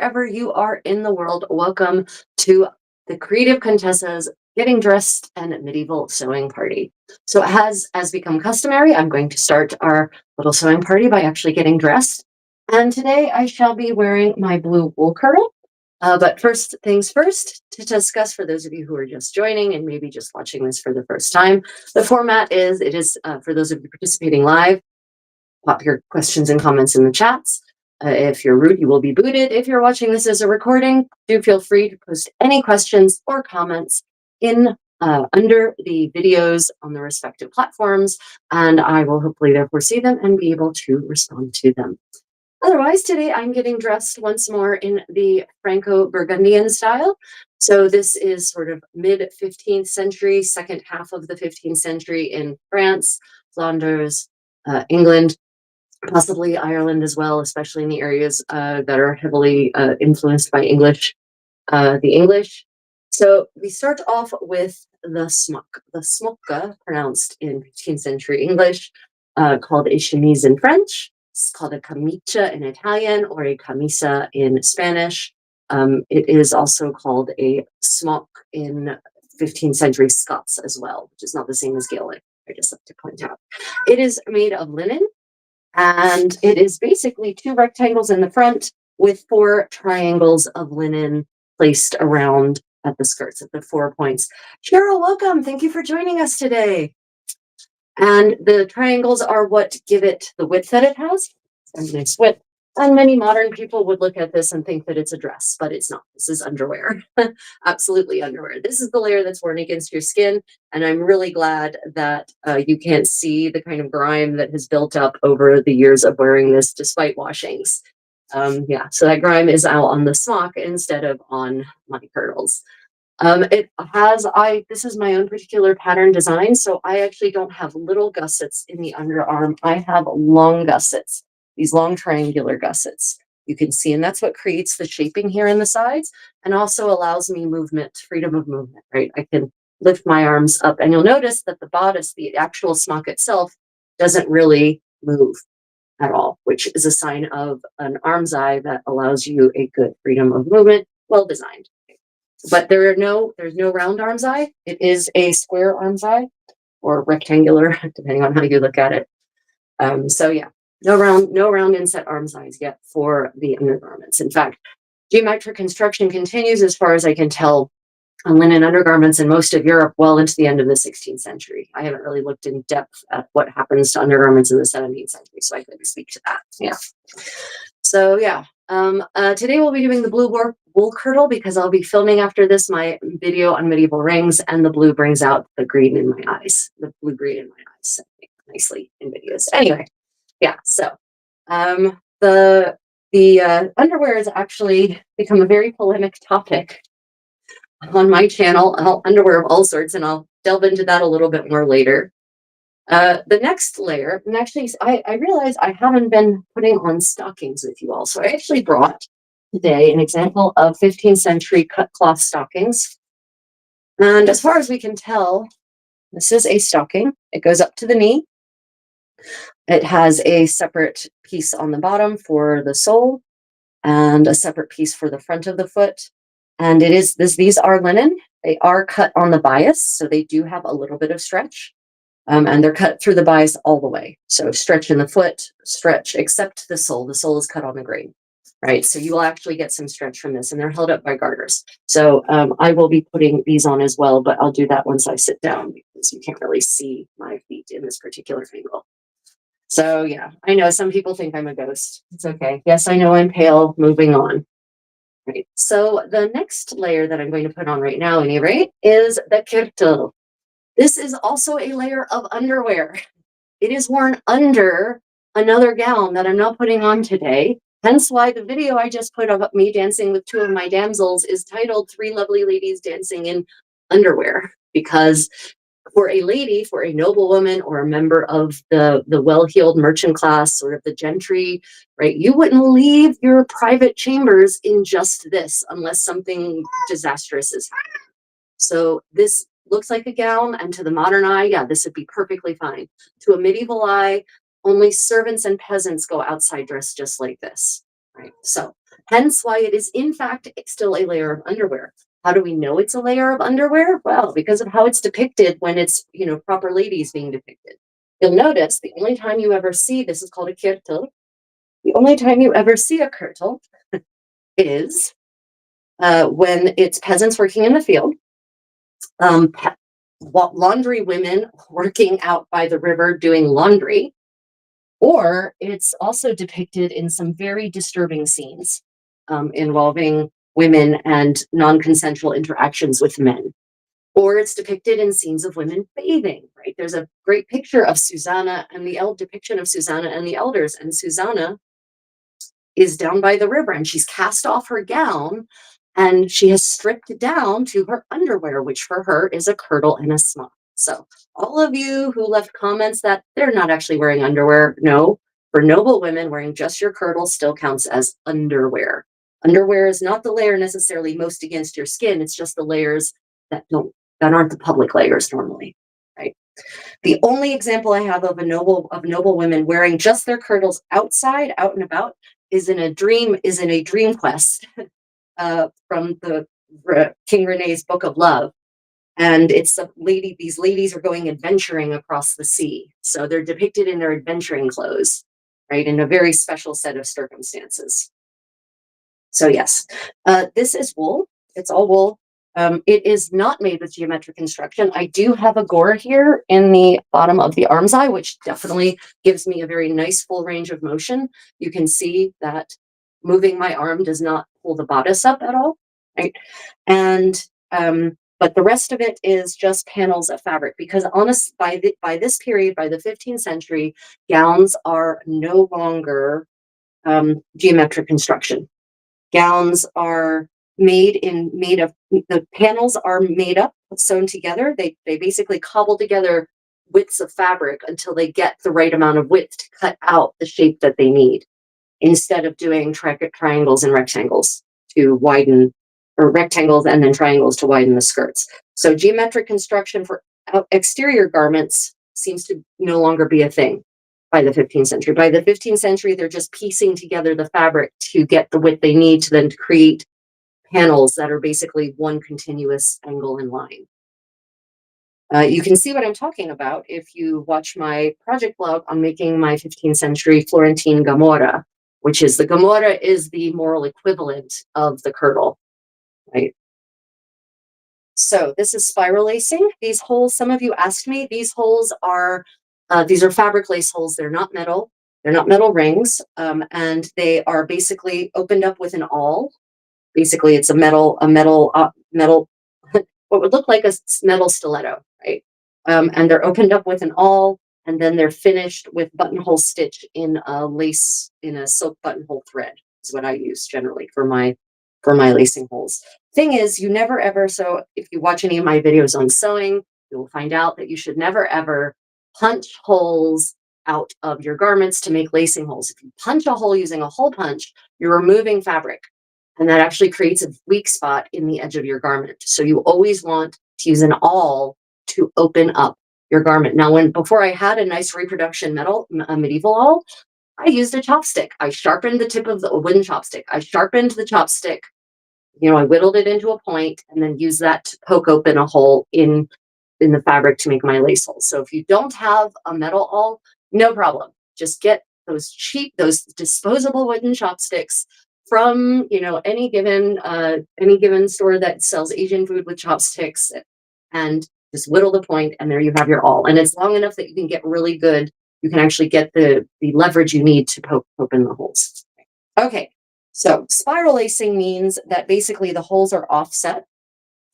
wherever you are in the world. Welcome to the Creative Contessa's Getting Dressed and Medieval Sewing Party. So as become customary, I'm going to start our little sewing party by actually getting dressed. And today I shall be wearing my blue wool curdle. But first things first, to discuss for those of you who are just joining and maybe just watching this for the first time, the format is, for those of you participating live, pop your questions and comments in the chats. If you're rude, you will be booted. If you're watching this as a recording, do feel free to post any questions or comments in under the videos on the respective platforms, and I will hopefully therefore see them and be able to respond to them. Otherwise, today I'm getting dressed once more in the Franco-Burgundian style. So this is sort of mid-15th century, second half of the 15th century in France, Flanders, England, possibly Ireland as well, especially in the areas that are heavily influenced by the English. So we start off with the smock. The smocka, pronounced in 15th century English, called a chemise in French. It's called a camicia in Italian or a camisa in Spanish. It is also called a smock in 15th century Scots as well, which is not the same as Gaelic, I just have to point out. It is made of linen, and it is basically two rectangles in the front with four triangles of linen placed around at the skirts, at the 4 points. Cheryl, welcome. Thank you for joining us today. And the triangles are what give it the width that it has. It's a nice width. And many modern people would look at this and think that it's a dress, but it's not. This is underwear. Absolutely underwear. This is the layer that's worn against your skin. And I'm really glad that you can't see the kind of grime that has built up over the years of wearing this despite washings. Yeah, so that grime is out on the smock instead of on my curdles. This is my own particular pattern design, so I actually don't have little gussets in the underarm. I have long gussets, these long triangular gussets you can see, and that's what creates the shaping here in the sides and also allows me movement, freedom of movement, right? I can lift my arms up, and you'll notice that the bodice, the actual smock itself, doesn't really move at all, which is a sign of an arm's eye that allows you a good freedom of movement, well designed. But there's no round arm's eye. It is a square arm's eye or rectangular, depending on how you look at it. So yeah, no round inset arm's eyes yet for the undergarments. In fact, geometric construction continues, as far as I can tell, on linen undergarments in most of Europe well into the end of the 16th century. I haven't really looked in depth at what happens to undergarments in the 17th century, so I couldn't speak to that. Yeah. So yeah, today we'll be doing the blue wool curdle because I'll be filming after this my video on medieval rings, and the blue brings out the green in my eyes, the blue-green in my eyes, nicely in videos. Anyway, yeah, so the underwear has actually become a very polemic topic on my channel, underwear of all sorts, and I'll delve into that a little bit more later. The next layer, and actually I realize I haven't been putting on stockings with you all, so I actually brought today an example of 15th century cut cloth stockings. And as far as we can tell, this is a stocking. It goes up to the knee. It has a separate piece on the bottom for the sole and a separate piece for the front of the foot. And these are linen. They are cut on the bias, so they do have a little bit of stretch. And they're cut through the bias all the way. So stretch in the foot, stretch, except the sole. The sole is cut on the grain, right? So you will actually get some stretch from this, and they're held up by garters. So I will be putting these on as well, but I'll do that once I sit down because you can't really see my feet in this particular angle. So yeah, I know some people think I'm a ghost. It's okay. Yes, I know I'm pale. Moving on. Right. So the next layer that I'm going to put on right now, at any rate, is the curdle. This is also a layer of underwear. It is worn under another gown that I'm not putting on today. Hence why the video I just put of me dancing with two of my damsels is titled "Three Lovely Ladies Dancing in Underwear," because for a lady, for a noblewoman or a member of the well-heeled merchant class, sort of the gentry, right, you wouldn't leave your private chambers in just this unless something disastrous is happening. So this looks like a gown, and to the modern eye, yeah, this would be perfectly fine. To a medieval eye, only servants and peasants go outside dressed just like this, right? So Hence why it is in fact still a layer of underwear. How do we know it's a layer of underwear? Well, because of how it's depicted when it's, proper ladies being depicted. You'll notice the only time you ever see, this is called a curdle, the only time you ever see a curdle is when it's peasants working in the field, laundry women working out by the river doing laundry, or it's also depicted in some very disturbing scenes involving women and non-consensual interactions with men. Or it's depicted in scenes of women bathing, right? There's a great picture of Susanna and depiction of Susanna and the elders, and Susanna is down by the river and she's cast off her gown and she has stripped down to her underwear, which for her is a curdle and a smock. So all of you who left comments that they're not actually wearing underwear, no, for noble women, wearing just your curdle still counts as underwear. Underwear is not the layer necessarily most against your skin. It's just the layers that aren't the public layers normally, right? The only example I have of noble women wearing just their curdles outside, out and about, is in a dream quest from the King Renee's Book of Love. And it's these ladies are going adventuring across the sea. So they're depicted in their adventuring clothes, right? In a very special set of circumstances. So yes, this is wool. It's all wool. It is not made with geometric construction. I do have a gore here in the bottom of the arm's eye, which definitely gives me a very nice full range of motion. You can see that moving my arm does not pull the bodice up at all, right? And but the rest of it is just panels of fabric, because by this period, by the 15th century, gowns are no longer geometric construction. Gowns are the panels are made up, sewn together. They basically cobble together widths of fabric until they get the right amount of width to cut out the shape that they need, instead of doing triangles and rectangles to widen, or rectangles and then triangles to widen the skirts. So geometric construction for exterior garments seems to no longer be a thing by the 15th century. By the 15th century, they're just piecing together the fabric to get the width they need to then create panels that are basically one continuous angle and line. You can see what I'm talking about if you watch my project blog on making my 15th century Florentine gamora, which is the gamora is the moral equivalent of the curdle, right? So this is spiral lacing. These holes, some of you asked me, these are fabric lace holes. They're not metal. They're not metal rings, and they are basically opened up with an awl. Basically, it's a metal, what would look like a metal stiletto, right? And they're opened up with an awl, and then they're finished with buttonhole stitch in a silk buttonhole thread, is what I use generally for my lacing holes. Thing is, you never ever, so if you watch any of my videos on sewing, you will find out that you should never ever punch holes out of your garments to make lacing holes. If you punch a hole using a hole punch, you're removing fabric, and that actually creates a weak spot in the edge of your garment. So you always want to use an awl to open up your garment. Now, before I had a nice reproduction medieval awl, I used a chopstick. I sharpened the tip of the wooden chopstick. I sharpened the chopstick, I whittled it into a point and then used that to poke open a hole in the fabric to make my lace holes. So if you don't have a metal awl, no problem. Just get those disposable wooden chopsticks from any given store that sells Asian food with chopsticks, and just whittle the point, and there you have your awl. And it's long enough that you can get really good. You can actually get the leverage you need to poke open the holes. Okay, so spiral lacing means that basically the holes are offset,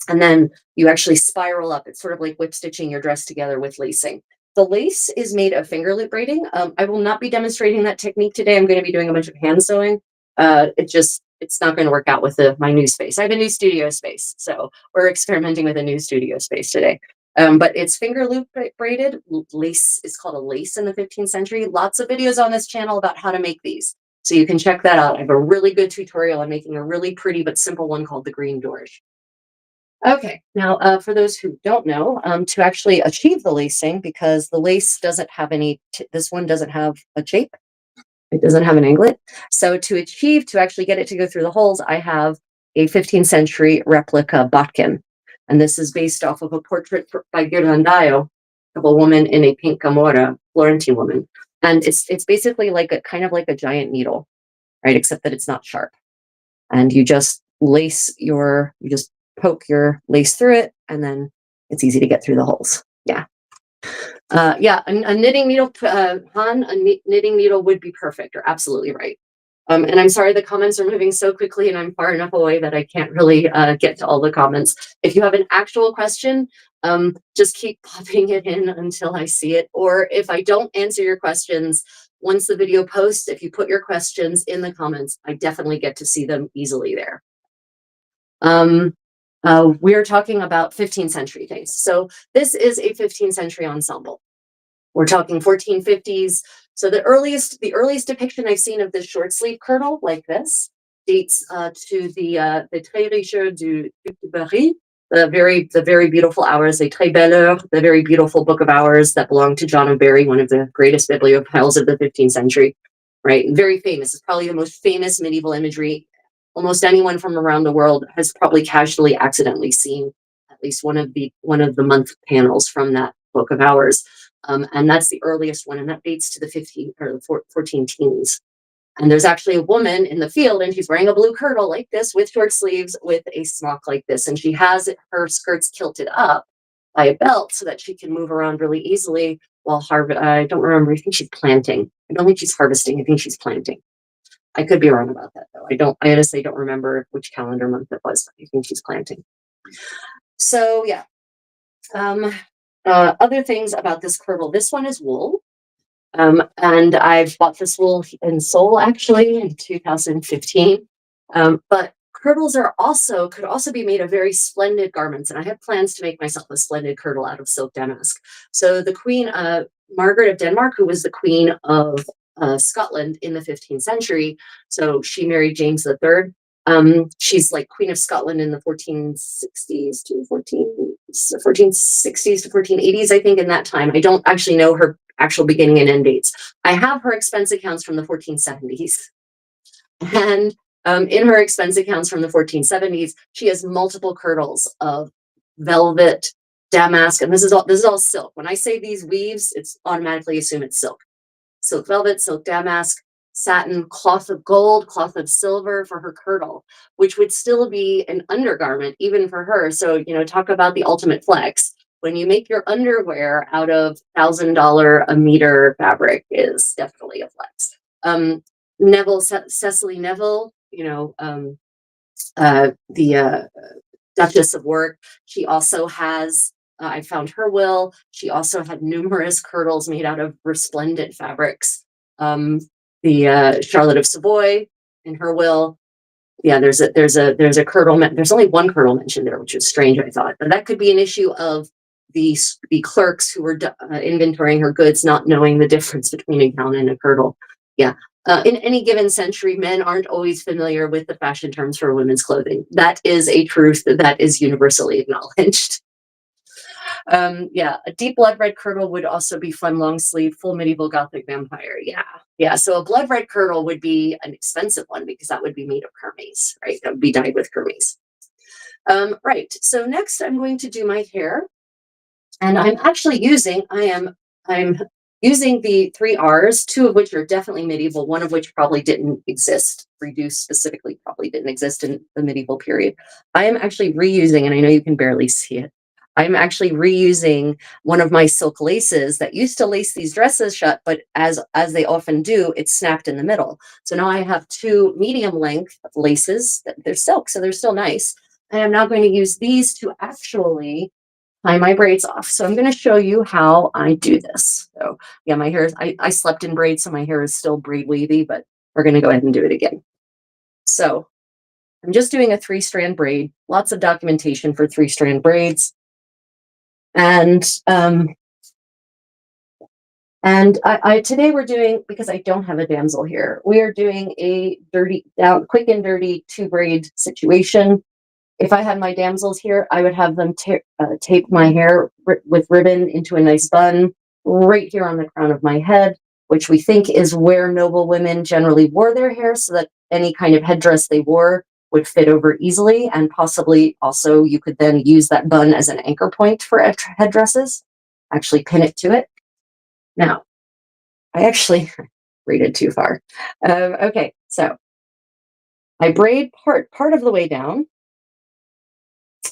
and then you actually spiral up. It's sort of like whip stitching your dress together with lacing. The lace is made of finger loop braiding. I will not be demonstrating that technique today. I'm going to be doing a bunch of hand sewing. It's not going to work out with my new space. I have a new studio space, so we're experimenting with a new studio space today. But it's finger loop braided. Lace is called a lace in the 15th century. Lots of videos on this channel about how to make these. So you can check that out. I have a really good tutorial on making a really pretty but simple one called the green dorge. Okay, now for those who don't know, to actually achieve the lacing, because the lace doesn't have this one doesn't have a shape. It doesn't have an anglet. So to actually get it to go through the holes, I have a 15th century replica bodkin. And this is based off of a portrait by Ghirlandaio of a woman in a pink camorra, Florentine woman. And it's basically like a kind of like a giant needle, right? Except that it's not sharp. And you just you just poke your lace through it, and then it's easy to get through the holes. Yeah. Yeah, a knitting needle, Han, knitting needle would be perfect. You're absolutely right. And I'm sorry the comments are moving so quickly and I'm far enough away that I can't really get to all the comments. If you have an actual question, just keep popping it in until I see it. Or if I don't answer your questions, once the video posts, if you put your questions in the comments, I definitely get to see them easily there. We're talking about 15th century things. So this is a 15th century ensemble. We're talking 1450s. So the earliest depiction I've seen of this short sleeve curdle like this dates to the Très Riche du Duc de Berry, the very beautiful hours, les Très Belles Heures, the very beautiful book of hours that belonged to John of Berry, one of the greatest bibliophiles of the 15th century, right? Very famous. It's probably the most famous medieval imagery. Almost anyone from around the world has probably casually, accidentally seen at least one of the month panels from that book of hours. And that's the earliest one, and that dates to the 15 or 14 teens. And there's actually a woman in the field, and she's wearing a blue kirtle like this with short sleeves with a smock like this. And she has her skirts kilted up by a belt so that she can move around really easily while I don't remember, I think she's planting. I don't think she's harvesting, I think she's planting. I could be wrong about that though. I honestly don't remember which calendar month it was, but I think she's planting. So yeah. Other things about this curdle. This one is wool. And I've bought this wool in Seoul actually in 2015. But curdles could also be made of very splendid garments. And I have plans to make myself a splendid curdle out of silk damask. So the Queen, Margaret of Denmark, who was the Queen of Scotland in the 15th century. So she married James III. She's like Queen of Scotland in the 1460s to 1460s to 1480s, I think, in that time. I don't actually know her actual beginning and end dates. I have her expense accounts from the 1470s. And in her expense accounts from the 1470s, she has multiple curdles of velvet, damask, and this is all silk. When I say these weaves, it's automatically assume it's silk. Silk velvet, silk damask, satin, cloth of gold, cloth of silver for her curdle, which would still be an undergarment even for her. So, talk about the ultimate flex. When you make your underwear out of $1,000 a meter fabric is definitely a flex. Cecily Neville, the Duchess of Warwick, she also has, I found her will. She also had numerous curdles made out of resplendent fabrics. The Charlotte of Savoy in her will. Yeah, there's a curdle. There's only one curdle mentioned there, which is strange, I thought. But that could be an issue of the clerks who were inventorying her goods not knowing the difference between a gown and a curdle. Yeah. In any given century, men aren't always familiar with the fashion terms for women's clothing. That is a truth that is universally acknowledged. Yeah, a deep blood red curdle would also be fun, long sleeve, full medieval Gothic vampire. Yeah. So a blood red curdle would be an expensive one because that would be made of kermes, right? That would be dyed with kermes. Right. So next, I'm going to do my hair, and I'm using the 3 R's, 2 of which are definitely medieval, one of which probably didn't exist. Reduced specifically probably didn't exist in the medieval period. I am actually reusing, and I know you can barely see it, I'm actually reusing one of my silk laces that used to lace these dresses shut, but as they often do, it's snapped in the middle. So now I have 2 medium length laces. They're silk, so they're still nice. And I'm now going to use these to actually tie my braids off. So I'm going to show you how I do this. So yeah, my hair is, I slept in braids, so my hair is still braid wavy, but we're going to go ahead and do it again. So I'm just doing a 3-strand braid, lots of documentation for 3-strand braids. And today we're doing, because I don't have a damsel here, we are doing a quick and dirty 2-braid situation. If I had my damsels here, I would have them tape my hair with ribbon into a nice bun right here on the crown of my head. which we think is where noble women generally wore their hair, so that any kind of headdress they wore would fit over easily. And possibly also you could then use that bun as an anchor point for headdresses, actually pin it to it. Now, I actually braided too far. Okay, so I braid part of the way down,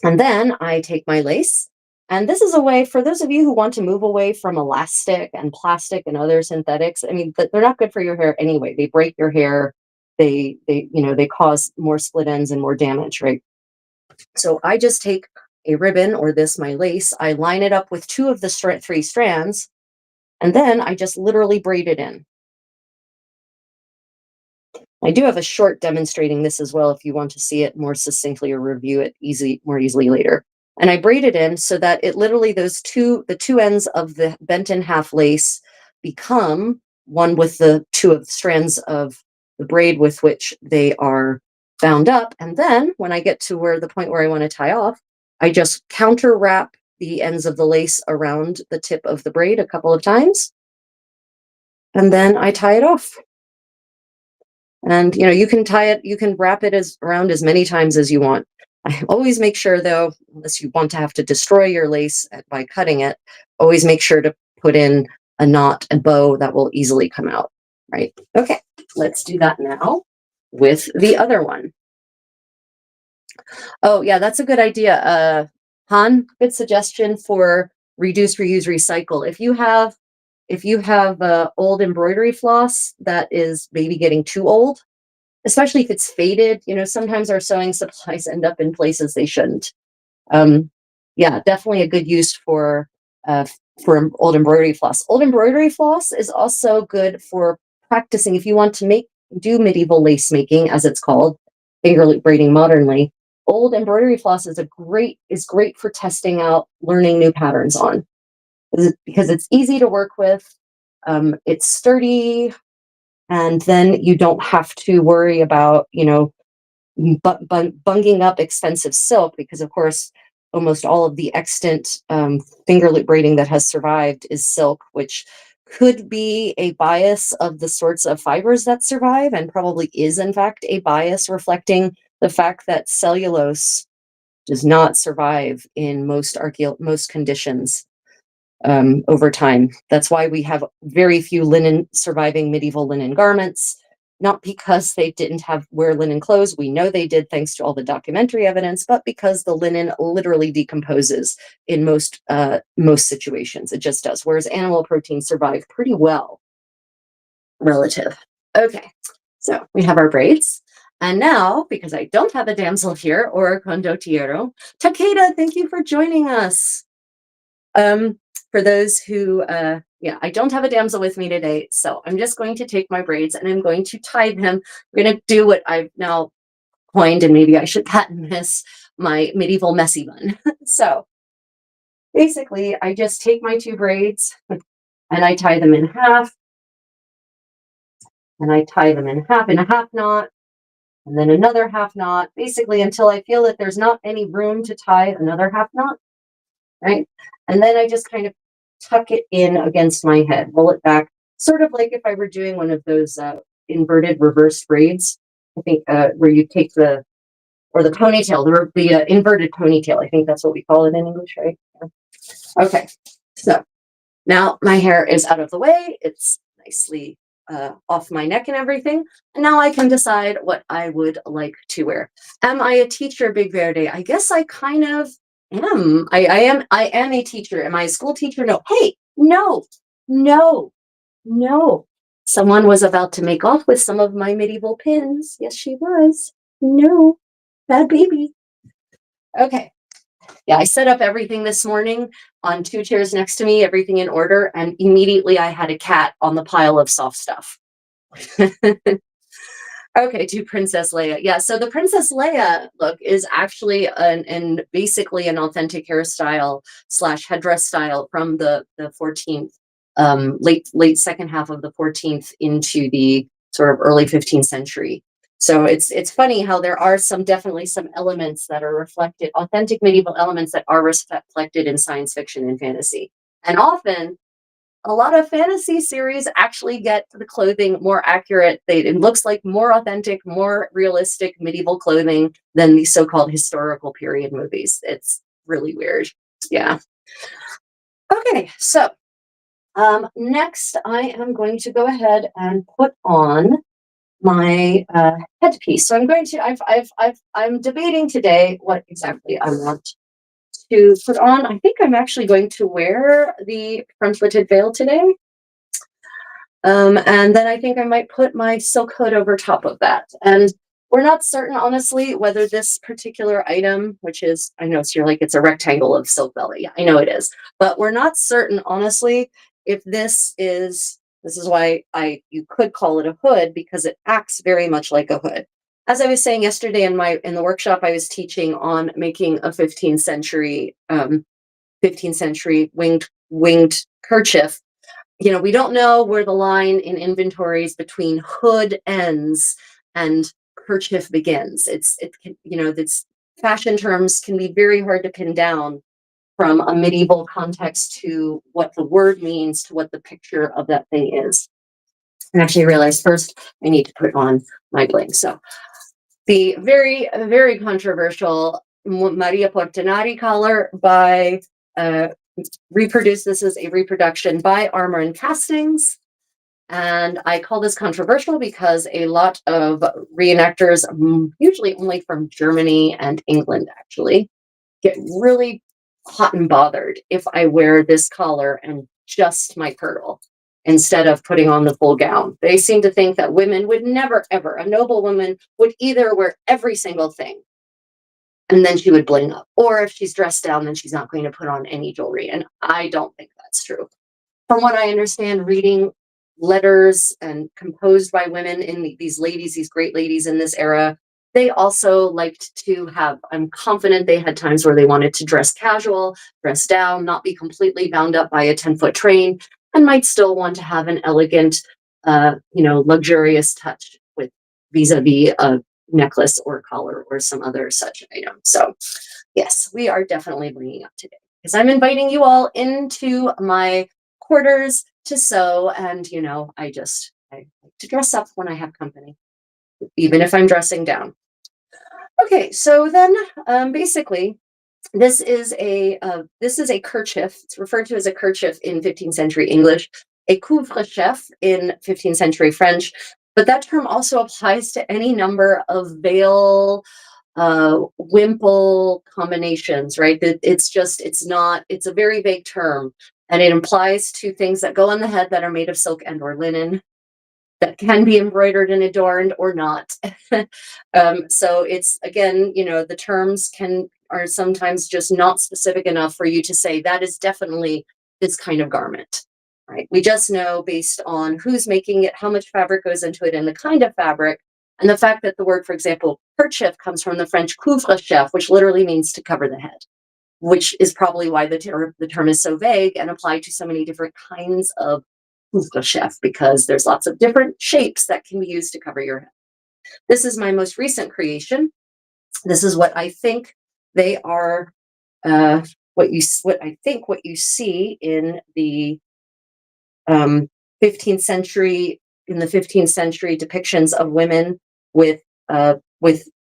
and then I take my lace. And this is a way for those of you who want to move away from elastic and plastic and other synthetics. I mean, they're not good for your hair anyway. They break your hair. They cause more split ends and more damage, right? So I just take a ribbon, or this, my lace, I line it up with two of the three strands, and then I just literally braid it in. I do have a short demonstrating this as well if you want to see it more succinctly or review it more easily later. And I braid it in so that it literally, the two ends of the bent in half lace become one with the two of the strands of the braid with which they are bound up. And then when I get to the point where I want to tie off, I just counter wrap the ends of the lace around the tip of the braid a couple of times. And then I tie it off. And you can you can wrap it around as many times as you want. I always make sure, though, unless you want to have to destroy your lace by cutting it, always make sure to put in a knot, a bow that will easily come out, right? Okay, let's do that now with the other one. Oh, yeah, that's a good idea. Han, good suggestion for reduce, reuse, recycle. If you have old embroidery floss that is maybe getting too old, especially if it's faded, sometimes our sewing supplies end up in places they shouldn't. Yeah, definitely a good use for old embroidery floss. Old embroidery floss is also good for practicing if you want to do medieval lace making, as it's called, finger loop braiding modernly. Old embroidery floss is great for testing out, learning new patterns on, because it's easy to work with. It's sturdy, and then you don't have to worry about bunging up expensive silk, because of course almost all of the extant finger loop braiding that has survived is silk, which could be a bias of the sorts of fibers that survive, and probably is in fact a bias reflecting the fact that cellulose does not survive in most conditions over time. That's why we have very few surviving medieval linen garments, not because they didn't wear linen clothes. We know they did, thanks to all the documentary evidence, but because the linen literally decomposes in most situations. It just does. Whereas animal proteins survive pretty well, relative. Okay, so we have our braids. And now, because I don't have a damsel here or a condottiero, Takeda, thank you for joining us. For those who, I don't have a damsel with me today, so I'm just going to take my braids and I'm going to tie them. I'm going to do what I've now coined, and maybe I should patent this, my medieval messy bun. So basically, I just take my two braids and I tie them in half, and I tie them in a half knot, and then another half knot, basically until I feel that there's not any room to tie another half knot, right? And then I just kind of tuck it in against my head, roll it back, sort of like if I were doing one of those inverted reverse braids. I think where you take the ponytail, the inverted ponytail. I think that's what we call it in English, right? Yeah. Okay, so now my hair is out of the way. It's nicely off my neck and everything. And now I can decide what I would like to wear. Am I a teacher, Big Verde? I guess I kind of am. I am a teacher. Am I a school teacher? No. Hey, no. Someone was about to make off with some of my medieval pins. Yes, she was. No. Bad baby. Okay. Yeah, I set up everything this morning on two chairs next to me, everything in order, and immediately I had a cat on the pile of soft stuff. Okay, to Princess Leia. Yeah, so the Princess Leia look is actually basically an authentic hairstyle / headdress style from the 14th, late second half of the 14th into the sort of early 15th century. So it's funny how there are definitely some elements that are reflected, authentic medieval elements that are reflected in science fiction and fantasy. And often a lot of fantasy series actually get the clothing more accurate. It looks like more authentic, more realistic medieval clothing than the so-called historical period movies. It's really weird. Yeah. Okay, so next I am going to go ahead and put on my headpiece. So I'm going to, I'm debating today what exactly I want to put on. I think I'm actually going to wear the frontleted veil today. And then I think I might put my silk hood over top of that. And we're not certain, honestly, whether this particular item, which is, I know, so you're like, it's a rectangle of silk velvet. Yeah, I know it is. But we're not certain, honestly, if this is why you could call it a hood, because it acts very much like a hood. As I was saying yesterday in the workshop, I was teaching on making a 15th century winged kerchief. You know, we don't know where the line in inventories between hood ends and kerchief begins. It's fashion terms can be very hard to pin down from a medieval context to what the word means to what the picture of that thing is. And actually I realized first I need to put on my bling. So the very, very controversial Maria Portinari collar by this is a reproduction by Armor and Castings. And I call this controversial because a lot of reenactors, usually only from Germany and England actually, get really hot and bothered if I wear this collar and just my curdle instead of putting on the full gown. They seem to think that women would never, ever, a noble woman would either wear every single thing and then she would bling up, or if she's dressed down, then she's not going to put on any jewelry. And I don't think that's true. From what I understand, reading letters and composed by women these great ladies in this era, they also liked to have, I'm confident they had times where they wanted to dress casual, dress down, not be completely bound up by a 10-foot train, and might still want to have an elegant, luxurious touch with vis-a-vis a necklace or collar or some other such item. So yes, we are definitely bringing up today because I'm inviting you all into my quarters to sew. And, I like to dress up when I have company, even if I'm dressing down. Okay, so then basically, this is a kerchief. It's referred to as a kerchief in 15th century English, a couvre-chef in 15th century French. But that term also applies to any number of veil wimple combinations, right? It's a very vague term, and it implies to things that go on the head that are made of silk and or linen that can be embroidered and adorned or not. So it's, again, the terms are sometimes just not specific enough for you to say that is definitely this kind of garment, right? We just know based on who's making it, how much fabric goes into it, and the kind of fabric. And the fact that the word, for example, kerchief comes from the French couvre-chef, which literally means to cover the head, which is probably why the term is so vague and applied to so many different kinds of couvre-chef, because there's lots of different shapes that can be used to cover your head. This is my most recent creation. This is what I think they are, what you see in the 15th century, depictions of women with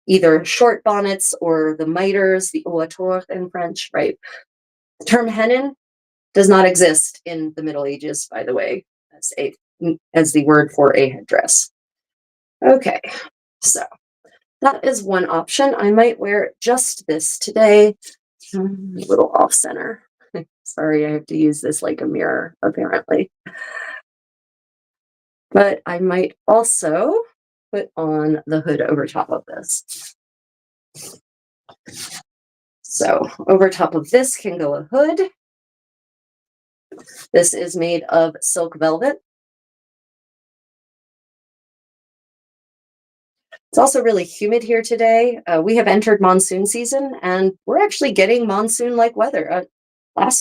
either short bonnets or the miters, the ouateurs in French, right? The term hennin does not exist in the Middle Ages, by the way, as the word for a headdress. Okay, so that is one option. I might wear just this today. A little off center. Sorry, I have to use this like a mirror, apparently. But I might also put on the hood over top of this. So over top of this can go a hood. This is made of silk velvet. It's also really humid here today. We have entered monsoon season, and we're actually getting monsoon-like weather.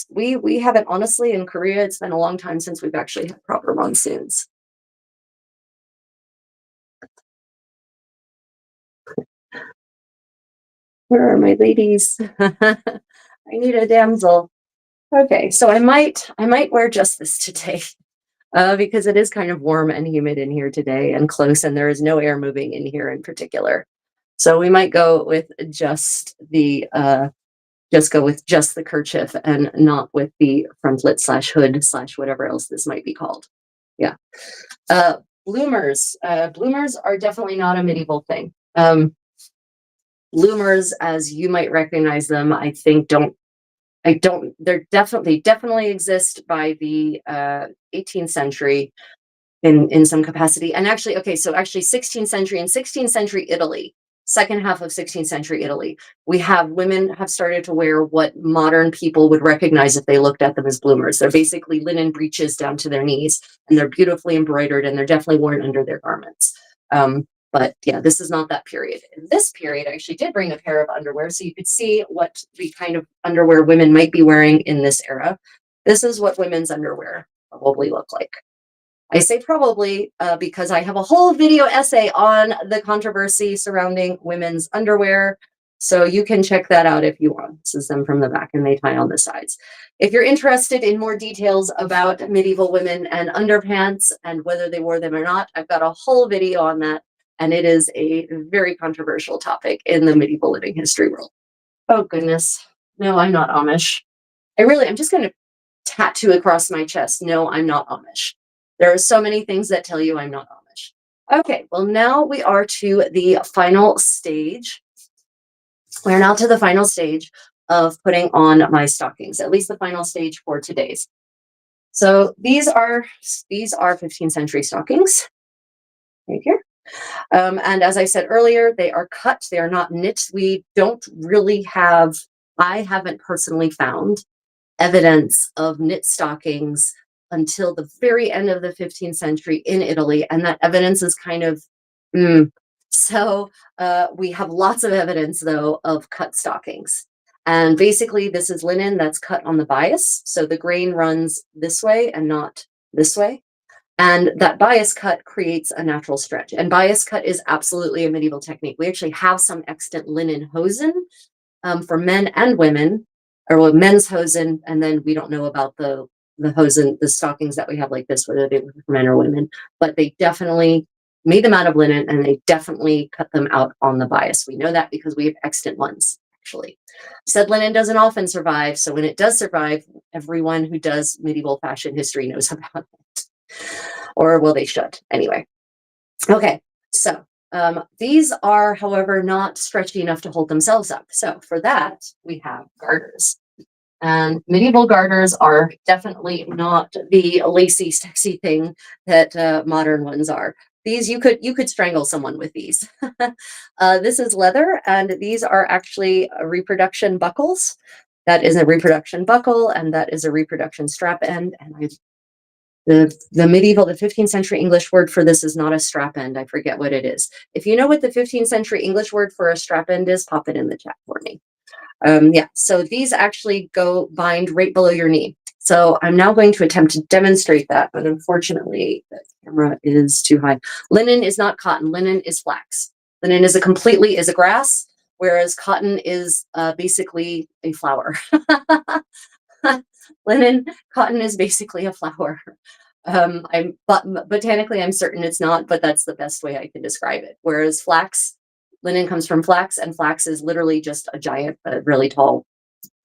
We haven't, honestly, in Korea, it's been a long time since we've actually had proper monsoons. Where are my ladies? I need a damsel. Okay, so I might wear just this today. Because it is kind of warm and humid in here today and close, and there is no air moving in here in particular. So we might go with just the kerchief and not with the frontlet slash hood slash whatever else this might be called. Yeah. Uh, bloomers. Bloomers are definitely not a medieval thing. Bloomers, as you might recognize them, I think they're definitely exist by the 18th century in some capacity. And actually, okay, so actually 16th century and 16th century Italy, second half of 16th century Italy, we have women have started to wear what modern people would recognize if they looked at them as bloomers. They're basically linen breeches down to their knees, and they're beautifully embroidered, and they're definitely worn under their garments. But yeah, this is not that period. In this period, I actually did bring a pair of underwear so you could see what the kind of underwear women might be wearing in this era. This is what women's underwear probably look like. I say probably because I have a whole video essay on the controversy surrounding women's underwear. So you can check that out if you want. This is them from the back and they tie on the sides. If you're interested in more details about medieval women and underpants and whether they wore them or not, I've got a whole video on that. And it is a very controversial topic in the medieval living history world. Oh, goodness. No, I'm not Amish. I'm just going to tattoo across my chest. No, I'm not Amish. There are so many things that tell you I'm not Amish. Okay, well, now we are to the final stage. We're now to the final stage of putting on my stockings, at least the final stage for today's. So these are 15th century stockings right here. And as I said earlier, they are cut. They are not knit. I haven't personally found evidence of knit stockings until the very end of the 15th century in Italy, and that evidence is kind of mm. So we have lots of evidence, though, of cut stockings. And basically, this is linen that's cut on the bias, so the grain runs this way and not this way. And that bias cut creates a natural stretch. And bias cut is absolutely a medieval technique. We actually have some extant linen hosen for men and women, or well, men's hosen, and then we don't know about the hosen, the stockings that we have like this, whether they were for men or women, but they definitely made them out of linen and they definitely cut them out on the bias. We know that because we have extant ones, actually. Said linen doesn't often survive, so when it does survive, everyone who does medieval fashion history knows about it. Or well, they should anyway. Okay, so these are, however, not stretchy enough to hold themselves up. So for that, we have garters. And medieval garters are definitely not the lacy, sexy thing that modern ones are. These you could strangle someone with these. This is leather, and these are actually reproduction buckles. That is a reproduction buckle, and that is a reproduction strap end. And the 15th century English word for this is not a strap end. I forget what it is. If you know what the 15th century English word for a strap end is, pop it in the chat for me. Yeah, so these actually go bind right below your knee. So I'm now going to attempt to demonstrate that, but unfortunately the camera is too high. Linen is not cotton, linen is flax. Linen is a grass, whereas cotton is basically a flower. Cotton is basically a flower. Botanically, I'm certain it's not, but that's the best way I can describe it. Whereas linen comes from flax, and flax is literally just a giant, really tall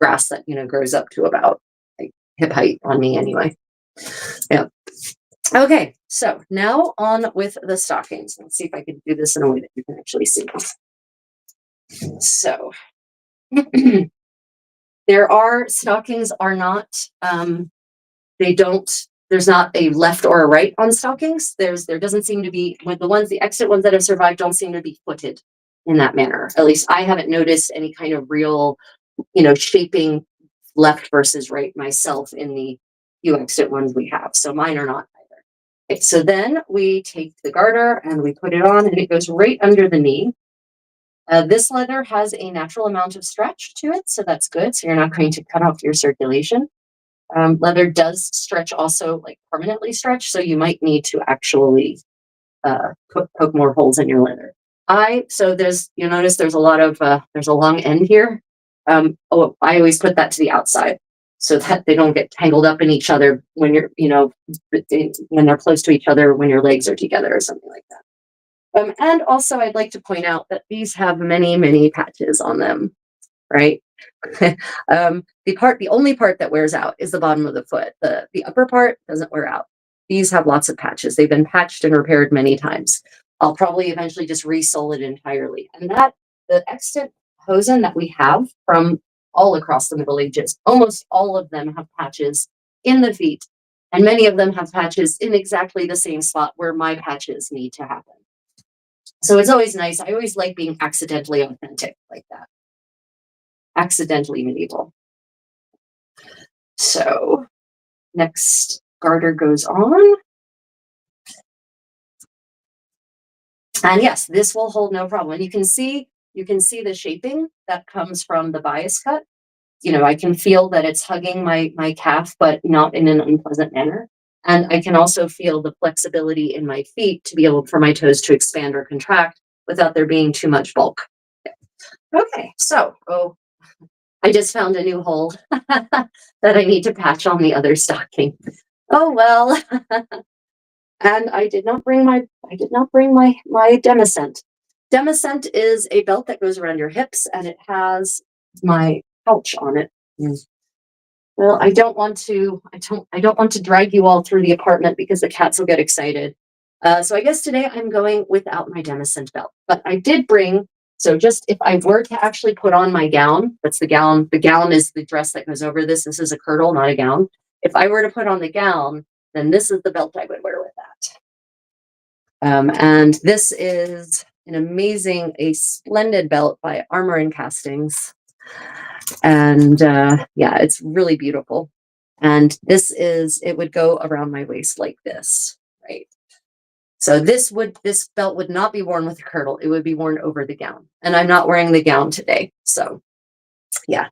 grass that grows up to about like hip height on me anyway. Yeah. Okay, so now on with the stockings. Let's see if I can do this in a way that you can actually see. So stockings are not, there's not a left or a right on stockings. There doesn't seem to be, the extant ones that have survived don't seem to be footed in that manner. At least I haven't noticed any kind of real, shaping left versus right myself in the few extant ones we have. So mine are not either. Okay, so then we take the garter and we put it on, and it goes right under the knee. This leather has a natural amount of stretch to it, so that's good. So you're not going to cut off your circulation. Leather does stretch also, like permanently stretch, so you might need to actually poke more holes in your leather. You'll notice there's a lot of, there's a long end here. I always put that to the outside. so that they don't get tangled up in each other when you're, when they're close to each other, when your legs are together or something like that. And also, I'd like to point out that these have many, many patches on them, right? The only part that wears out is the bottom of the foot. The upper part doesn't wear out. These have lots of patches. They've been patched and repaired many times. I'll probably eventually just resole it entirely. And that the extant hosen that we have from all across the Middle Ages, almost all of them have patches in the feet, and many of them have patches in exactly the same spot where my patches need to happen. So it's always nice. I always like being accidentally authentic like that. Accidentally medieval. So next garter goes on. And yes, this will hold no problem. And you can see the shaping that comes from the bias cut. I can feel that it's hugging my calf, but not in an unpleasant manner. And I can also feel the flexibility in my feet to be able for my toes to expand or contract without there being too much bulk. Okay, so I just found a new hole that I need to patch on the other stocking. Oh well. And I did not bring my demicent. Demicent is a belt that goes around your hips, and it has my pouch on it. Well, I don't want to drag you all through the apartment because the cats will get excited. So I guess today I'm going without my demicent belt, but I did bring. So just if I were to actually put on my gown, that's the gown. The gown is the dress that goes over this. This is a curdle, not a gown. If I were to put on the gown, then this is the belt I would wear with that. And this is a splendid belt by Armor and Castings. And yeah, it's really beautiful. And it would go around my waist like this, right? So this belt would not be worn with a curdle. It would be worn over the gown. And I'm not wearing the gown today. So yeah.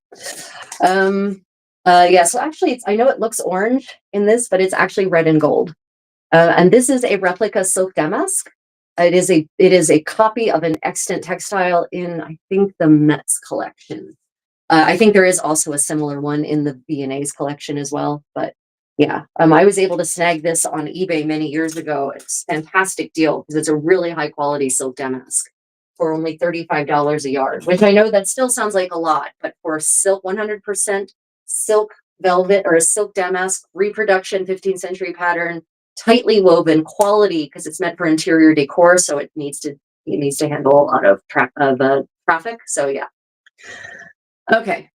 Yeah, so actually I know it looks orange in this, but it's actually red and gold. And this is a replica silk damask. It is a copy of an extant textile in, I think, the Met's collection. I think there is also a similar one in the B&A's collection as well. But yeah, I was able to snag this on eBay many years ago. It's a fantastic deal because it's a really high quality silk damask for only $35 a yard, which I know that still sounds like a lot, but for silk, 100% silk velvet or a silk damask, reproduction, 15th century pattern, tightly woven, quality, because it's meant for interior decor, so it needs to handle a lot of traffic. So yeah. Okay.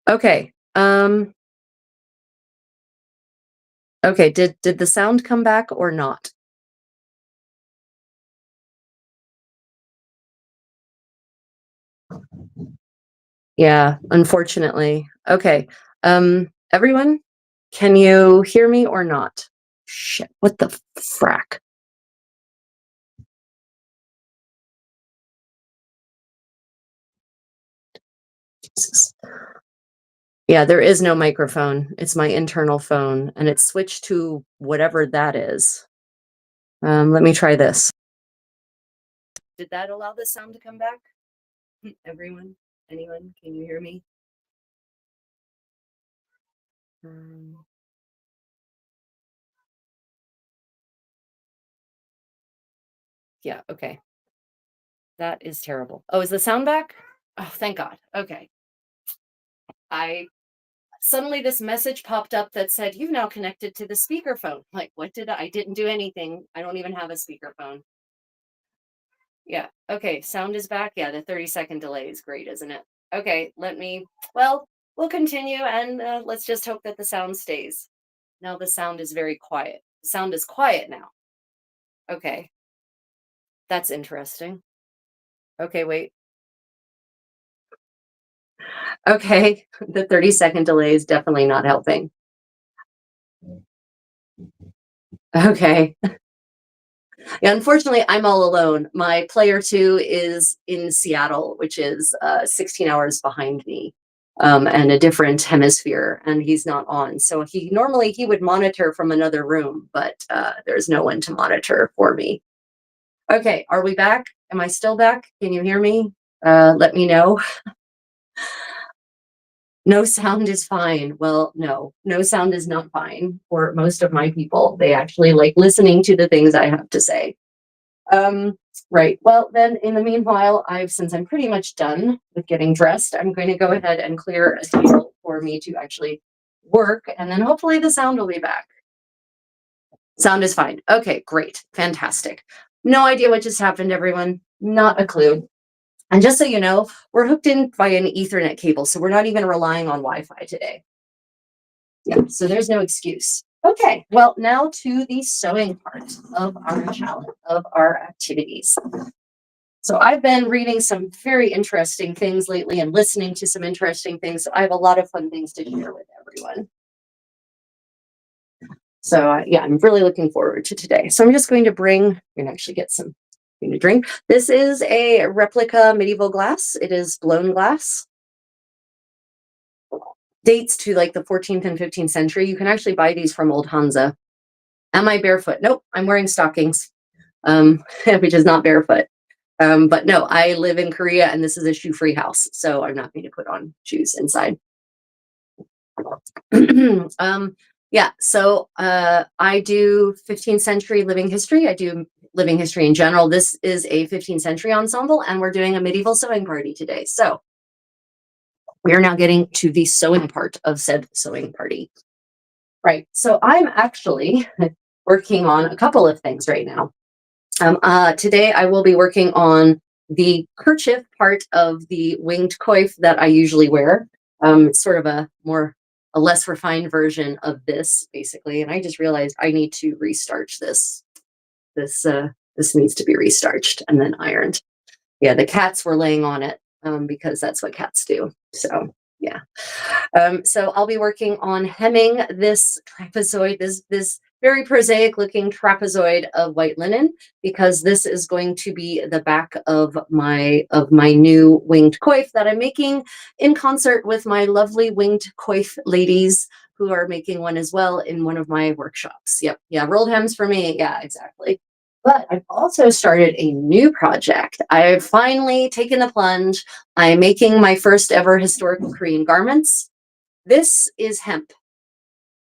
Okay. Okay, did the sound come back or not? Yeah, unfortunately. Okay. Everyone, can you hear me or not? Shit, what the frack? Jesus. Yeah, there is no microphone. It's my internal phone, and it's switched to whatever that is. Let me try this. Did that allow the sound to come back? Everyone? Anyone? Can you hear me? Um, yeah, okay. That is terrible. Oh, is the sound back? Oh, thank God. Okay. I suddenly this message popped up that said, "You've now connected to the speakerphone." Like, what did I didn't do anything. I don't even have a speakerphone. Yeah. Okay. Sound is back. Yeah. The 30-second delay is great, isn't it? Okay. Well, we'll continue and let's just hope that the sound stays. Now the sound is very quiet. The sound is quiet now. Okay. That's interesting. Okay. Wait. Okay. The 30-second delay is definitely not helping. Okay. Yeah, unfortunately, I'm all alone. My player two is in Seattle, which is 16 hours behind me, and a different hemisphere, and he's not on. So he would monitor from another room, but there's no one to monitor for me. Okay, are we back? Am I still back? Can you hear me? Let me know. No sound is fine. Well, no sound is not fine for most of my people. They actually like listening to the things I have to say. Um, right. Well, then in the meanwhile, since I'm pretty much done with getting dressed, I'm going to go ahead and clear a table for me to actually work, and then hopefully the sound will be back. Sound is fine. Okay, great. Fantastic. No idea what just happened, everyone. Not a clue. And just so you know, we're hooked in by an Ethernet cable, so we're not even relying on Wi-Fi today. Yeah, so there's no excuse. Okay, well, now to the sewing part of our challenge, of our activities. So I've been reading some very interesting things lately and listening to some interesting things. So I have a lot of fun things to share with everyone. So yeah, I'm really looking forward to today. So I'm just going to we're going to actually get something to drink. This is a replica medieval glass. It is blown glass. Dates to like the 14th and 15th century. You can actually buy these from Old Hansa. Am I barefoot? Nope, I'm wearing stockings, which is not barefoot. But no, I live in Korea and this is a shoe-free house, so I'm not going to put on shoes inside. Yeah, so I do 15th century living history. I do living history in general. This is a 15th century ensemble, and we're doing a medieval sewing party today. So we are now getting to the sewing part of said sewing party. Right. So I'm actually working on a couple of things right now. Today I will be working on the kerchief part of the winged coif that I usually wear. It's sort of a less refined version of this, basically. And I just realized I need to restarch this. This needs to be restarched and then ironed. Yeah, the cats were laying on it because that's what cats do. So yeah. So I'll be working on hemming this trapezoid, this very prosaic looking trapezoid of white linen, because this is going to be the back of my new winged coif that I'm making in concert with my lovely winged coif ladies who are making one as well in one of my workshops. Yep. Yeah. Rolled hems for me. Yeah, exactly. But I've also started a new project. I've finally taken the plunge. I'm making my first ever historical Korean garments. This is hemp.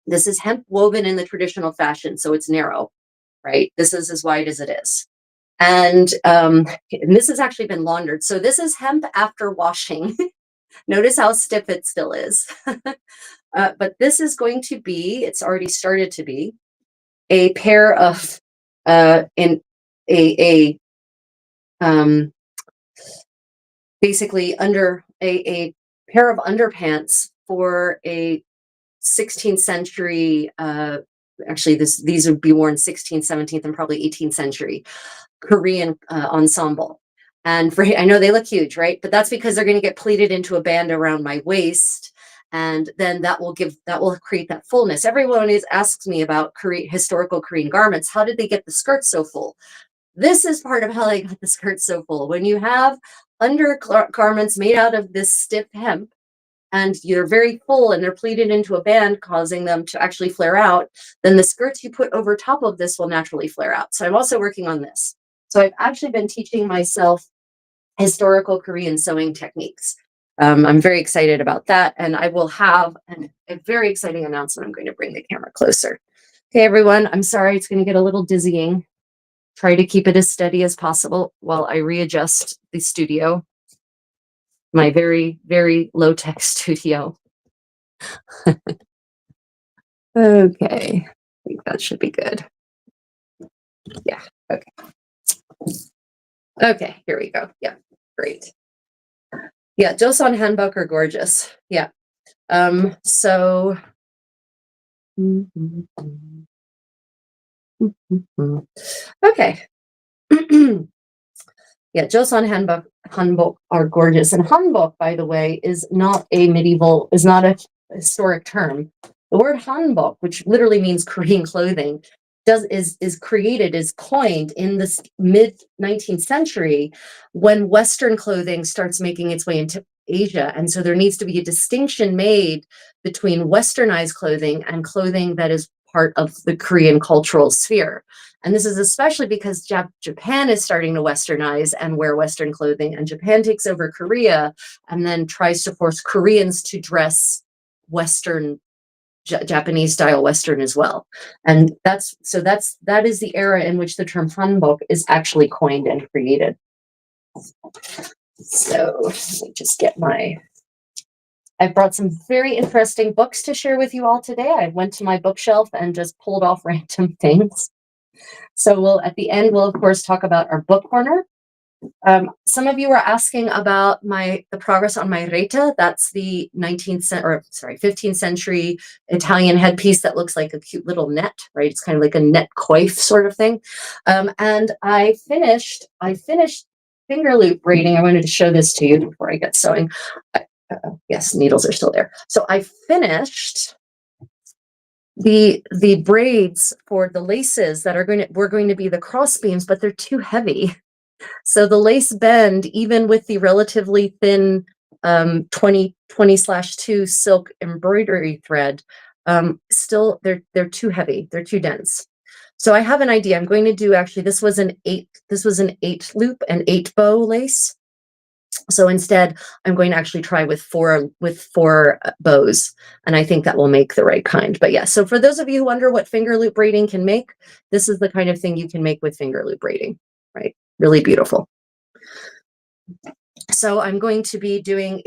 This is hemp woven in the traditional fashion, so it's narrow, right? This is as wide as it is. And this has actually been laundered. So this is hemp after washing. Notice how stiff it still is. But this is going to be, it's already started to be, a pair of in a basically under a pair of underpants for a 16th century, actually these would be worn 16th, 17th, and probably 18th century Korean ensemble. And for, I know they look huge, right? But that's because they're going to get pleated into a band around my waist. And then that will create that fullness. Everyone asks me about historical Korean garments. How did they get the skirt so full? This is part of how they got the skirt so full. When you have undergarments made out of this stiff hemp, and you're very full and they're pleated into a band, causing them to actually flare out, then the skirts you put over top of this will naturally flare out. So I'm also working on this. So I've actually been teaching myself historical Korean sewing techniques. I'm very excited about that. And I will have a very exciting announcement. I'm going to bring the camera closer. Okay, everyone, I'm sorry, it's going to get a little dizzying. Try to keep it as steady as possible while I readjust the studio. My very, very low-tech studio. Okay, I think that should be good. Yeah, okay. Okay, here we go. Yeah, great. Yeah, Joseon hanbok are gorgeous. Yeah. So okay. Yeah, Joseon hanbok are gorgeous. And hanbok, by the way, is not a historic term. The word hanbok, which literally means Korean clothing, is coined in this mid 19th century when Western clothing starts making its way into Asia. And so there needs to be a distinction made between Westernized clothing and clothing that is part of the Korean cultural sphere. And this is especially because Japan is starting to Westernize and wear Western clothing, and Japan takes over Korea and then tries to force Koreans to dress Western, Japanese style Western as well. And that is the era in which the term hanbok is actually coined and created. So let me just get I've brought some very interesting books to share with you all today. I went to my bookshelf and just pulled off random things. So at the end, we'll of course talk about our book corner. Some of you were asking about the progress on my reta. That's the 15th century Italian headpiece that looks like a cute little net, right? It's kind of like a net coif sort of thing. And I finished finger loop braiding. I wanted to show this to you before I get sewing. Yes, needles are still there. So I finished the braids for the laces that were going to be the cross beams, but they're too heavy. So the lace bend, even with the relatively thin 20/2 silk embroidery thread, still they're too heavy. They're too dense. So I have an idea. I'm going to do, actually, this was an 8 loop and 8 bow lace. So instead, I'm going to actually try with four bows, and I think that will make the right kind. But yeah, so for those of you who wonder what finger loop braiding can make, this is the kind of thing you can make with finger loop braiding, right? Really beautiful. So I'm going to be doing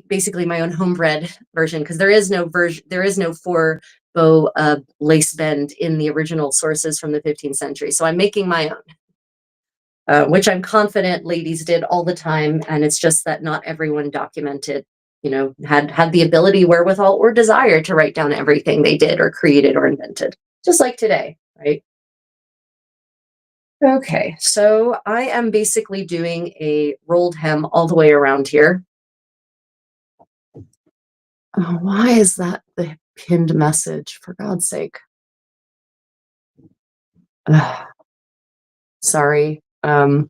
basically my own homebred version, because there is no 4 bow lace bend in the original sources from the 15th century. So I'm making my own. Which I'm confident ladies did all the time, and it's just that not everyone documented, had the ability, wherewithal, or desire to write down everything they did or created or invented, just like today, right? Okay, so I am basically doing a rolled hem all the way around here. Oh, why is that the pinned message, for God's sake? Sorry. I'm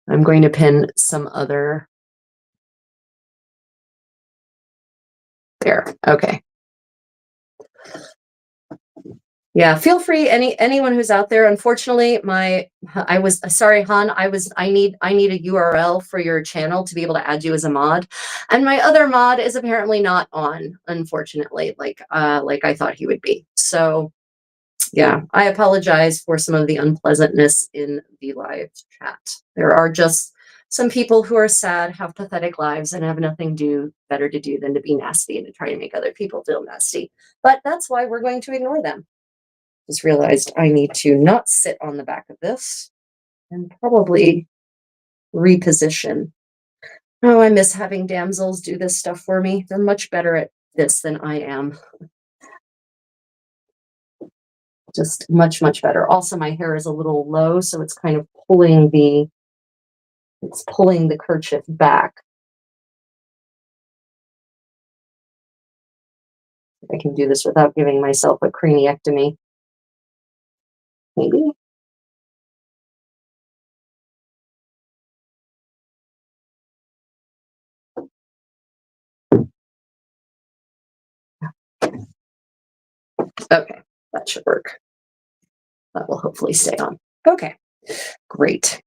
going to pin some other. There. Okay. Yeah, feel free, anyone who's out there. Unfortunately, I was sorry, Han, I need a URL for your channel to be able to add you as a mod. And my other mod is apparently not on, unfortunately, like I thought he would be. So yeah, I apologize for some of the unpleasantness in the live chat. There are just some people who are sad, have pathetic lives, and have nothing better to do than to be nasty and to try to make other people feel nasty. But that's why we're going to ignore them. Just realized I need to not sit on the back of this and probably reposition. Oh, I miss having damsels do this stuff for me. They're much better at this than I am. Just much, much better. Also, my hair is a little low, so it's kind of pulling the kerchief back. I can do this without giving myself a craniectomy. Maybe. Okay, that should work. That will hopefully stay on. Okay, great.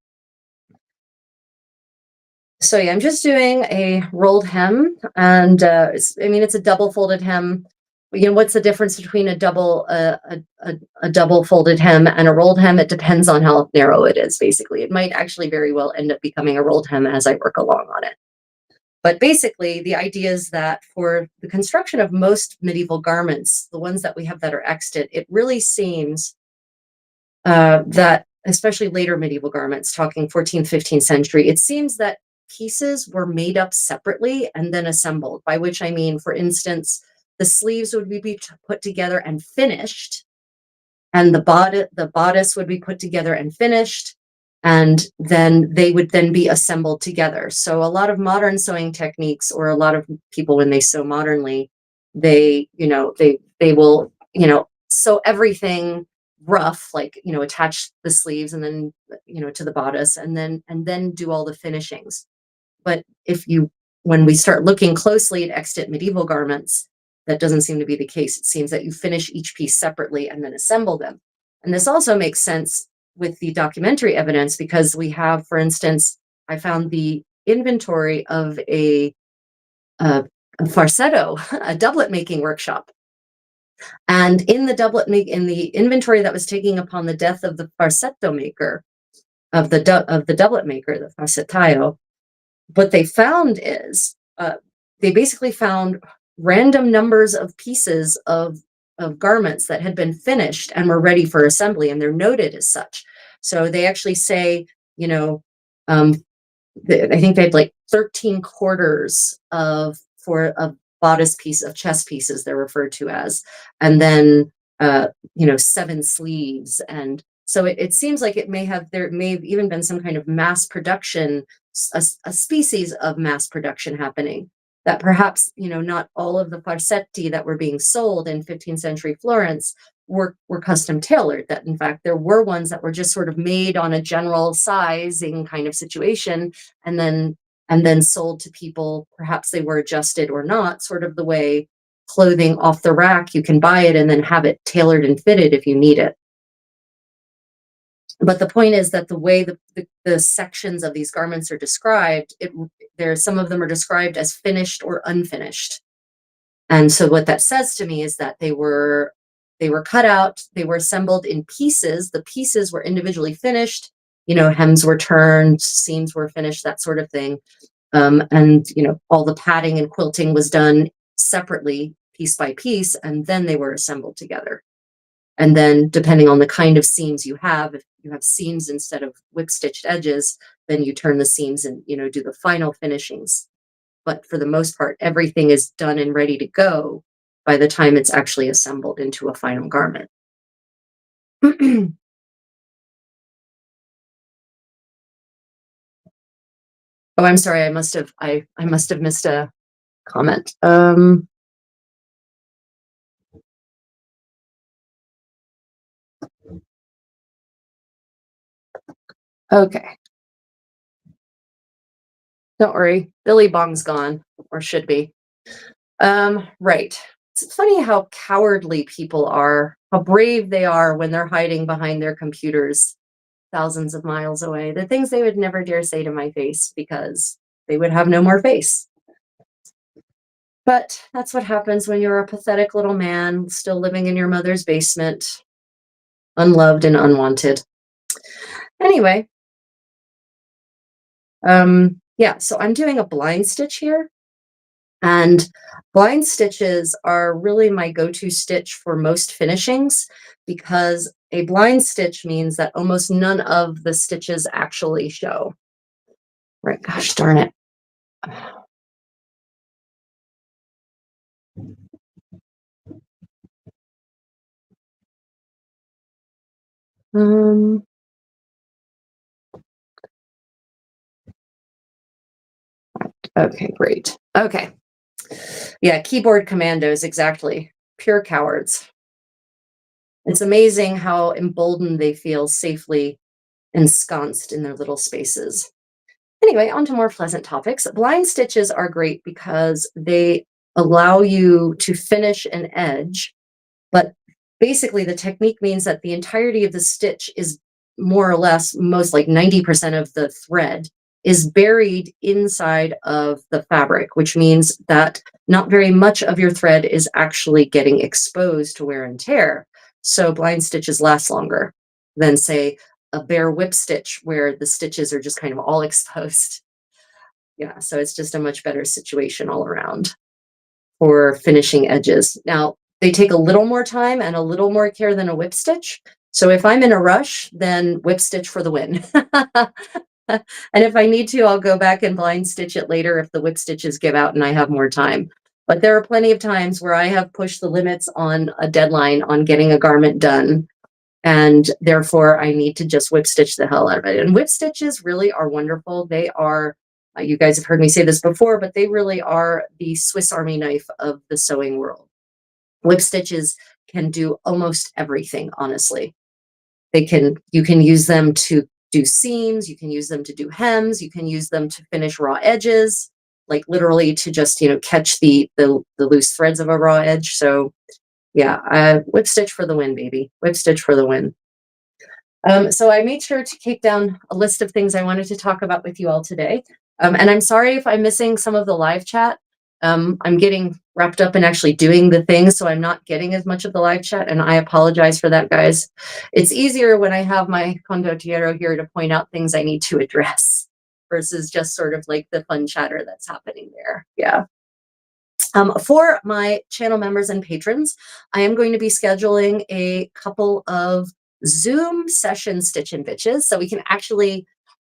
So yeah, I'm just doing a rolled hem, and it's a double folded hem. You know, what's the difference between a double folded hem and a rolled hem? It depends on how narrow it is. Basically, it might actually very well end up becoming a rolled hem as I work along on it. But basically, the idea is that for the construction of most medieval garments, the ones that we have that are extant, it really seems that, especially later medieval garments, talking 14th, 15th century, it seems that pieces were made up separately and then assembled, by which I mean, for instance, the sleeves would be put together and finished, and the bodice would be put together and finished, and then they would then be assembled together. So a lot of modern sewing techniques, or a lot of people when they sew modernly, they will sew everything rough, like attach the sleeves and then to the bodice, and then do all the finishings. But when we start looking closely at extant medieval garments, that doesn't seem to be the case. It seems that you finish each piece separately and then assemble them. And this also makes sense with the documentary evidence, because we have, for instance, I found the inventory of a farsetto, a doublet making workshop. And in in the inventory that was taking upon the death of the farsetto maker, of the doublet maker, the farsettaio, what they found is they basically found random numbers of pieces of garments that had been finished and were ready for assembly, and they're noted as such. So they actually say, you know, um, I think they had like 13 quarters for a bodice piece of chest pieces, they're referred to as, and then 7 sleeves. And so it seems like there may have even been some kind of mass production, a species of mass production happening, that perhaps not all of the farsetti that were being sold in 15th century Florence were custom tailored, that in fact there were ones that were just sort of made on a general sizing kind of situation, and then sold to people. Perhaps they were adjusted or not, sort of the way clothing off the rack, you can buy it and then have it tailored and fitted if you need it. But the point is that the way the sections of these garments are described, some of them are described as finished or unfinished. And so what that says to me is that they were cut out, they were assembled in pieces. The pieces were individually finished, hems were turned, seams were finished, that sort of thing. And all the padding and quilting was done separately, piece by piece, and then they were assembled together. And then depending on the kind of seams you have, if you have seams instead of whip stitched edges, then you turn the seams and do the final finishings. But for the most part, everything is done and ready to go by the time it's actually assembled into a final garment. Oh, I'm sorry. I must have missed a comment. Okay. Don't worry. Billy Bong's gone, or should be. Right. It's funny how cowardly people are, how brave they are when they're hiding behind their computers thousands of miles away. The things they would never dare say to my face, because they would have no more face. But that's what happens when you're a pathetic little man still living in your mother's basement, unloved and unwanted. Anyway, yeah, so I'm doing a blind stitch here. And blind stitches are really my go-to stitch for most finishings, because a blind stitch means that almost none of the stitches actually show. Right, gosh darn it. Um, okay, great. Okay. Yeah, keyboard commandos, exactly. Pure cowards. It's amazing how emboldened they feel safely ensconced in their little spaces. Anyway, on to more pleasant topics. Blind stitches are great because they allow you to finish an edge, but basically the technique means that the entirety of the stitch is more or less, most like 90% of the thread is buried inside of the fabric, which means that not very much of your thread is actually getting exposed to wear and tear. So blind stitches last longer than, say, a bare whip stitch where the stitches are just kind of all exposed. Yeah, so it's just a much better situation all around for finishing edges. Now, they take a little more time and a little more care than a whip stitch. So if I'm in a rush, then whip stitch for the win. And if I need to, I'll go back and blind stitch it later if the whip stitches give out and I have more time. But there are plenty of times where I have pushed the limits on a deadline on getting a garment done. And therefore, I need to just whip stitch the hell out of it. And whip stitches really are wonderful. They are, you guys have heard me say this before, but they really are the Swiss Army knife of the sewing world. Whip stitches can do almost everything, honestly. You can use them to do seams, you can use them to do hems, you can use them to finish raw edges, like literally to just, catch the loose threads of a raw edge. So yeah, whip stitch for the win, baby. Whip stitch for the win. So I made sure to take down a list of things I wanted to talk about with you all today. And I'm sorry if I'm missing some of the live chat. I'm getting wrapped up in actually doing the things, so I'm not getting as much of the live chat, and I apologize for that, guys. It's easier when I have my condottiero here to point out things I need to address versus just sort of like the fun chatter that's happening there. Yeah. For my channel members and patrons, I am going to be scheduling a couple of Zoom session stitch and bitches so we can actually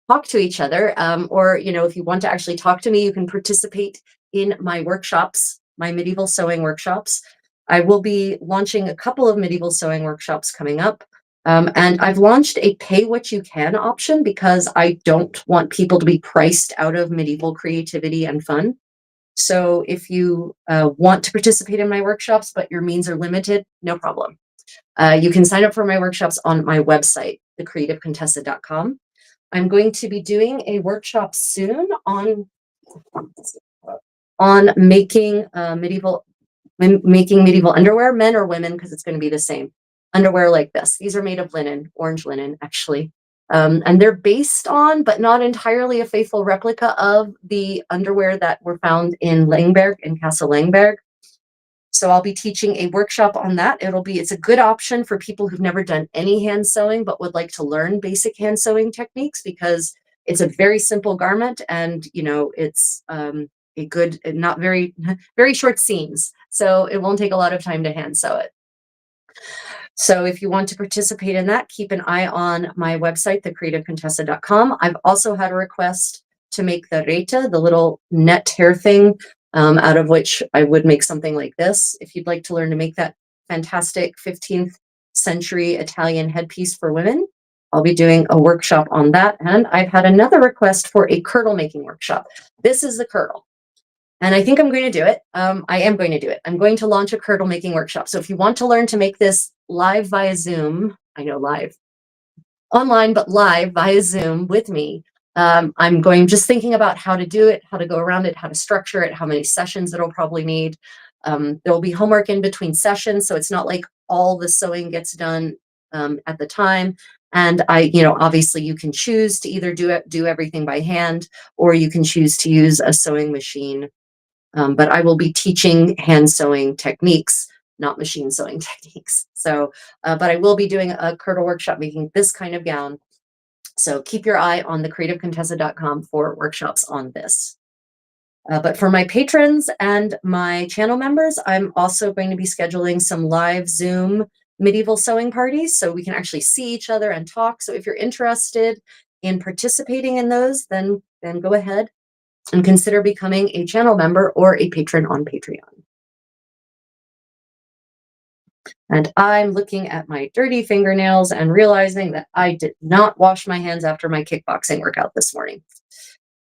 talk to each other. Or, if you want to actually talk to me, you can participate in my workshops, my medieval sewing workshops. I will be launching a couple of medieval sewing workshops coming up. And I've launched a pay what you can option because I don't want people to be priced out of medieval creativity and fun. So if you want to participate in my workshops, but your means are limited, no problem. You can sign up for my workshops on my website, thecreativecontessa.com. I'm going to be doing a workshop soon on making medieval underwear, men or women, because it's going to be the same. Underwear like this. These are made of linen, orange linen, actually. And they're based on, but not entirely a faithful replica of the underwear that were found in Langberg, in Castle Langberg. So I'll be teaching a workshop on that. It's a good option for people who've never done any hand sewing, but would like to learn basic hand sewing techniques because it's a very simple garment and, it's a good, not very, very short seams. So it won't take a lot of time to hand sew it. So if you want to participate in that, keep an eye on my website, thecreativecontessa.com. I've also had a request to make the rete, the little net hair thing, out of which I would make something like this. If you'd like to learn to make that fantastic 15th century Italian headpiece for women, I'll be doing a workshop on that. And I've had another request for a curdle making workshop. This is the curdle. And I think I'm going to do it. I am going to do it. I'm going to launch a curdle making workshop. So if you want to learn to make this live via Zoom, I know live, online, but live via Zoom with me, I'm just thinking about how to do it, how to go around it, how to structure it, how many sessions it'll probably need. There will be homework in between sessions. So it's not like all the sewing gets done at the time. And obviously you can choose to either do everything by hand, or you can choose to use a sewing machine. But I will be teaching hand sewing techniques, not machine sewing techniques. So, but I will be doing a curdle workshop making this kind of gown. So keep your eye on thecreativecontessa.com for workshops on this. But for my patrons and my channel members, I'm also going to be scheduling some live Zoom medieval sewing parties so we can actually see each other and talk. So if you're interested in participating in those, then go ahead. and consider becoming a channel member or a patron on Patreon. And I'm looking at my dirty fingernails and realizing that I did not wash my hands after my kickboxing workout this morning.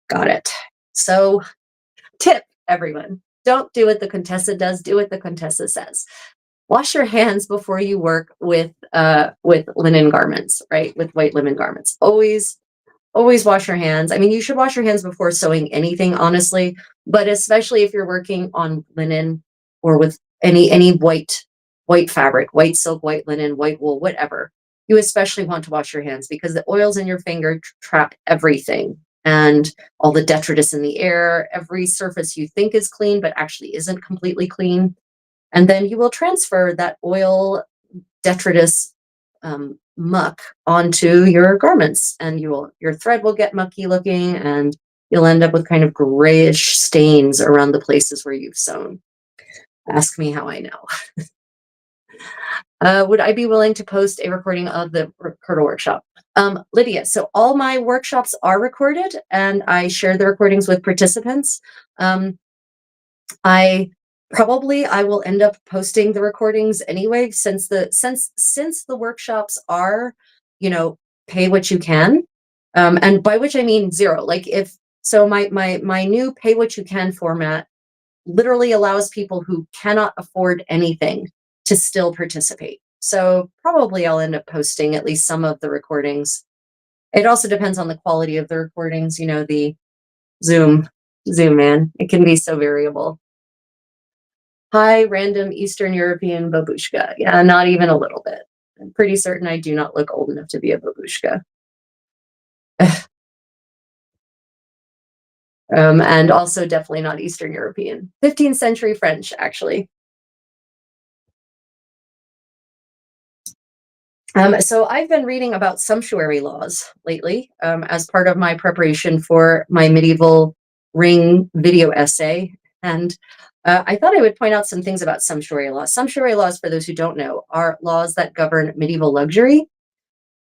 Got it. So, tip, everyone, don't do what the Contessa does, do what the Contessa says. Wash your hands before you work with linen garments, right? With white linen garments. Always wash your hands. I mean, you should wash your hands before sewing anything, honestly, but especially if you're working on linen or with any white fabric, white silk, white linen, white wool, whatever. You especially want to wash your hands because the oils in your finger trap everything and all the detritus in the air, every surface you think is clean but actually isn't completely clean. And then you will transfer that oil detritus muck onto your garments, and your thread will get mucky looking, and you'll end up with kind of grayish stains around the places where you've sewn. Ask me how I know. Would I be willing to post a recording of the curdle workshop? Lydia, so all my workshops are recorded and I share the recordings with participants. I will end up posting the recordings anyway, since the workshops are, pay what you can. And by which I mean zero. Like if so my new pay what you can format literally allows people who cannot afford anything to still participate. So probably I'll end up posting at least some of the recordings. It also depends on the quality of the recordings, the Zoom, man. It can be so variable. Hi, random Eastern European babushka. Yeah, not even a little bit. I'm pretty certain I do not look old enough to be a babushka. And also definitely not Eastern European. 15th century French, actually. So I've been reading about sumptuary laws lately as part of my preparation for my medieval ring video essay. And I thought I would point out some things about sumptuary laws. Sumptuary laws, for those who don't know, are laws that govern medieval luxury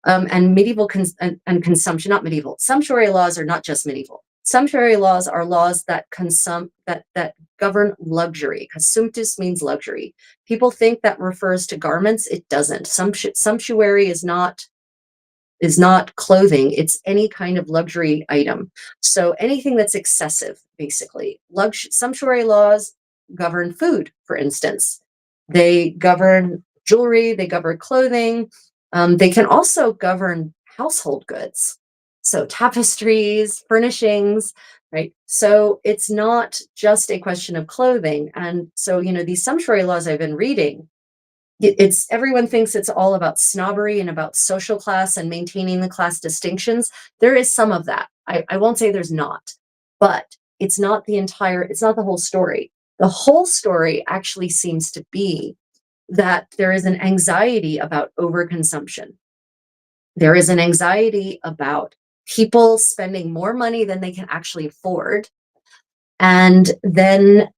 and medieval and consumption, not medieval. Sumptuary laws are not just medieval. Sumptuary laws are laws that that govern luxury, because sumptus means luxury. People think that refers to garments. It doesn't. Sumptuary is not clothing. It's any kind of luxury item. So anything that's excessive, basically. Sumptuary laws govern food, for instance. They govern jewelry. They govern clothing. They can also govern household goods. So tapestries, furnishings, right? So it's not just a question of clothing. And so, these sumptuary laws I've been reading, it's everyone thinks it's all about snobbery and about social class and maintaining the class distinctions. There is some of that. I won't say there's not, but it's not the whole story. The whole story actually seems to be that there is an anxiety about overconsumption. There is an anxiety about people spending more money than they can actually afford, and then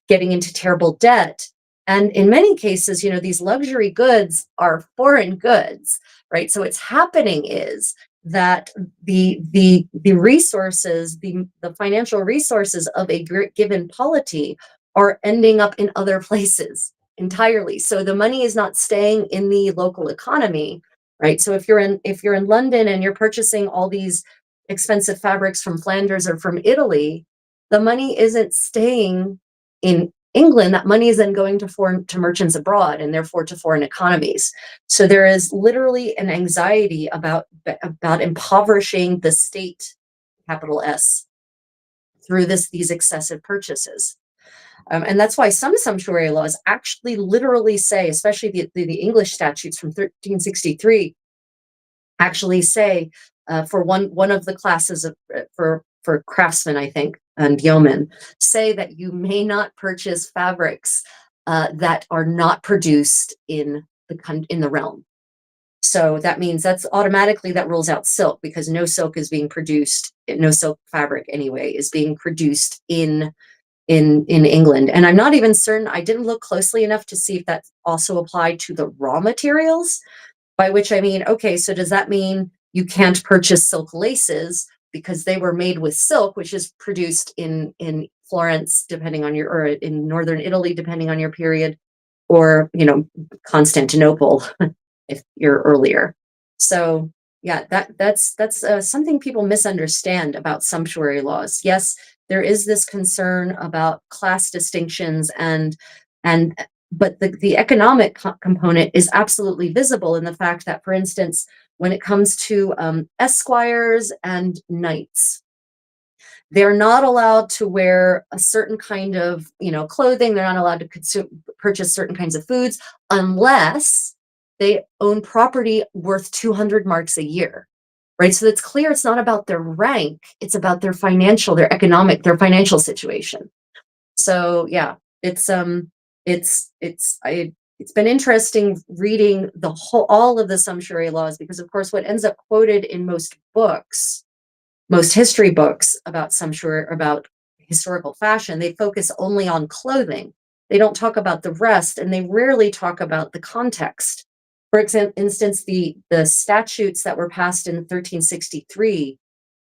getting into terrible debt. And in many cases, these luxury goods are foreign goods, right? So what's happening is that the resources, the financial resources of a given polity are ending up in other places entirely. So the money is not staying in the local economy, right? So if you're in London and you're purchasing all these expensive fabrics from Flanders or from Italy, the money isn't staying in England. That money is then going to merchants abroad, and therefore to foreign economies. So there is literally an anxiety about impoverishing the state, capital S, through these excessive purchases. And that's why some sumptuary laws actually literally say, especially the English statutes from 1363, actually say for one of the classes of for craftsmen, I think, and yeomen, say that you may not purchase fabrics that are not produced in the realm. So that means that rules out silk, because no silk is being produced, no silk fabric anyway is being produced in England. And I'm not even certain, I didn't look closely enough to see if that also applied to the raw materials, by which I mean, okay, so does that mean you can't purchase silk laces because they were made with silk, which is produced in Florence, depending on your, or in northern Italy, depending on your period, or Constantinople if you're earlier. So yeah, that's something people misunderstand about sumptuary laws. Yes, there is this concern about class distinctions, and but the economic component is absolutely visible in the fact that, for instance, when it comes to esquires and knights, they're not allowed to wear a certain kind of clothing. They're not allowed to purchase certain kinds of foods unless they own property worth 200 marks a year, right? So it's clear it's not about their rank, it's about their financial, their financial situation. So yeah, it's been interesting reading all of the sumptuary laws, because of course what ends up quoted in most history books about about historical fashion, they focus only on clothing. They don't talk about the rest, and they rarely talk about the context. For instance, the statutes that were passed in 1363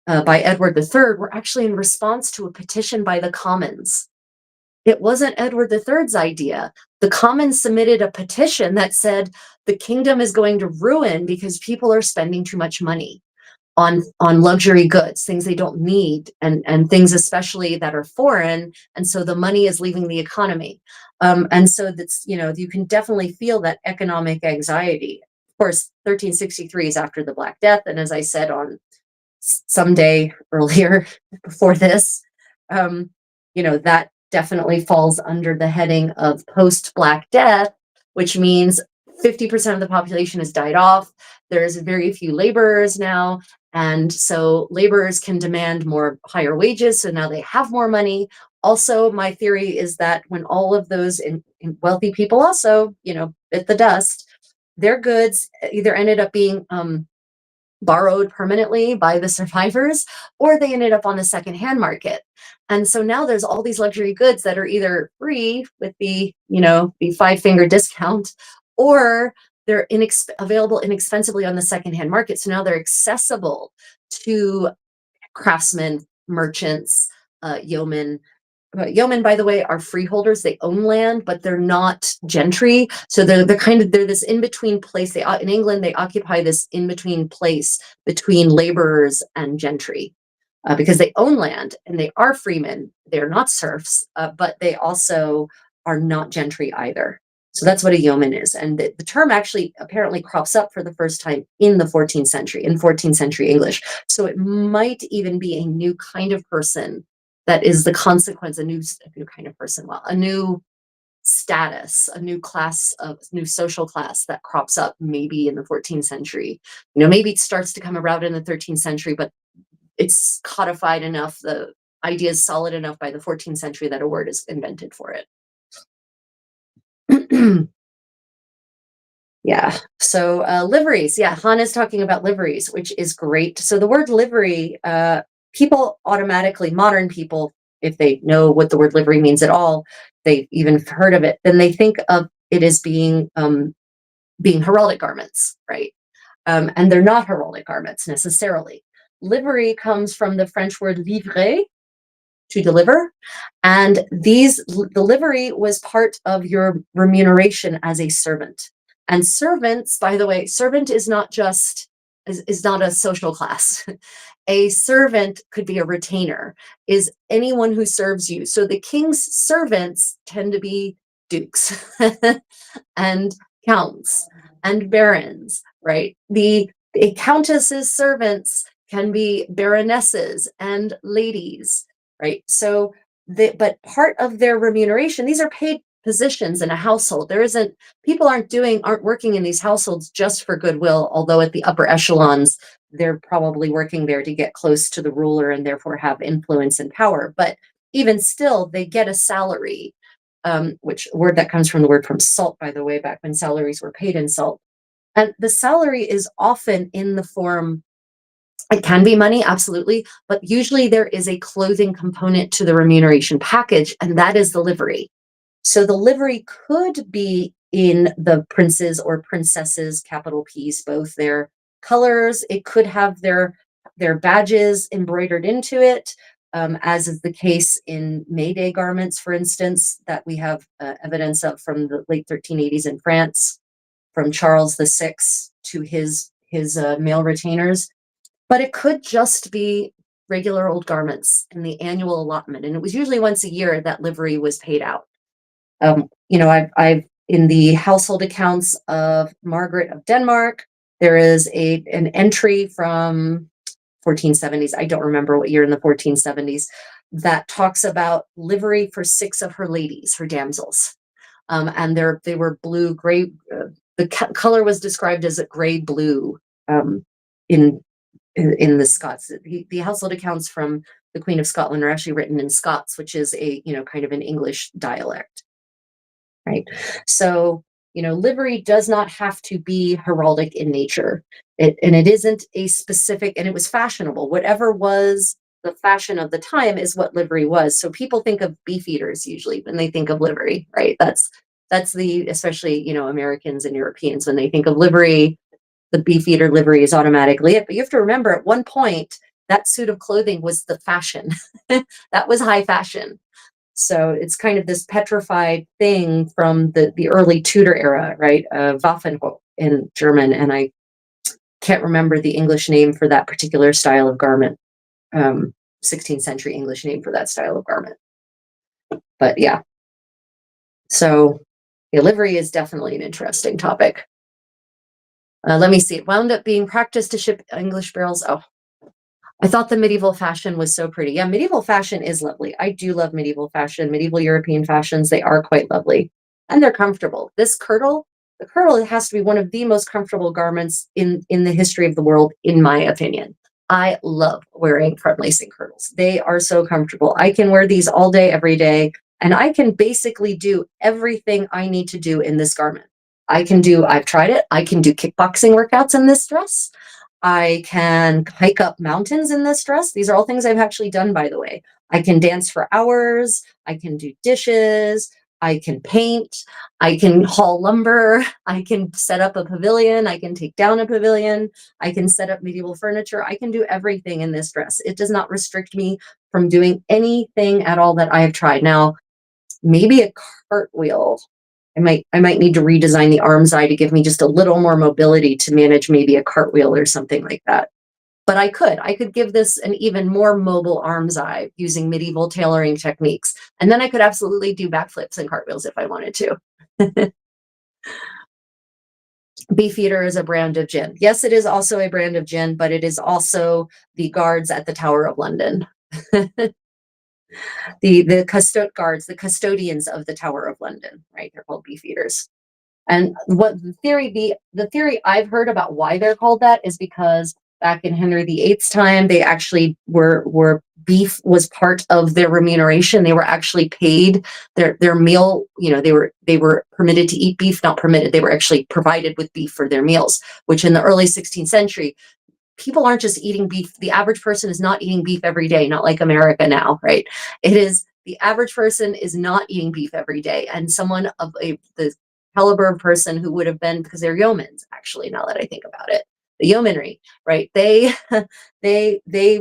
by Edward III were actually in response to a petition by the Commons. It wasn't Edward III's idea. The Commons submitted a petition that said the kingdom is going to ruin because people are spending too much money on luxury goods, things they don't need, and things especially that are foreign, and so the money is leaving the economy. And so that's, you can definitely feel that economic anxiety. Of course, 1363 is after the Black Death, and as I said on some day earlier before this, that definitely falls under the heading of post-Black Death, which means 50% of the population has died off. There's very few laborers now, and so laborers can demand higher wages, so now they have more money. Also, my theory is that when all of those wealthy people also, bit the dust, their goods either ended up being borrowed permanently by the survivors, or they ended up on the secondhand market. And so now there's all these luxury goods that are either free with the 5-finger discount, or they're available inexpensively on the secondhand market. So now they're accessible to craftsmen, merchants, yeomen. Yeomen, by the way, are freeholders. They own land, but they're not gentry. So they're this in-between place. In England, they occupy this in-between place between laborers and gentry, because they own land and they are freemen. They're not serfs, but they also are not gentry either. So that's what a yeoman is. And the term actually apparently crops up for the first time in the 14th century, in 14th century English. So it might even be a new kind of person that is the consequence, a new kind of person, a new status, a new new social class that crops up maybe in the 14th century. Maybe it starts to come around in the 13th century, but it's codified enough, the idea is solid enough by the 14th century that a word is invented for it. Yeah. So liveries. Yeah, Han is talking about liveries, which is great. So the word livery, people automatically, modern people, if they know what the word livery means at all, they've even heard of it, then they think of it as being heraldic garments, right? And they're not heraldic garments necessarily. Livery comes from the French word livrer, to deliver. And the livery was part of your remuneration as a servant. And servants, by the way, servant is not a social class. A servant could be a retainer, is anyone who serves you. So the king's servants tend to be dukes and counts and barons, right? A countess's servants can be baronesses and ladies, right? So, but part of their remuneration, these are paid positions in a household. People aren't working in these households just for goodwill, although at the upper echelons, they're probably working there to get close to the ruler and therefore have influence and power. But even still, they get a salary, which word that comes from the word from salt, by the way, back when salaries were paid in salt. And the salary is often in the form, it can be money, absolutely, but usually there is a clothing component to the remuneration package, and that is the livery. So the livery could be in the princes or princesses, capital P's, both their colors. It could have their their badges embroidered into it, as is the case in May Day garments, for instance, that we have evidence of from the late 1380s in France, from Charles VI to his male retainers. But it could just be regular old garments in the annual allotment, and it was usually once a year that livery was paid out. I've in the household accounts of Margaret of Denmark, there is an entry from 1470s. I don't remember what year in the 1470s, that talks about livery for 6 of her ladies, her damsels, and they were blue gray. The color was described as a gray blue, in in the Scots. The household accounts from the Queen of Scotland are actually written in Scots, which is a kind of an English dialect. Right. So, livery does not have to be heraldic in nature. And it isn't a specific, and it was fashionable. Whatever was the fashion of the time is what livery was. So people think of beefeaters usually when they think of livery, right? That's the, especially, Americans and Europeans, when they think of livery, the beefeater livery is automatically it. But you have to remember, at one point, that suit of clothing was the fashion. That was high fashion. So it's kind of this petrified thing from the early Tudor era, right? Waffenrock in German, and I can't remember the English name for that particular style of garment. 16th century English name for that style of garment. But yeah, so livery is definitely an interesting topic. Let me see. It wound up being practiced to ship English barrels. Oh, I thought the medieval fashion was so pretty. Yeah, medieval fashion is lovely. I do love medieval fashion, medieval European fashions. They are quite lovely, and they're comfortable. This curdle, the curdle, it has to be one of the most comfortable garments in the history of the world, in my opinion. I love wearing front lacing curdles. They are so comfortable. I can wear these all day, every day, and I can basically do everything I need to do in this garment. I've tried it. I can do kickboxing workouts in this dress. I can hike up mountains in this dress. These are all things I've actually done, by the way. I can dance for hours. I can do dishes. I can paint. I can haul lumber. I can set up a pavilion. I can take down a pavilion. I can set up medieval furniture. I can do everything in this dress. It does not restrict me from doing anything at all that I have tried. Now, maybe a cartwheel. I might need to redesign the arm's eye to give me just a little more mobility to manage maybe a cartwheel or something like that. But I could give this an even more mobile arm's eye using medieval tailoring techniques. And then I could absolutely do backflips and cartwheels if I wanted to. Beefeater is a brand of gin. Yes, it is also a brand of gin, but it is also the guards at the Tower of London. The custode guards, the custodians of the Tower of London, right? They're called beefeaters. And what the theory I've heard about why they're called that is because back in Henry VIII's time, they actually were beef was part of their remuneration. They were actually paid their meal. They were permitted to eat beef, not permitted. They were actually provided with beef for their meals, which in the early 16th century, people aren't just eating beef. The average person is not eating beef every day, not like America now, right? It is the average person is not eating beef every day. And someone of the caliber of person who would have been, because they're yeomans, actually, now that I think about it, the yeomanry, right? They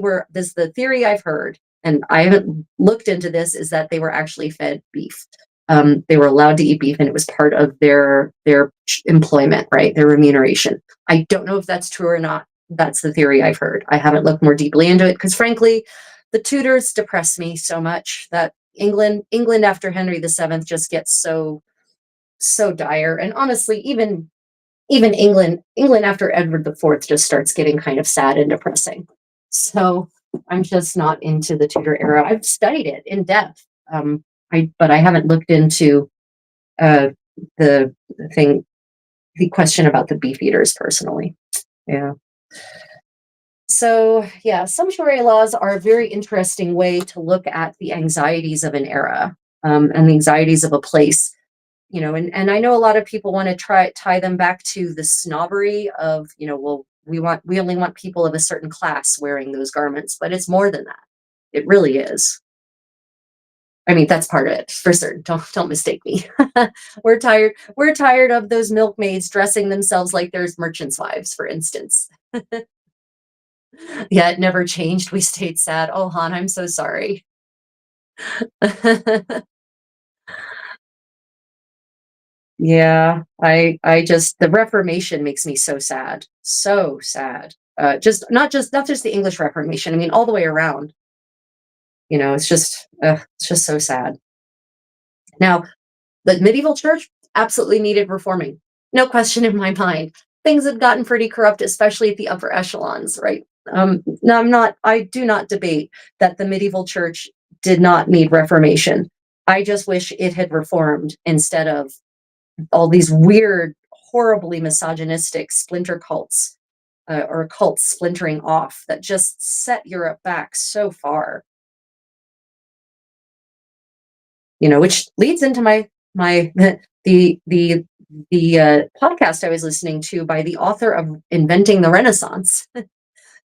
were, this the theory I've heard, and I haven't looked into this, is that they were actually fed beef. They were allowed to eat beef, and it was part of their employment, right? Their remuneration. I don't know if that's true or not. That's the theory I've heard. I haven't looked more deeply into it because, frankly, the Tudors depress me so much that England after Henry VII just gets so dire. And honestly, even England after Edward IV just starts getting kind of sad and depressing. So I'm just not into the Tudor era. I've studied it in depth, but I haven't looked into the question about the beefeaters personally. Yeah. So yeah, sumptuary laws are a very interesting way to look at the anxieties of an era, and the anxieties of a place. And I know a lot of people want to tie them back to the snobbery of, well, we only want people of a certain class wearing those garments, but it's more than that. It really is. I mean, that's part of it for certain. Don't mistake me. We're tired of those milkmaids dressing themselves like there's merchants' wives, for instance. Yeah, it never changed. We stayed sad. Oh, Han, I'm so sorry. Yeah, I just the Reformation makes me so sad. So sad. Just not just the English Reformation. I mean, all the way around. It's just so sad. Now, the medieval church absolutely needed reforming. No question in my mind. Things had gotten pretty corrupt, especially at the upper echelons, right? No, I do not debate that the medieval church did not need reformation. I just wish it had reformed instead of all these weird, horribly misogynistic splinter cults or cults splintering off that just set Europe back so far. Which leads into my the podcast I was listening to by the author of Inventing the Renaissance,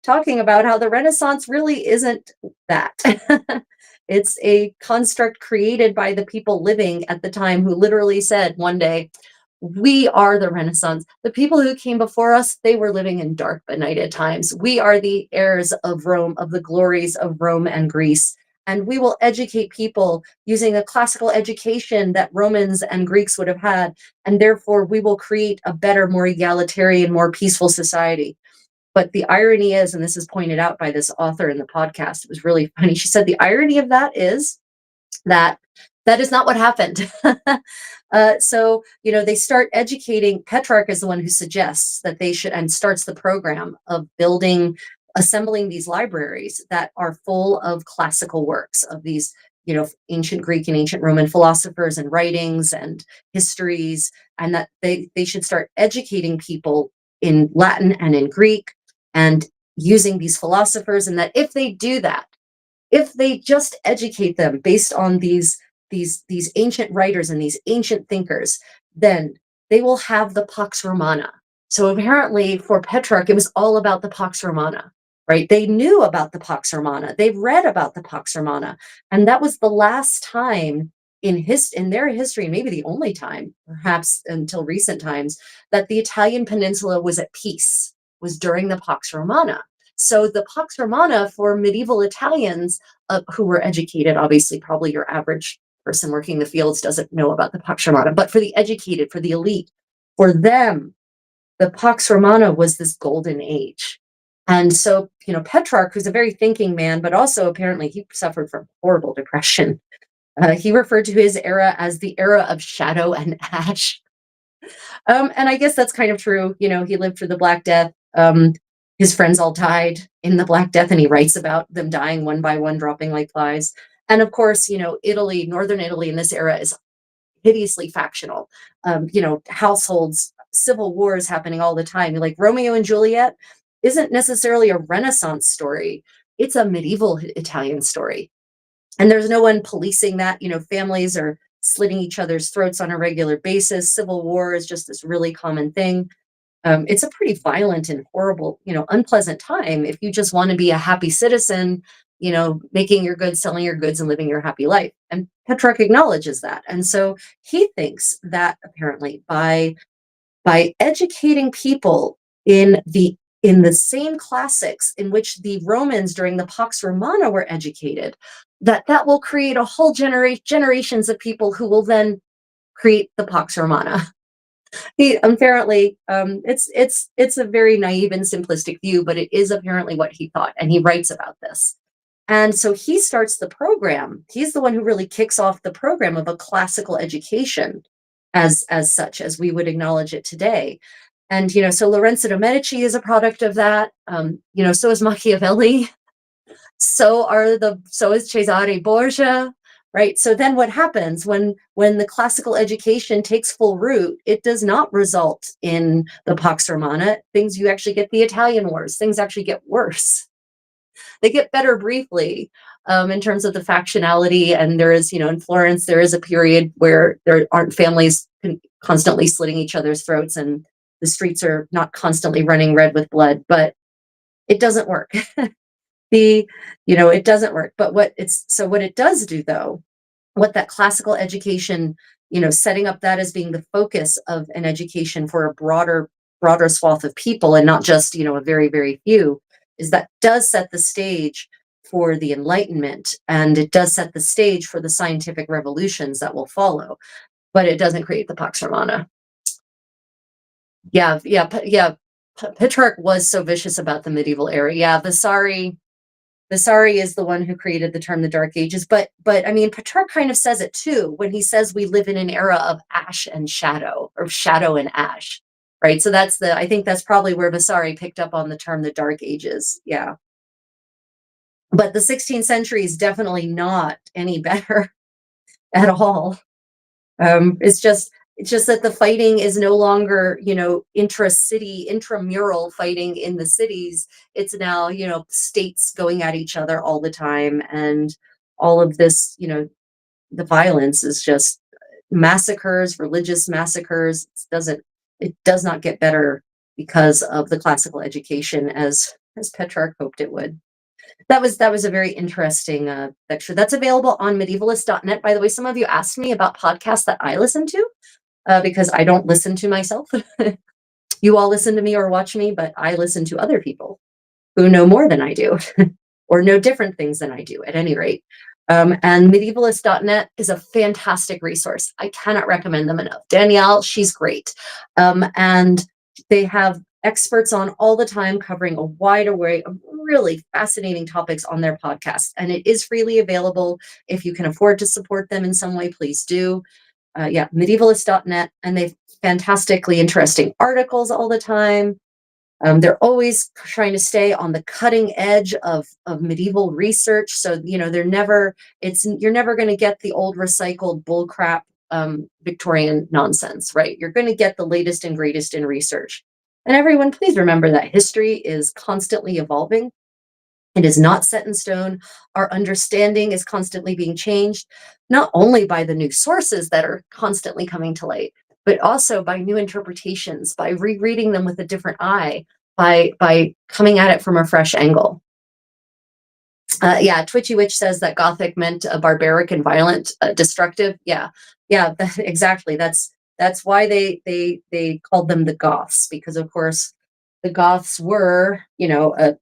talking about how the Renaissance really isn't that. It's a construct created by the people living at the time who literally said one day, we are the Renaissance. The people who came before us, they were living in dark, benighted times. We are the heirs of Rome, of the glories of Rome and Greece. And we will educate people using a classical education that Romans and Greeks would have had. And therefore, we will create a better, more egalitarian, more peaceful society. But the irony is, and this is pointed out by this author in the podcast, it was really funny. She said, the irony of that is that that is not what happened. They start educating. Petrarch is the one who suggests that they should and starts the program of assembling these libraries that are full of classical works of these, ancient Greek and ancient Roman philosophers and writings and histories, and that they should start educating people in Latin and in Greek and using these philosophers, and that if they do that, if they just educate them based on these ancient writers and these ancient thinkers, then they will have the Pax Romana. So apparently for Petrarch, it was all about the Pax Romana, right? They knew about the Pax Romana. They've read about the Pax Romana. And that was the last time in their history, maybe the only time, perhaps until recent times, that the Italian peninsula was at peace, was during the Pax Romana. So the Pax Romana for medieval Italians who were educated, obviously, probably your average person working the fields doesn't know about the Pax Romana, but for the educated, for the elite, for them, the Pax Romana was this golden age. And so, Petrarch, who's a very thinking man, but also apparently he suffered from horrible depression. He referred to his era as the era of shadow and ash. And I guess that's kind of true. He lived through the Black Death. His friends all died in the Black Death, and he writes about them dying one by one, dropping like flies. And of course, Italy, northern Italy in this era is hideously factional. Households, civil wars happening all the time. Like Romeo and Juliet isn't necessarily a Renaissance story; it's a medieval Italian story. And there's no one policing that. Families are slitting each other's throats on a regular basis. Civil war is just this really common thing. It's a pretty violent and horrible, unpleasant time if you just want to be a happy citizen, making your goods, selling your goods, and living your happy life. And Petrarch acknowledges that. And so he thinks that apparently by educating people in the same classics in which the Romans during the Pax Romana were educated, that will create a whole generations of people who will then create the Pax Romana. He apparently, it's a very naive and simplistic view, but it is apparently what he thought, and he writes about this. And so he starts the program. He's the one who really kicks off the program of a classical education, as such as we would acknowledge it today. And so Lorenzo de Medici is a product of that. So is Machiavelli. So is Cesare Borgia, right? So then what happens when the classical education takes full root? It does not result in the Pax Romana. You actually get the Italian wars. Things actually get worse. They get better briefly in terms of the factionality. And there is, in Florence, there is a period where there aren't families constantly slitting each other's throats, and the streets are not constantly running red with blood, but it doesn't work. It doesn't work. But what it does do, though, what that classical education, setting up that as being the focus of an education for a broader swath of people, and not just, a very, very few, is that does set the stage for the Enlightenment, and it does set the stage for the scientific revolutions that will follow, but it doesn't create the Pax Romana. Yeah. Petrarch was so vicious about the medieval era. Yeah, Vasari is the one who created the term the Dark Ages, but I mean, Petrarch kind of says it too when he says we live in an era of ash and shadow, or shadow and ash, right? So I think that's probably where Vasari picked up on the term the Dark Ages. Yeah. But the 16th century is definitely not any better at all. It's just that the fighting is no longer, intra-city, intramural fighting in the cities. It's now, states going at each other all the time, and all of this, the violence is just massacres, religious massacres. It does not get better because of the classical education as Petrarch hoped it would. That was a very interesting lecture. That's available on medievalist.net. By the way, some of you asked me about podcasts that I listen to, because I don't listen to myself. You all listen to me or watch me, but I listen to other people who know more than I do, or know different things than I do, at any rate. And medievalist.net is a fantastic resource. I cannot recommend them enough. Danielle, she's great. And they have experts on all the time covering a wide array of really fascinating topics on their podcast. And it is freely available. If you can afford to support them in some way, please do. Yeah, medievalist.net. And they've fantastically interesting articles all the time. They're always trying to stay on the cutting edge of medieval research. So, you're never going to get the old recycled bullcrap Victorian nonsense, right? You're going to get the latest and greatest in research. And everyone, please remember that history is constantly evolving. It is not set in stone. Our understanding is constantly being changed, not only by the new sources that are constantly coming to light, but also by new interpretations, by rereading them with a different eye, by coming at it from a fresh angle. Yeah, Twitchy Witch says that Gothic meant barbaric and violent, destructive. Yeah, exactly. That's why they called them the Goths, because of course the Goths were, a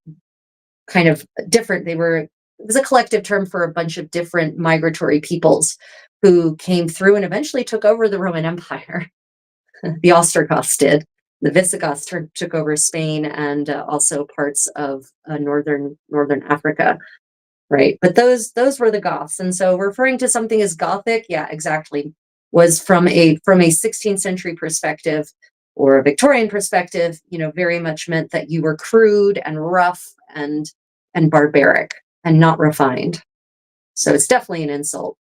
kind of different. It was a collective term for a bunch of different migratory peoples who came through and eventually took over the Roman Empire. The Ostrogoths did. The Visigoths took over Spain, and also parts of northern Africa, right? But those were the Goths, and so referring to something as Gothic, yeah, exactly, was from a 16th century perspective or a Victorian perspective, very much meant that you were crude and rough and barbaric and not refined. So it's definitely an insult.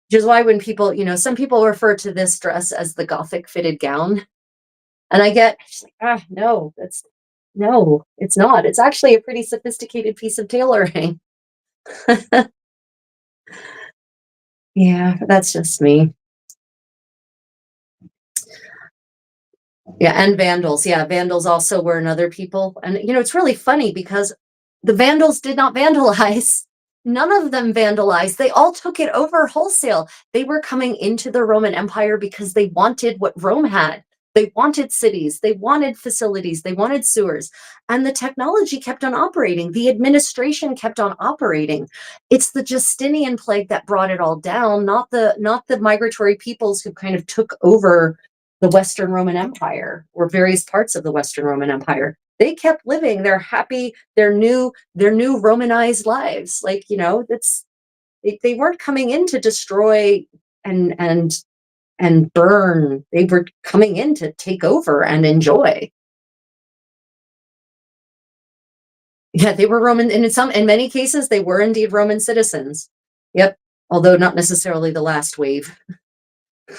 Which is why when people, some people refer to this dress as the Gothic fitted gown. And I get, no, no, it's not. It's actually a pretty sophisticated piece of tailoring. Yeah, that's just me. Yeah, and Vandals. Yeah, Vandals also were another people. And, it's really funny because the Vandals did not vandalize. None of them vandalized. They all took it over wholesale. They were coming into the Roman Empire because they wanted what Rome had. They wanted cities, they wanted facilities, they wanted sewers, and the technology kept on operating. The administration kept on operating. It's the Justinian plague that brought it all down, not the migratory peoples who kind of took over the Western Roman Empire or various parts of the Western Roman Empire. They kept living their happy, their new Romanized lives. Like, they weren't coming in to destroy and burn. They were coming in to take over and enjoy. Yeah, they were Roman, and in many cases, they were indeed Roman citizens. Yep, although not necessarily the last wave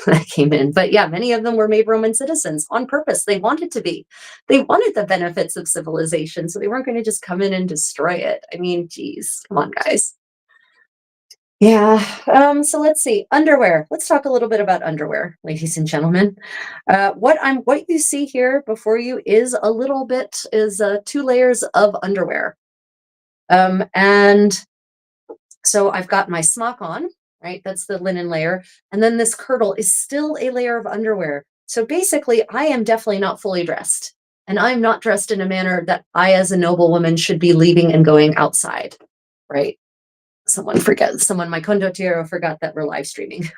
that came in. But yeah, many of them were made Roman citizens on purpose. They wanted to be. They wanted the benefits of civilization, so they weren't going to just come in and destroy it. I mean, geez, come on, guys. Yeah. So let's see. Underwear. Let's talk a little bit about underwear, ladies and gentlemen. What you see here before you is two layers of underwear. And so I've got my smock on, right? That's the linen layer. And then this curdle is still a layer of underwear. So basically, I am definitely not fully dressed. and I'm not dressed in a manner that I, as a noble woman, should be leaving and going outside, right? Someone, my condottiero forgot that we're live streaming.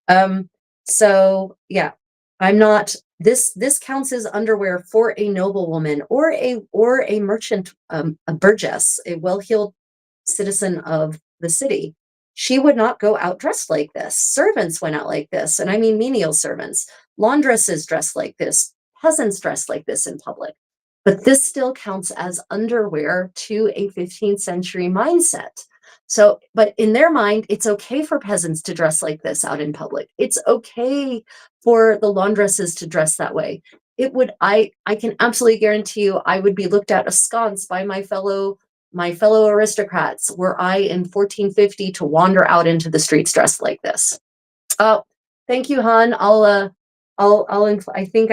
um, so yeah, I'm not, this counts as underwear for a noble woman or a merchant, a burgess, a well-heeled citizen of the city. She would not go out dressed like this. Servants went out like this, and I mean menial servants. Laundresses dressed like this. Peasants dressed like this in public. But this still counts as underwear to a 15th century mindset. So, but in their mind, it's okay for peasants to dress like this out in public. It's okay for the laundresses to dress that way. I can absolutely guarantee you, I would be looked at askance by my fellow aristocrats were I in 1450 to wander out into the streets dressed like this. Oh, thank you, Han. I think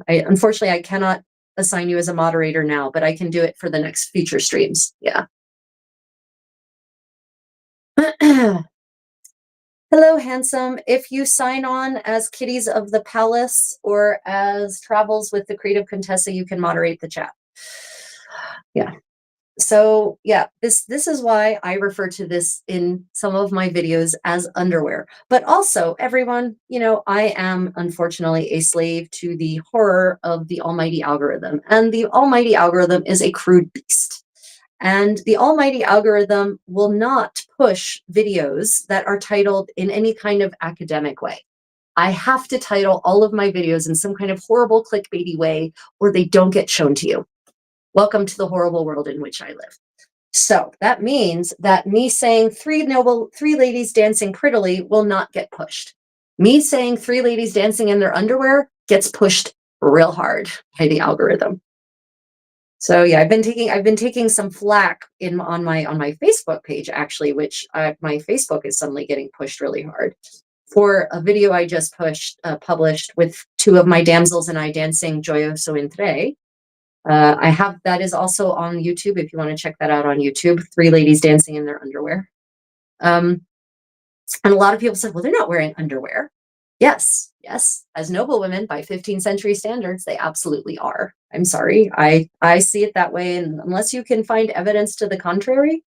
unfortunately, I cannot assign you as a moderator now, but I can do it for the next future streams. Yeah. Hello, handsome. If you sign on as Kitties of the Palace or as Travels with the Creative Contessa, you can moderate the chat. Yeah. So yeah, this is why I refer to this in some of my videos as underwear. But also, everyone, I am unfortunately a slave to the horror of the almighty algorithm. And the almighty algorithm is a crude beast. And the almighty algorithm will not push videos that are titled in any kind of academic way. I have to title all of my videos in some kind of horrible clickbaity way, or they don't get shown to you. Welcome to the horrible world in which I live. So that means that me saying three ladies dancing prettily will not get pushed. Me saying three ladies dancing in their underwear gets pushed real hard by the algorithm. So yeah, I've been taking some flack on my Facebook page, actually, which my Facebook is suddenly getting pushed really hard for a video I just published with two of my damsels and I dancing Joyoso Entre. I have that is also on YouTube if you want to check that out on YouTube. Three ladies dancing in their underwear. And a lot of people said, well, they're not wearing underwear. Yes, as noble women by 15th century standards, they absolutely are. I'm sorry, I see it that way, and unless you can find evidence to the contrary,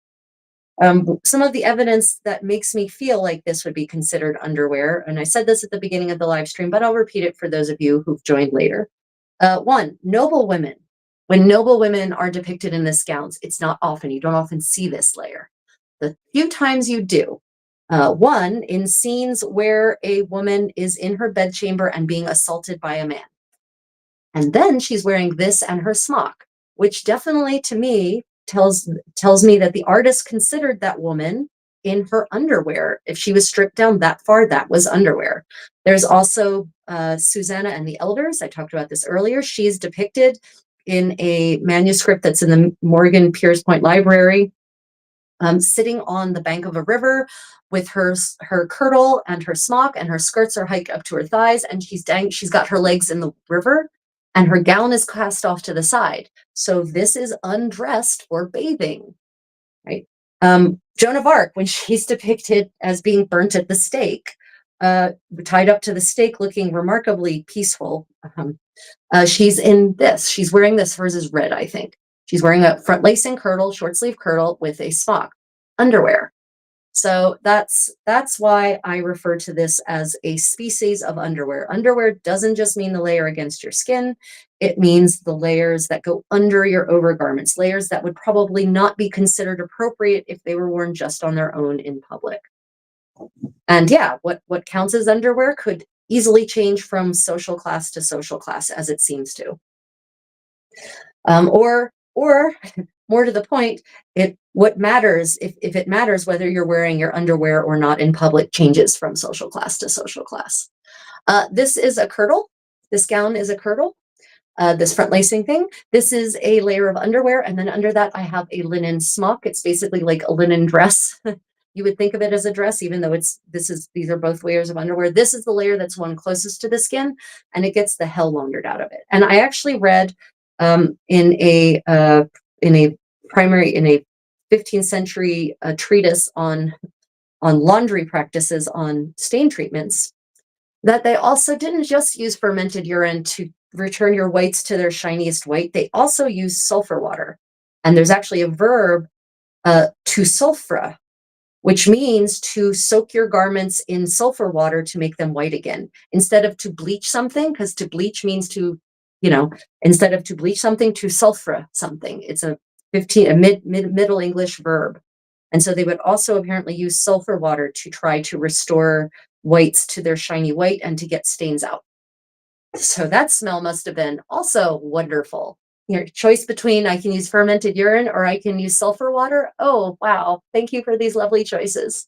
some of the evidence that makes me feel like this would be considered underwear, and I said this at the beginning of the live stream, but I'll repeat it for those of you who've joined later. One, noble women. When noble women are depicted in this gowns, it's not often. You don't often see this layer. The few times you do, one, in scenes where a woman is in her bedchamber and being assaulted by a man. And then she's wearing this and her smock, which definitely to me tells me that the artist considered that woman in her underwear. If she was stripped down that far, that was underwear. There's also Susanna and the Elders. I talked about this earlier. She's depicted in a manuscript that's in the Morgan Pierce Point Library, sitting on the bank of a river with her curdle and her smock, and her skirts are hiked up to her thighs, and she's got her legs in the river, and her gown is cast off to the side. So this is undressed for bathing, right? Joan of Arc, when she's depicted as being burnt at the stake, tied up to the stake, looking remarkably peaceful. She's in this. She's wearing this. Hers is red, I think. She's wearing a front lacing curdle, short sleeve curdle with a smock, underwear. So that's why I refer to this as a species of underwear. Underwear doesn't just mean the layer against your skin. It means the layers that go under your overgarments, layers that would probably not be considered appropriate if they were worn just on their own in public. And yeah, what counts as underwear could easily change from social class to social class, as it seems to. Or more to the point, what matters, if it matters whether you're wearing your underwear or not in public, changes from social class to social class. This is a curdle. This gown is a curdle. This front lacing thing. This is a layer of underwear, and then under that I have a linen smock. It's basically like a linen dress. You would think of it as a dress, even though these are both layers of underwear. This is the layer that's one closest to the skin, and it gets the hell laundered out of it. And I actually read in a 15th century treatise on laundry practices on stain treatments, that they also didn't just use fermented urine to return your whites to their shiniest white, they also use sulfur water. And there's actually a verb, to sulfra, which means to soak your garments in sulfur water to make them white again, instead of to bleach something, because to bleach means to, instead of to bleach something, to sulfra something. It's a Middle English verb. And so they would also apparently use sulfur water to try to restore whites to their shiny white and to get stains out. So that smell must have been also wonderful. Your choice between I can use fermented urine or I can use sulfur water. Oh, wow. Thank you for these lovely choices.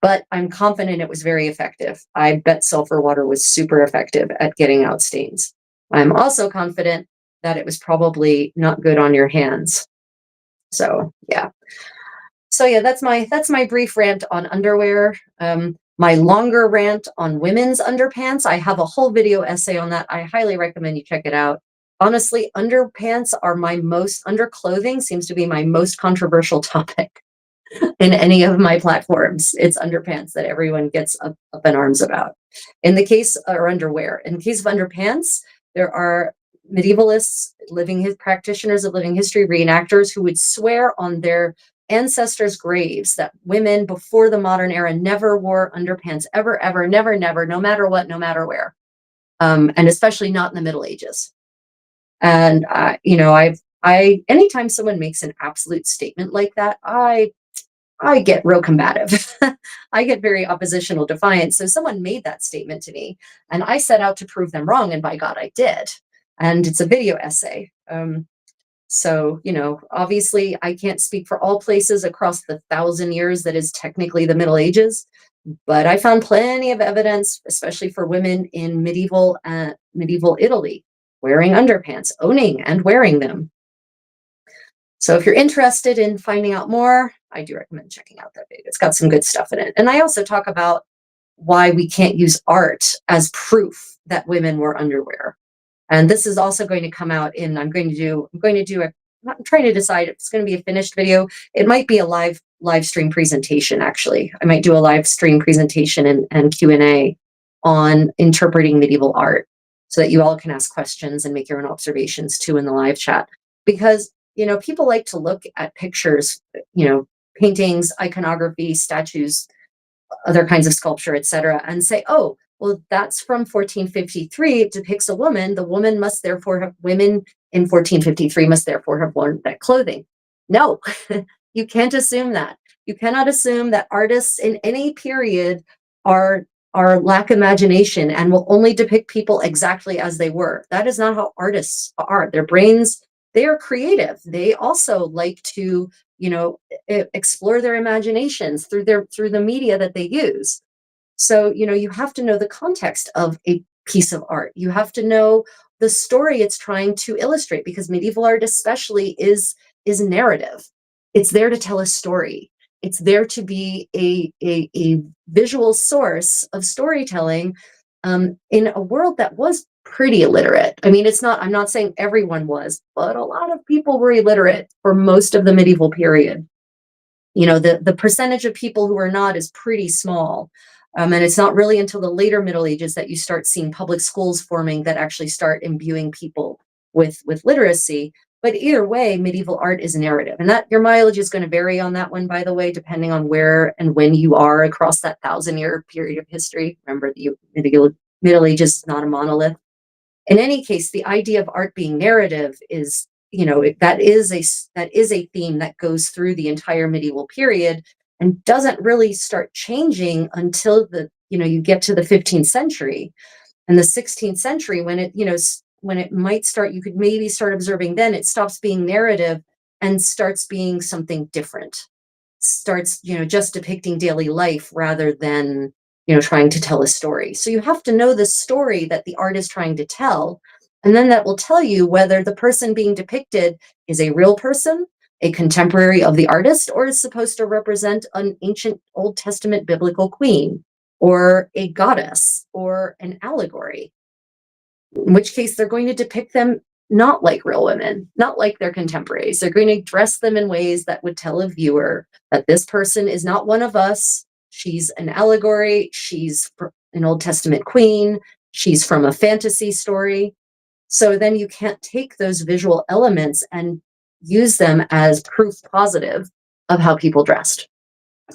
But I'm confident it was very effective. I bet sulfur water was super effective at getting out stains. I'm also confident that it was probably not good on your hands. So yeah. So yeah, that's my brief rant on underwear. My longer rant on women's underpants, I have a whole video essay on that. I highly recommend you check it out. Honestly, underpants are underclothing seems to be my most controversial topic in any of my platforms. It's underpants that everyone gets up in arms about. In the case, or underwear, in the case of underpants, there are medievalists, practitioners of living history, reenactors who would swear on their ancestors' graves that women before the modern era never wore underpants, ever, ever, never, never, no matter what, no matter where, and especially not in the Middle Ages. And anytime someone makes an absolute statement like that, I get real combative. I get very oppositional, defiant. So someone made that statement to me, and I set out to prove them wrong, and by God, I did. And it's a video essay. So, obviously I can't speak for all places across the 1,000 years that is technically the Middle Ages, but I found plenty of evidence, especially for women in medieval Italy, wearing underpants, owning and wearing them. So if you're interested in finding out more, I do recommend checking out that video. It's got some good stuff in it. And I also talk about why we can't use art as proof that women wore underwear. And this is also going to come out I'm trying to decide if it's going to be a finished video. It might be a live stream presentation, actually. I might do a live stream presentation and Q&A on interpreting medieval art so that you all can ask questions and make your own observations too in the live chat. Because, people like to look at pictures, paintings, iconography, statues, other kinds of sculpture, etc., and say, oh, well, that's from 1453. It depicts a woman. Women in 1453 must therefore have worn that clothing. No, you can't assume that. You cannot assume that artists in any period are lack imagination and will only depict people exactly as they were. That is not how artists are. Their brains, they are creative. They also like to, explore their imaginations through the media that they use. So, you have to know the context of a piece of art. You have to know the story it's trying to illustrate, because medieval art especially is narrative. It's there to tell a story. It's there to be a visual source of storytelling in a world that was pretty illiterate. I mean, I'm not saying everyone was, but a lot of people were illiterate for most of the medieval period. The percentage of people who are not is pretty small. And it's not really until the later Middle Ages that you start seeing public schools forming that actually start imbuing people with literacy. But either way, medieval art is narrative. And that your mileage is going to vary on that one, by the way, depending on where and when you are across that 1,000-year period of history. Remember, the Middle Ages is not a monolith. In any case, the idea of art being narrative is, that is a theme that goes through the entire medieval period and doesn't really start changing until you get to the 15th century and the 16th century, when it might start, you could maybe start observing, then it stops being narrative and starts being something different. Starts, just depicting daily life rather than, trying to tell a story. So you have to know the story that the art is trying to tell. And then that will tell you whether the person being depicted is a real person, a contemporary of the artist, or is supposed to represent an ancient Old Testament biblical queen, or a goddess, or an allegory. In which case they're going to depict them not like real women, not like their contemporaries. They're going to dress them in ways that would tell a viewer that this person is not one of us. She's an allegory. She's an Old Testament queen. she's from a fantasy story. So then you can't take those visual elements and use them as proof positive of how people dressed.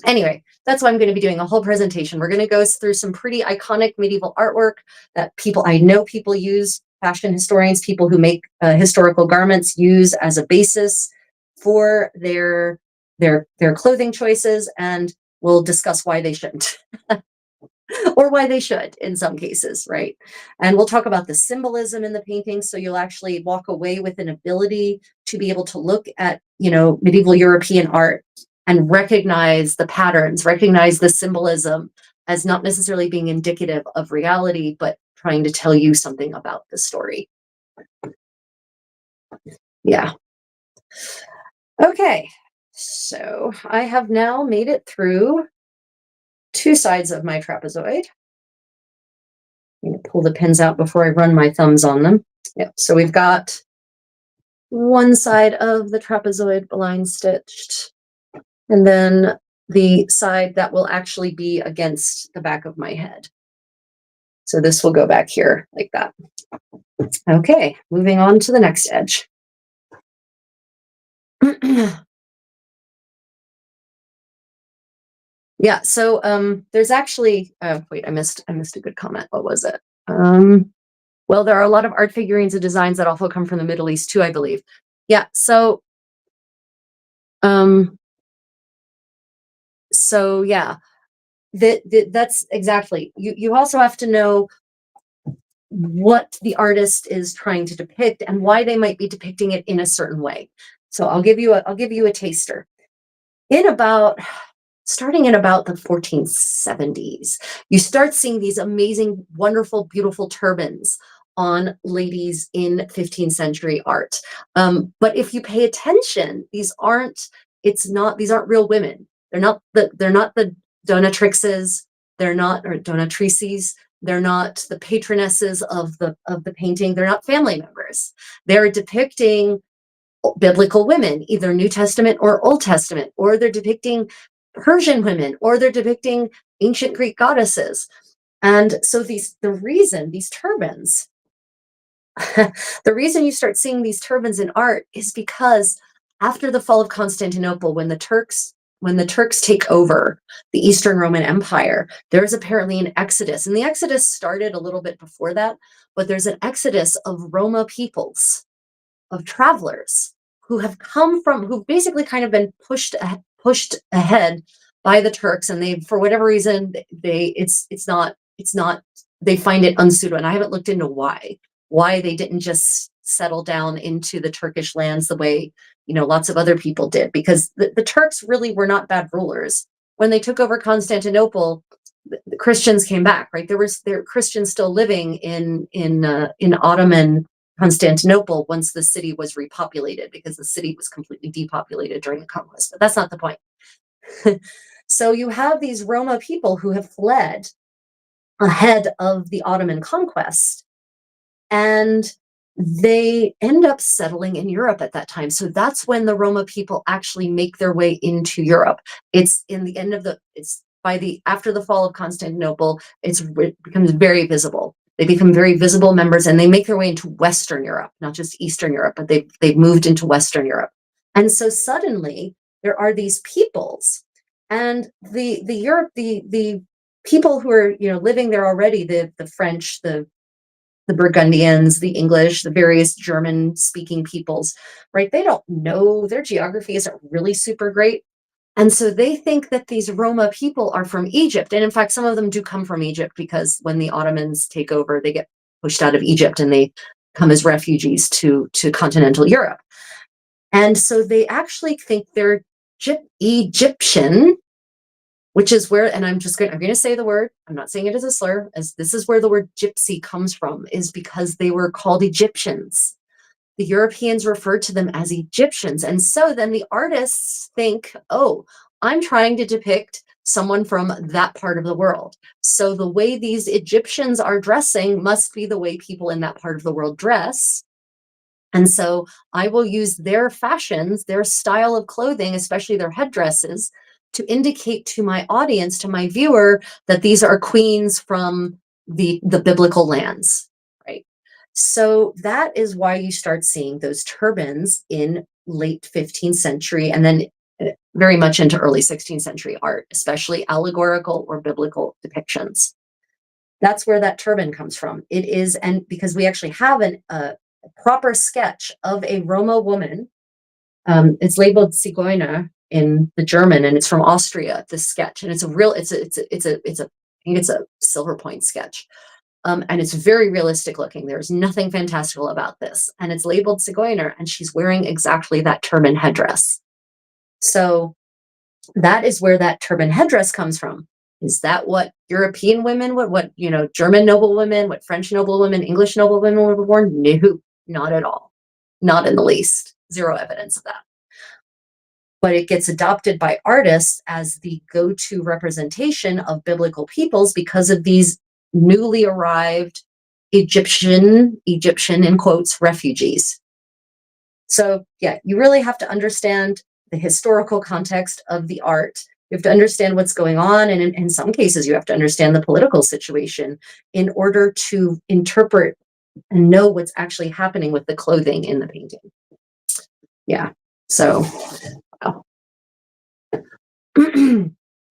Anyway, that's why I'm going to be doing a whole presentation. We're going to go through some pretty iconic medieval artwork that I know people use, fashion historians, people who make historical garments use as a basis for their clothing choices, and we'll discuss why they shouldn't. Or why they should in some cases, right? And we'll talk about the symbolism in the painting, so you'll actually walk away with an ability to be able to look at, medieval European art and recognize the patterns, recognize the symbolism as not necessarily being indicative of reality, but trying to tell you something about the story. Yeah. Okay, so I have now made it through 2 sides of my trapezoid. I'm going to pull the pins out before I run my thumbs on them. Yeah, so we've got one side of the trapezoid line stitched, and then the side that will actually be against the back of my head. So this will go back here like that. Okay, moving on to the next edge. Yeah, so there's actually, wait, I missed a good comment. What was it? Well, there are a lot of art figurines and designs that also come from the Middle East too, I believe. Yeah, so yeah, that's exactly. You also have to know what the artist is trying to depict and why they might be depicting it in a certain way. So I'll give you a taster. Starting in about the 1470s, you start seeing these amazing, wonderful, beautiful turbans on ladies in 15th century art. But if you pay attention, these aren't real women. They're not the donatrixes. They're not, or donatrices. They're not the patronesses of the painting. They're not family members. They're depicting biblical women, either New Testament or Old Testament, or they're depicting Persian women, or they're depicting ancient Greek goddesses. And so these turbans, the reason you start seeing these turbans in art is because after the fall of Constantinople, when the Turks take over the Eastern Roman Empire, there's apparently an exodus. And the exodus started a little bit before that, but there's an exodus of Roma peoples, of travelers who've basically kind of been pushed ahead by the Turks, and they, for whatever reason, they find it unsuitable. And I haven't looked into why they didn't just settle down into the Turkish lands the way lots of other people did, because the Turks really were not bad rulers. When they took over Constantinople, the Christians came back, right? There were Christians still living in Ottoman Constantinople once the city was repopulated, because the city was completely depopulated during the conquest. But that's not the point. So you have these Roma people who have fled ahead of the Ottoman conquest, and they end up settling in Europe at that time. So that's when the Roma people actually make their way into Europe. It's after the fall of Constantinople, it becomes very visible. They become very visible members, and they make their way into Western Europe, not just Eastern Europe, but they've moved into Western Europe. And so suddenly there are these peoples, and the people who are living there already, the French, the Burgundians, the English, the various German-speaking peoples, right? They don't know, their geography isn't really super great. And so they think that these Roma people are from Egypt. And in fact, some of them do come from Egypt, because when the Ottomans take over, they get pushed out of Egypt and they come as refugees to continental Europe. And so they actually think they're Egyptian, which is where, and I'm going to say the word, I'm not saying it as a slur, as this is where the word gypsy comes from, is because they were called Egyptians. The Europeans referred to them as Egyptians. And so then the artists think, oh, I'm trying to depict someone from that part of the world. So the way these Egyptians are dressing must be the way people in that part of the world dress. And so I will use their fashions, their style of clothing, especially their headdresses, to indicate to my audience, to my viewer, that these are queens from the biblical lands, right? So that is why you start seeing those turbans in late 15th century and then very much into early 16th century art, especially allegorical or biblical depictions. That's where that turban comes from. It is, and because we actually have a proper sketch of a Roma woman, it's labeled Zigeuner in the German, and it's from Austria. This sketch, and it's a real, I think it's a silver point sketch, and it's very realistic looking. There's nothing fantastical about this, and it's labeled Zigeuner, and she's wearing exactly that turban headdress. So that is where that turban headdress comes from. Is that what European women would, what, German noblewomen, what French noblewomen, English noblewomen would have worn? No, not at all. Not in the least. Zero evidence of that. But it gets adopted by artists as the go-to representation of biblical peoples because of these newly arrived Egyptian in quotes, refugees. So yeah, you really have to understand the historical context of the art. You have to understand what's going on. And in some cases, you have to understand the political situation in order to interpret and know what's actually happening with the clothing in the painting. Yeah. So, wow.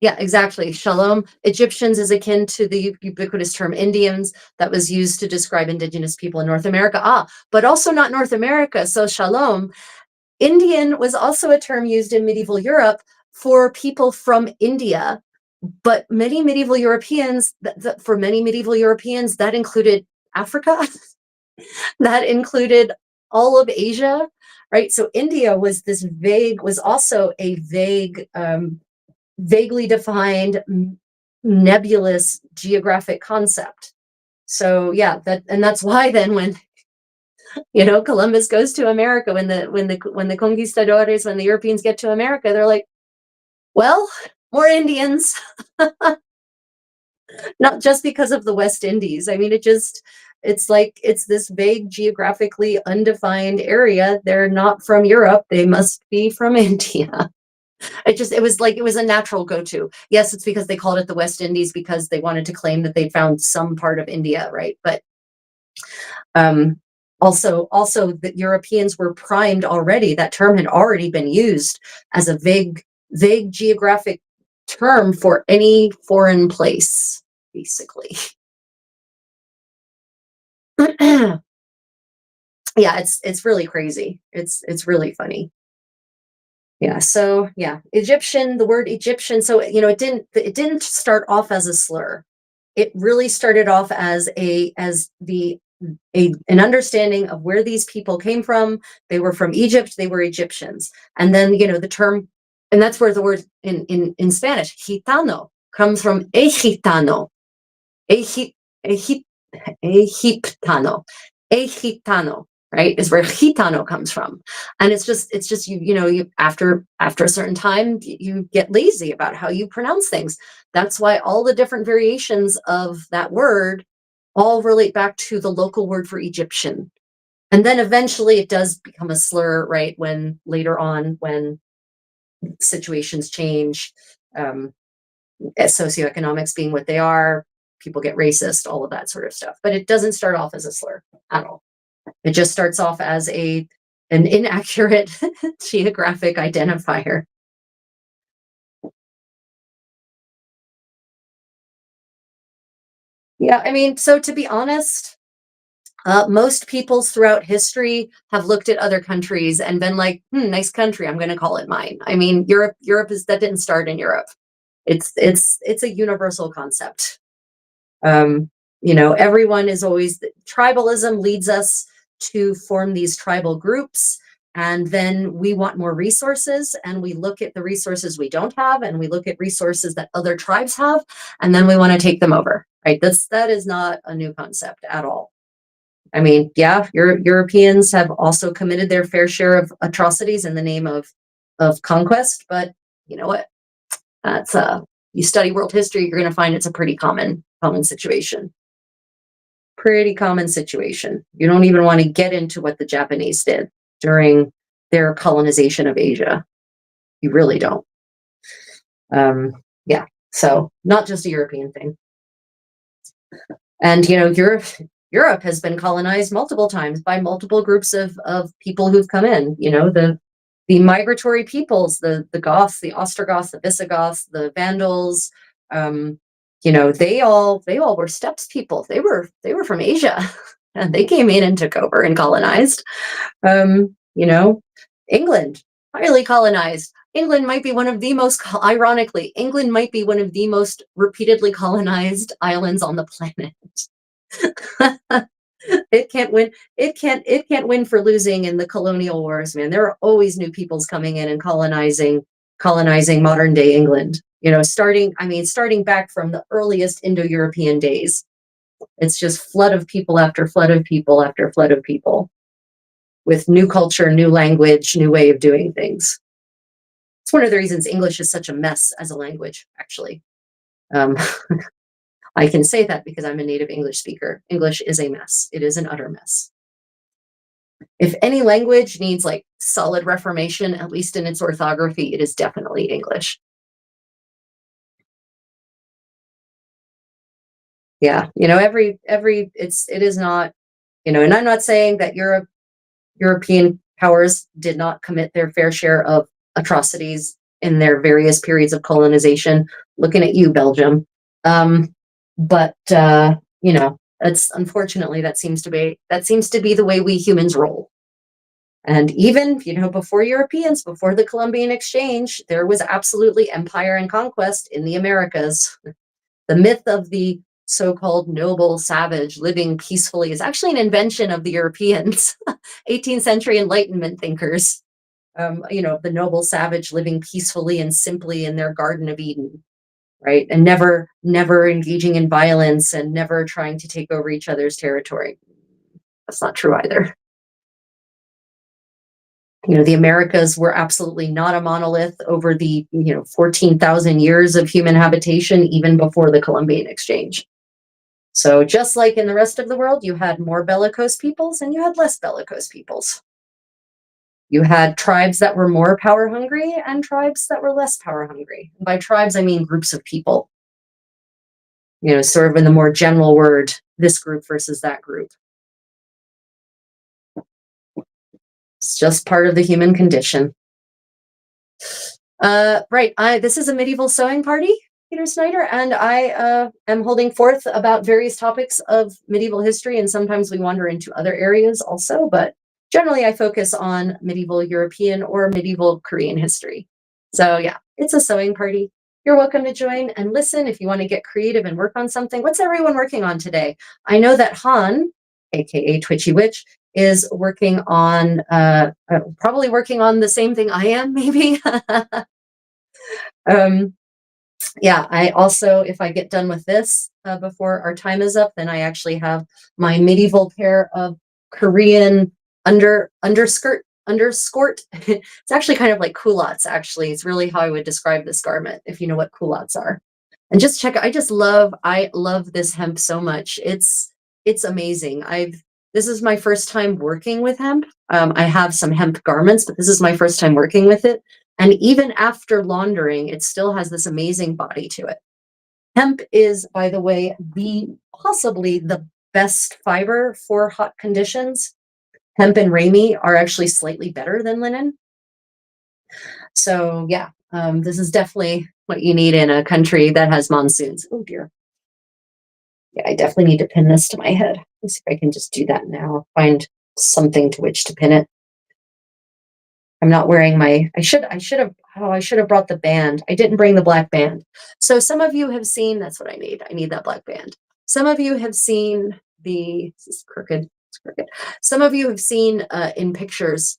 Yeah, exactly. Shalom. Egyptians is akin to the ubiquitous term Indians that was used to describe indigenous people in North America. But also not North America. So shalom. Indian was also a term used in medieval Europe for people from India, but many medieval Europeans, for many medieval Europeans, that included Africa, that included all of Asia, right? So India was also a vague, vaguely defined, nebulous geographic concept. So yeah, that's why then when Columbus goes to America, when the conquistadores, when the Europeans get to America, they're like, well, more Indians. Not just because of the West Indies. I mean, it's like it's this vague, geographically undefined area. They're not from Europe. They must be from India. It was a natural go-to. Yes, it's because they called it the West Indies because they wanted to claim that they'd found some part of India, right? But also the Europeans were primed already. That term had already been used as a vague geographic term for any foreign place, basically. Yeah, it's really crazy. It's really funny. Yeah, so yeah, Egyptian, the word Egyptian, so it didn't start off as a slur. It really started off as an understanding of where these people came from. They were from Egypt, they were Egyptians. And then, the term, and that's where the word in Spanish, gitano, comes from egitano, Egiptano, right? Is where gitano comes from. And it's just you after a certain time, you get lazy about how you pronounce things. That's why all the different variations of that word all relate back to the local word for Egyptian. And then eventually it does become a slur, right? When later on, when situations change, socioeconomics being what they are, people get racist, all of that sort of stuff. But it doesn't start off as a slur at all. It just starts off as an inaccurate geographic identifier. Yeah, I mean, so to be honest, most peoples throughout history have looked at other countries and been like, nice country, I'm going to call it mine. I mean, Europe that didn't start in Europe. It's a universal concept. Everyone is always, tribalism leads us to form these tribal groups. And then we want more resources, and we look at the resources we don't have, and we look at resources that other tribes have, and then we want to take them over, right? That is not a new concept at all. I mean, yeah, Europeans have also committed their fair share of atrocities in the name of conquest, but you know what? That's you study world history, you're going to find it's a pretty common situation. Pretty common situation. You don't even want to get into what the Japanese did during their colonization of Asia. You really don't. Yeah, so not just a European thing. And Europe has been colonized multiple times by multiple groups of people who've come in. The migratory peoples, the Goths, the Ostrogoths, the Visigoths, the Vandals. Um, they all were steppes people. They were from Asia, and they came in and took over and colonized. Um, you know, England, highly colonized. England might be one of the most, ironically, England might be one of the most repeatedly colonized islands on the planet. It can't win. It can't win for losing in the colonial wars, man. There are always new peoples coming in and colonizing modern day England. Starting back from the earliest Indo-European days. It's just flood of people after flood of people after flood of people with new culture, new language, new way of doing things. It's one of the reasons English is such a mess as a language, actually. Um, I can say that because I'm a native English speaker. English is a mess. It is an utter mess. If any language needs like solid reformation, at least in its orthography, it is definitely English. Yeah, it is not, and I'm not saying that European powers did not commit their fair share of atrocities in their various periods of colonization. Looking at you, Belgium. But that's unfortunately that seems to be the way we humans roll. And even before Europeans, before the Columbian Exchange, there was absolutely empire and conquest in the Americas. The myth of the so-called noble savage living peacefully is actually an invention of the Europeans, 18th century Enlightenment thinkers. The noble savage living peacefully and simply in their Garden of Eden, right? And never engaging in violence and never trying to take over each other's territory. That's not true either. The Americas were absolutely not a monolith over the 14,000 years of human habitation, even before the Columbian Exchange. So just like in the rest of the world, you had more bellicose peoples and you had less bellicose peoples. You had tribes that were more power hungry and tribes that were less power hungry. By tribes, I mean groups of people. Sort of in the more general word, this group versus that group. It's just part of the human condition. Right. This is a medieval sewing party, Peter Snyder, and I am holding forth about various topics of medieval history, and sometimes we wander into other areas also, but generally I focus on medieval European or medieval Korean history. So yeah, it's a sewing party. You're welcome to join and listen if you want to get creative and work on something. What's everyone working on today? I know that Han, aka Twitchy Witch, is working on probably working on the same thing I am, maybe. Yeah, I also, if I get done with this before our time is up, then I actually have my medieval pair of Korean underskirt. It's actually kind of like culottes, actually. It's really how I would describe this garment, if you know what culottes are. And just check, I love this hemp so much. It's amazing. This is my first time working with hemp. I have some hemp garments, but this is my first time working with it. And even after laundering, it still has this amazing body to it. Hemp is, by the way, possibly the best fiber for hot conditions. Hemp and ramie are actually slightly better than linen. So yeah, this is definitely what you need in a country that has monsoons. Oh dear. Yeah, I definitely need to pin this to my head. Let's see if I can just do that now. Find something to which to pin it. I'm not wearing I should have brought the band. I didn't bring the black band. So some of you have seen, that's what I need. I need that black band. Some of you have seen this is crooked. It's crooked. Some of you have seen in pictures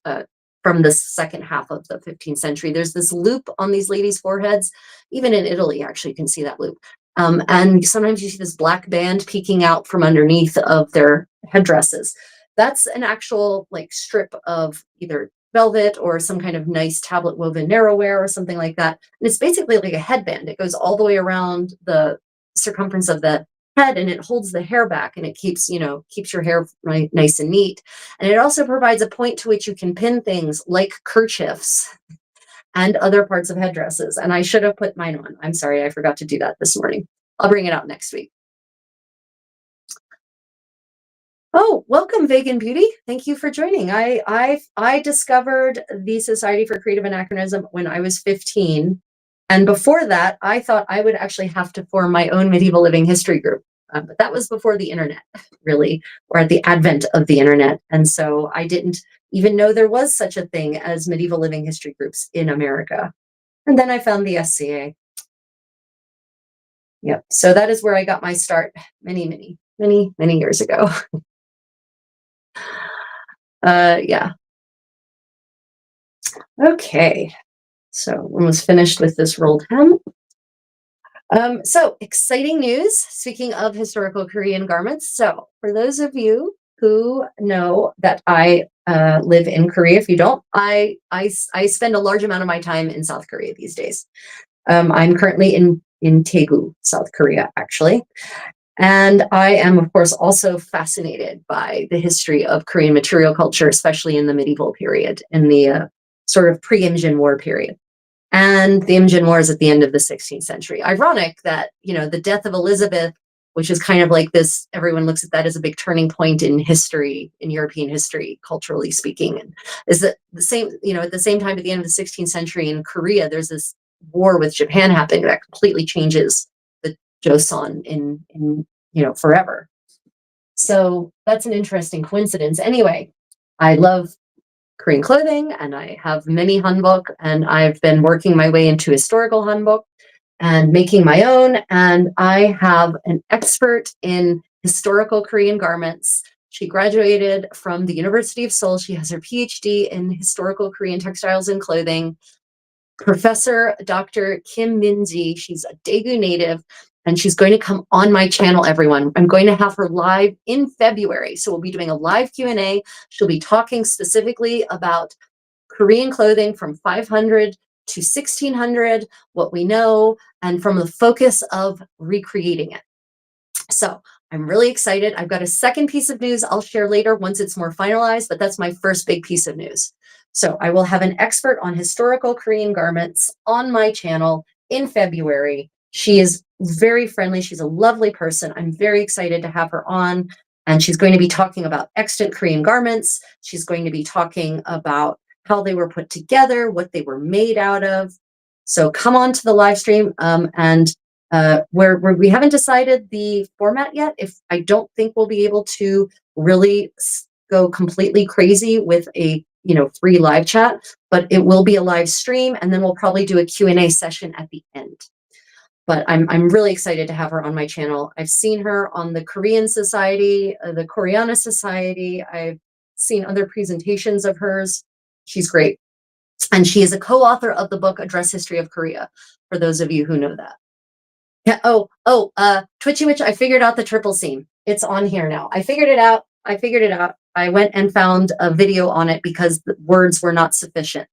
from the second half of the 15th century, there's this loop on these ladies' foreheads. Even in Italy, actually, you can see that loop. And sometimes you see this black band peeking out from underneath of their headdresses. That's an actual strip of either velvet or some kind of nice tablet woven narrowware or something like that. And it's basically like a headband. It goes all the way around the circumference of the head and it holds the hair back and it keeps your hair nice and neat. And it also provides a point to which you can pin things like kerchiefs and other parts of headdresses. And I should have put mine on. I'm sorry, I forgot to do that this morning. I'll bring it out next week. Oh, welcome, Vegan Beauty. Thank you for joining. I discovered the Society for Creative Anachronism when I was 15, and before that, I thought I would actually have to form my own medieval living history group. But that was before the internet, really, or at the advent of the internet, and so I didn't even know there was such a thing as medieval living history groups in America. And then I found the SCA. Yep. So that is where I got my start many years ago. Yeah. Okay. So almost finished with this rolled hem. So exciting news. Speaking of historical Korean garments. So for those of you who know that I live in Korea, if you don't, I spend a large amount of my time in South Korea these days. I'm currently in Daegu, South Korea, actually. And I am, of course, also fascinated by the history of Korean material culture, especially in the medieval period, in the sort of pre-Imjin War period. And the Imjin War is at the end of the 16th century. Ironic that, the death of Elizabeth, which is kind of like this, everyone looks at that as a big turning point in history, in European history, culturally speaking. And is that the same, at the same time, at the end of the 16th century in Korea, there's this war with Japan happening that completely changes the Joseon in forever. So that's an interesting coincidence. Anyway, I love Korean clothing and I have many hanbok, and I've been working my way into historical hanbok and making my own. And I have an expert in historical Korean garments. She graduated from the University of Seoul. She has her PhD in historical Korean textiles and clothing. Professor Dr. Kim Min-ji. She's a Daegu native, and she's going to come on my channel, everyone. I'm going to have her live in February. So we'll be doing a live Q&A. She'll be talking specifically about Korean clothing from 500 to 1600, what we know, and from the focus of recreating it. So I'm really excited. I've got a second piece of news I'll share later once it's more finalized, but that's my first big piece of news. So I will have an expert on historical Korean garments on my channel in February. She is very friendly. She's a lovely person. I'm very excited to have her on. And she's going to be talking about extant Korean garments. She's going to be talking about how they were put together, what they were made out of. So come on to the live stream, and where we haven't decided the format yet. If I don't think we'll be able to really go completely crazy with a free live chat, but it will be a live stream, and then we'll probably do a Q&A session at the end. But I'm really excited to have her on my channel. I've seen her on the Korean Society, the Koreana Society. I've seen other presentations of hers. She's great. And she is a co-author of the book, A Dress History of Korea, for those of you who know that. Yeah. Twitchy Witch, I figured out the triple seam. It's on here now. I figured it out. I went and found a video on it because the words were not sufficient.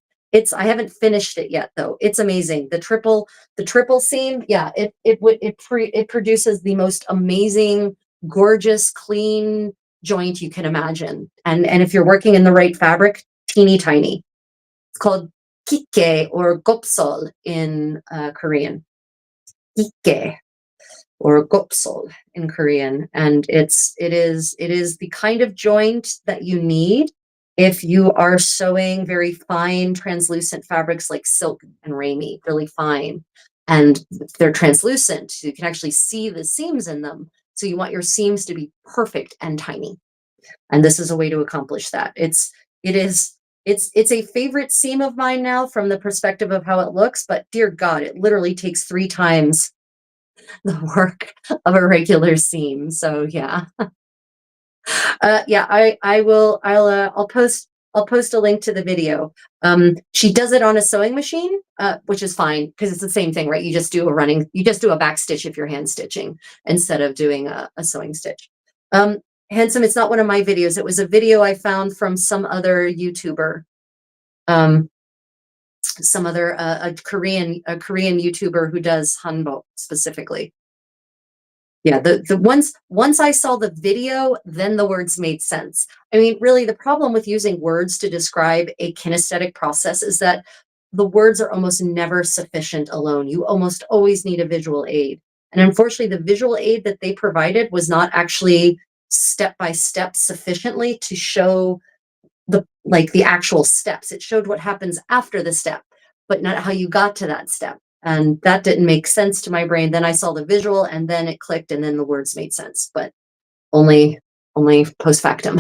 I haven't finished it yet though. It's amazing. The triple seam. Yeah, it produces the most amazing, gorgeous, clean joint you can imagine. And if you're working in the right fabric, teeny tiny. It's called kike or gopsol in Korean. Or gopsol in Korean, and it is the kind of joint that you need if you are sewing very fine translucent fabrics like silk and ramie, really fine, and they're translucent, so you can actually see the seams in them. So you want your seams to be perfect and tiny, and this is a way to accomplish that. It's a favorite seam of mine now from the perspective of how it looks, but dear God, it literally takes 3 times the work of a regular seam. So yeah. Yeah, I'll post a link to the video. She does it on a sewing machine, which is fine because it's the same thing, right? You just do a back stitch if you're hand stitching instead of doing a sewing stitch. Handsome, it's not one of my videos. It was a video I found from some other YouTuber. A Korean YouTuber who does hanbok specifically. Yeah, the once I saw the video, then the words made sense. I mean, really, the problem with using words to describe a kinesthetic process is that the words are almost never sufficient alone. You almost always need a visual aid. And unfortunately, the visual aid that they provided was not actually step by step sufficiently to show the actual steps. It showed what happens after the step, but not how you got to that step. And that didn't make sense to my brain. Then I saw the visual and then it clicked and then the words made sense, but only only post factum.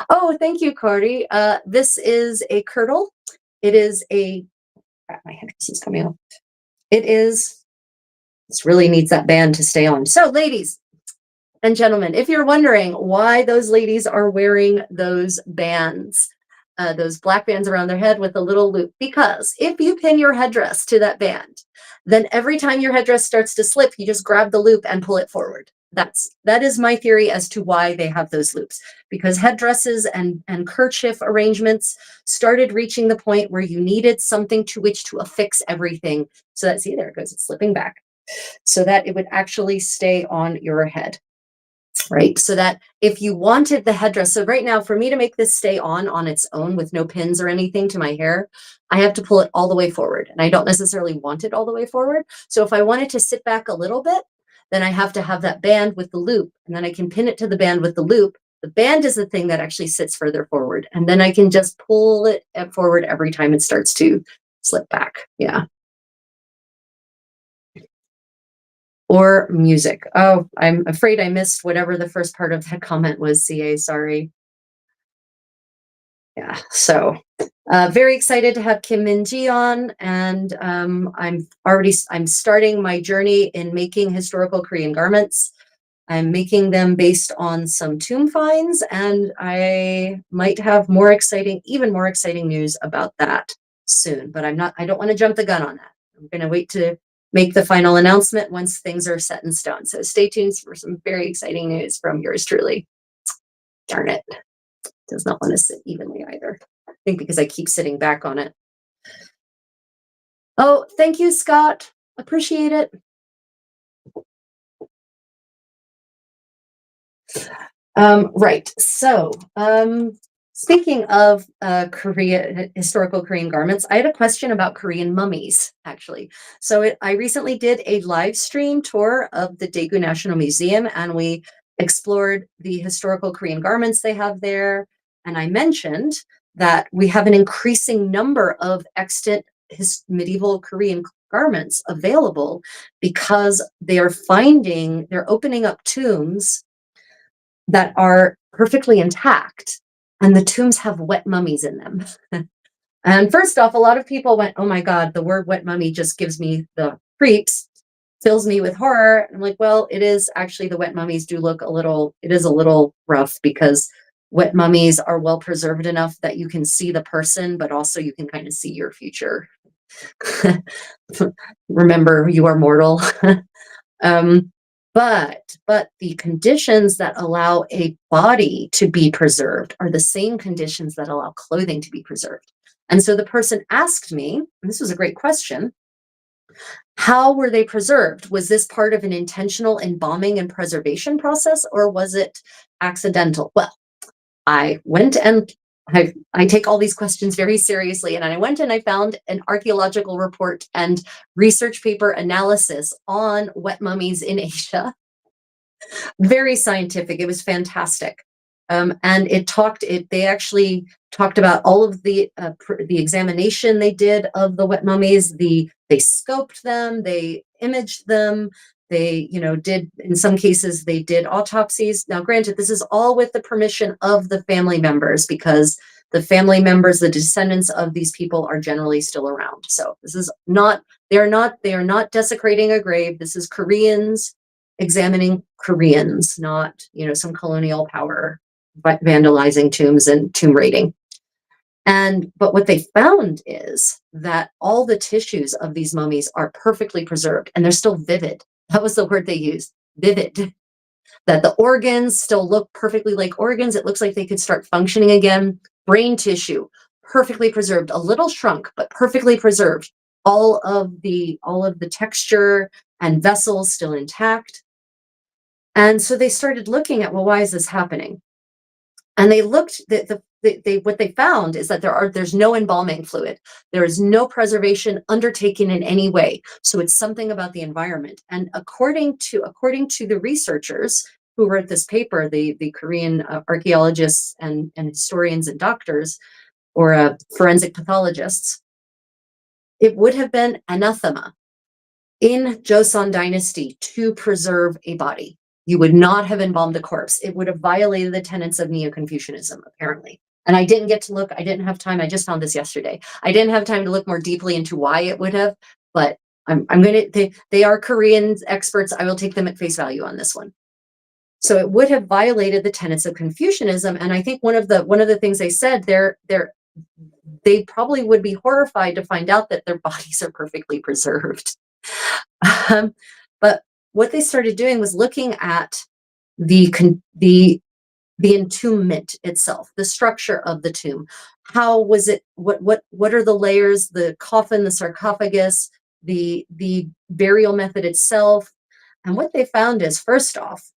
Oh, thank you, Cordy. This is a curdle. It is a crap, my headpiece is coming off. It is, this really needs that band to stay on. So, ladies and gentlemen, if you're wondering why those ladies are wearing those bands, those black bands around their head with a little loop, because if you pin your headdress to that band, then every time your headdress starts to slip, you just grab the loop and pull it forward. That is my theory as to why they have those loops, because headdresses and kerchief arrangements started reaching the point where you needed something to which to affix everything. So that, see, there it goes, it's slipping back, so that it would actually stay on your head. Right, so that if you wanted the headdress, so right now for me to make this stay on its own with no pins or anything to my hair, I have to pull it all the way forward, and I don't necessarily want it all the way forward. So if I want it to sit back a little bit, then I have to have that band with the loop, and then I can pin it to the band with the loop. The band is the thing that actually sits further forward, and then I can just pull it forward every time it starts to slip back. Yeah. Or music. Oh, I'm afraid I missed whatever the first part of that comment was, CA, sorry. Yeah, so very excited to have Kim Min Ji on, and I'm starting my journey in making historical Korean garments. I'm making them based on some tomb finds, and I might have even more exciting news about that soon, but I don't want to jump the gun on that. I'm going to wait to make the final announcement once things are set in stone. So stay tuned for some very exciting news from yours truly. Darn it. Does not want to sit evenly either. I think because I keep sitting back on it. Oh, thank you, Scott. Appreciate it. Right. So, speaking of historical Korean garments, I had a question about Korean mummies, actually. So I recently did a live stream tour of the Daegu National Museum, and we explored the historical Korean garments they have there. And I mentioned that we have an increasing number of extant medieval Korean garments available because they're opening up tombs that are perfectly intact, and the tombs have wet mummies in them. And first off, a lot of people went, oh my God, the word wet mummy just gives me the creeps, fills me with horror. And I'm like, well, it is actually, the wet mummies do look it is a little rough, because wet mummies are well preserved enough that you can see the person, but also you can kind of see your future. Remember, you are mortal. But the conditions that allow a body to be preserved are the same conditions that allow clothing to be preserved. And so the person asked me, and this was a great question, how were they preserved? Was this part of an intentional embalming and preservation process, or was it accidental? Well, I went and I take all these questions very seriously. And I went and I found an archaeological report and research paper analysis on wet mummies in Asia. Very scientific. It was fantastic. And they actually talked about all of the examination they did of the wet mummies. They scoped them, they imaged them, they, did, in some cases, they did autopsies. Now, granted, this is all with the permission of the family members, because the family members, the descendants of these people, are generally still around. So this is not, they are not desecrating a grave. This is Koreans examining Koreans, not, some colonial power, but vandalizing tombs and tomb raiding. But what they found is that all the tissues of these mummies are perfectly preserved, and they're still vivid. That was the word they used, vivid. That the organs still look perfectly like organs. It looks like they could start functioning again. Brain tissue, perfectly preserved, a little shrunk, but perfectly preserved. All of the texture and vessels still intact. And so they started looking at, well, why is this happening? And they looked, what they found is that there's no embalming fluid. There is no preservation undertaken in any way. So it's something about the environment. And according to the researchers, who wrote this paper, the Korean archaeologists and historians and doctors, or forensic pathologists, it would have been anathema in Joseon dynasty to preserve a body. You would not have embalmed a corpse. It would have violated the tenets of Neo-Confucianism, apparently. And I didn't get to look, I didn't have time. I just found this yesterday. I didn't have time to look more deeply into why it would have, but I'm going to, they are Korean experts. I will take them at face value on this one. So it would have violated the tenets of Confucianism. And I think one of the things they said, they probably would be horrified to find out that their bodies are perfectly preserved. But what they started doing was looking at the entombment itself, the structure of the tomb. How was it? What are the layers? The coffin, the sarcophagus, the burial method itself. And what they found is, first off,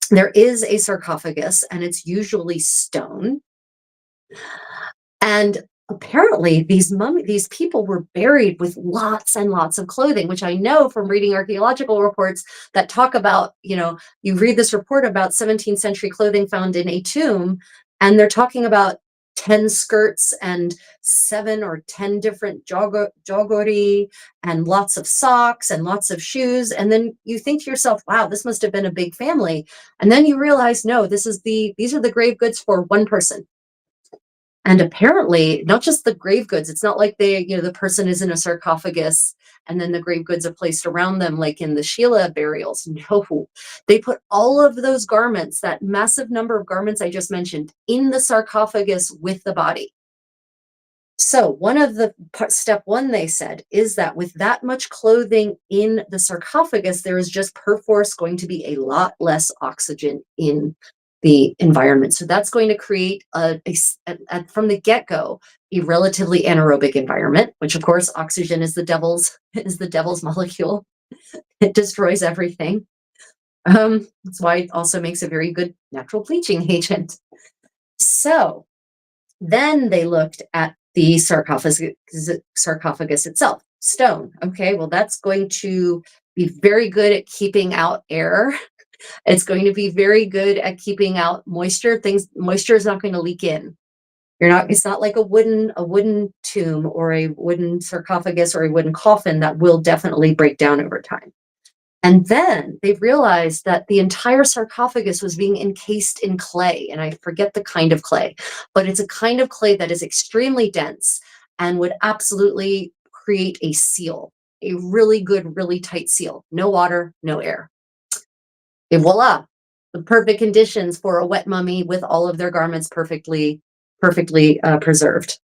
there is a sarcophagus, and it's usually stone. And apparently these people were buried with lots and lots of clothing, which I know from reading archaeological reports that talk about, you read this report about 17th century clothing found in a tomb, and they're talking about 10 skirts and 7 or 10 different jogori and lots of socks and lots of shoes. And then you think to yourself, wow, this must have been a big family. And then you realize, no, these are the grave goods for one person. And apparently, not just the grave goods, it's not like the person is in a sarcophagus and then the grave goods are placed around them like in the Sheila burials. No, they put all of those garments, that massive number of garments I just mentioned, in the sarcophagus with the body. So one of the step one, they said, is that with that much clothing in the sarcophagus, there is just perforce going to be a lot less oxygen in the environment. So that's going to create from the get-go, a relatively anaerobic environment, which of course oxygen is the devil's molecule. It destroys everything. That's why it also makes a very good natural bleaching agent. So then they looked at the sarcophagus itself, stone. Okay, well, that's going to be very good at keeping out air. It's going to be very good at keeping out moisture. Moisture is not going to leak in. It's not like a wooden tomb or a wooden sarcophagus or a wooden coffin that will definitely break down over time. And then they realized that the entire sarcophagus was being encased in clay. And I forget the kind of clay, but it's a kind of clay that is extremely dense and would absolutely create a seal, a really good, really tight seal. No water, no air. Et voila, the perfect conditions for a wet mummy with all of their garments perfectly preserved.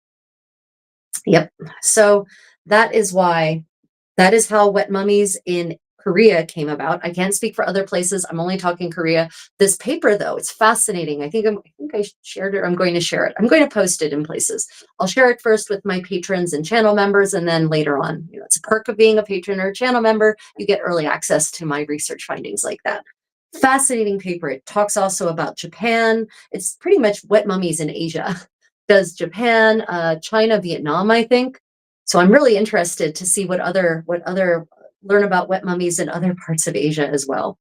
Yep. So that is how wet mummies in Korea came about. I can't speak for other places. I'm only talking Korea. This paper, though, it's fascinating. I think I shared it. I'm going to share it. I'm going to post it in places. I'll share it first with my patrons and channel members, and then later on, it's a perk of being a patron or a channel member. You get early access to my research findings like that. Fascinating paper. It talks also about Japan. It's pretty much wet mummies in Asia. Does Japan, China, Vietnam, I think. So I'm really interested to see what other learn about wet mummies in other parts of Asia as well.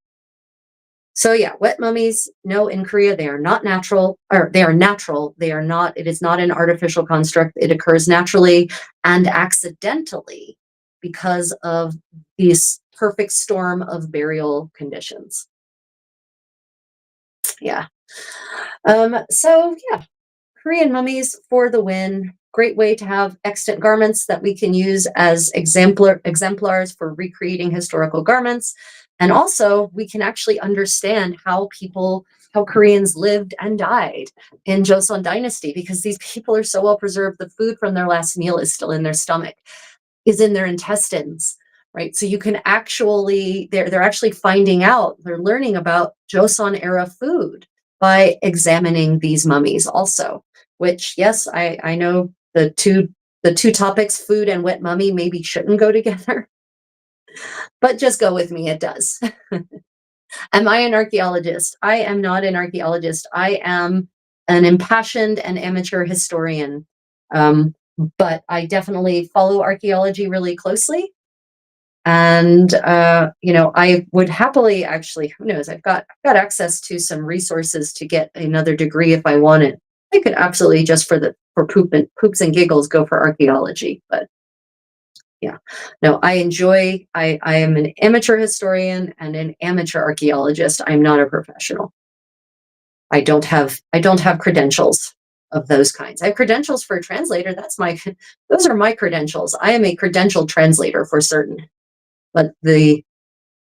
So yeah, wet mummies, no, in Korea, they are not natural, or they are natural. They are not, it is not an artificial construct. It occurs naturally and accidentally because of this perfect storm of burial conditions. Yeah. So yeah, Korean mummies for the win. Great way to have extant garments that we can use as exemplars for recreating historical garments. And also we can actually understand how Koreans lived and died in Joseon dynasty, because these people are so well preserved. The food from their last meal is still in their stomach, is in their intestines, right? So you can actually, they're actually finding out, they're learning about Joseon era food by examining these mummies also, which, yes, I know the two topics, food and wet mummy, maybe shouldn't go together, but just go with me, it does. Am I an archaeologist? I am not an archaeologist. I am an impassioned and amateur historian. But I definitely follow archaeology really closely. And I would happily, actually, who knows, I've got access to some resources to get another degree if I wanted. I could absolutely, just for poops and giggles, go for archaeology. But yeah, no, I am an amateur historian and an amateur archaeologist. I'm not a professional. I don't have credentials of those kinds. I have credentials for a translator. Those are my credentials. I am a credentialed translator for certain, but the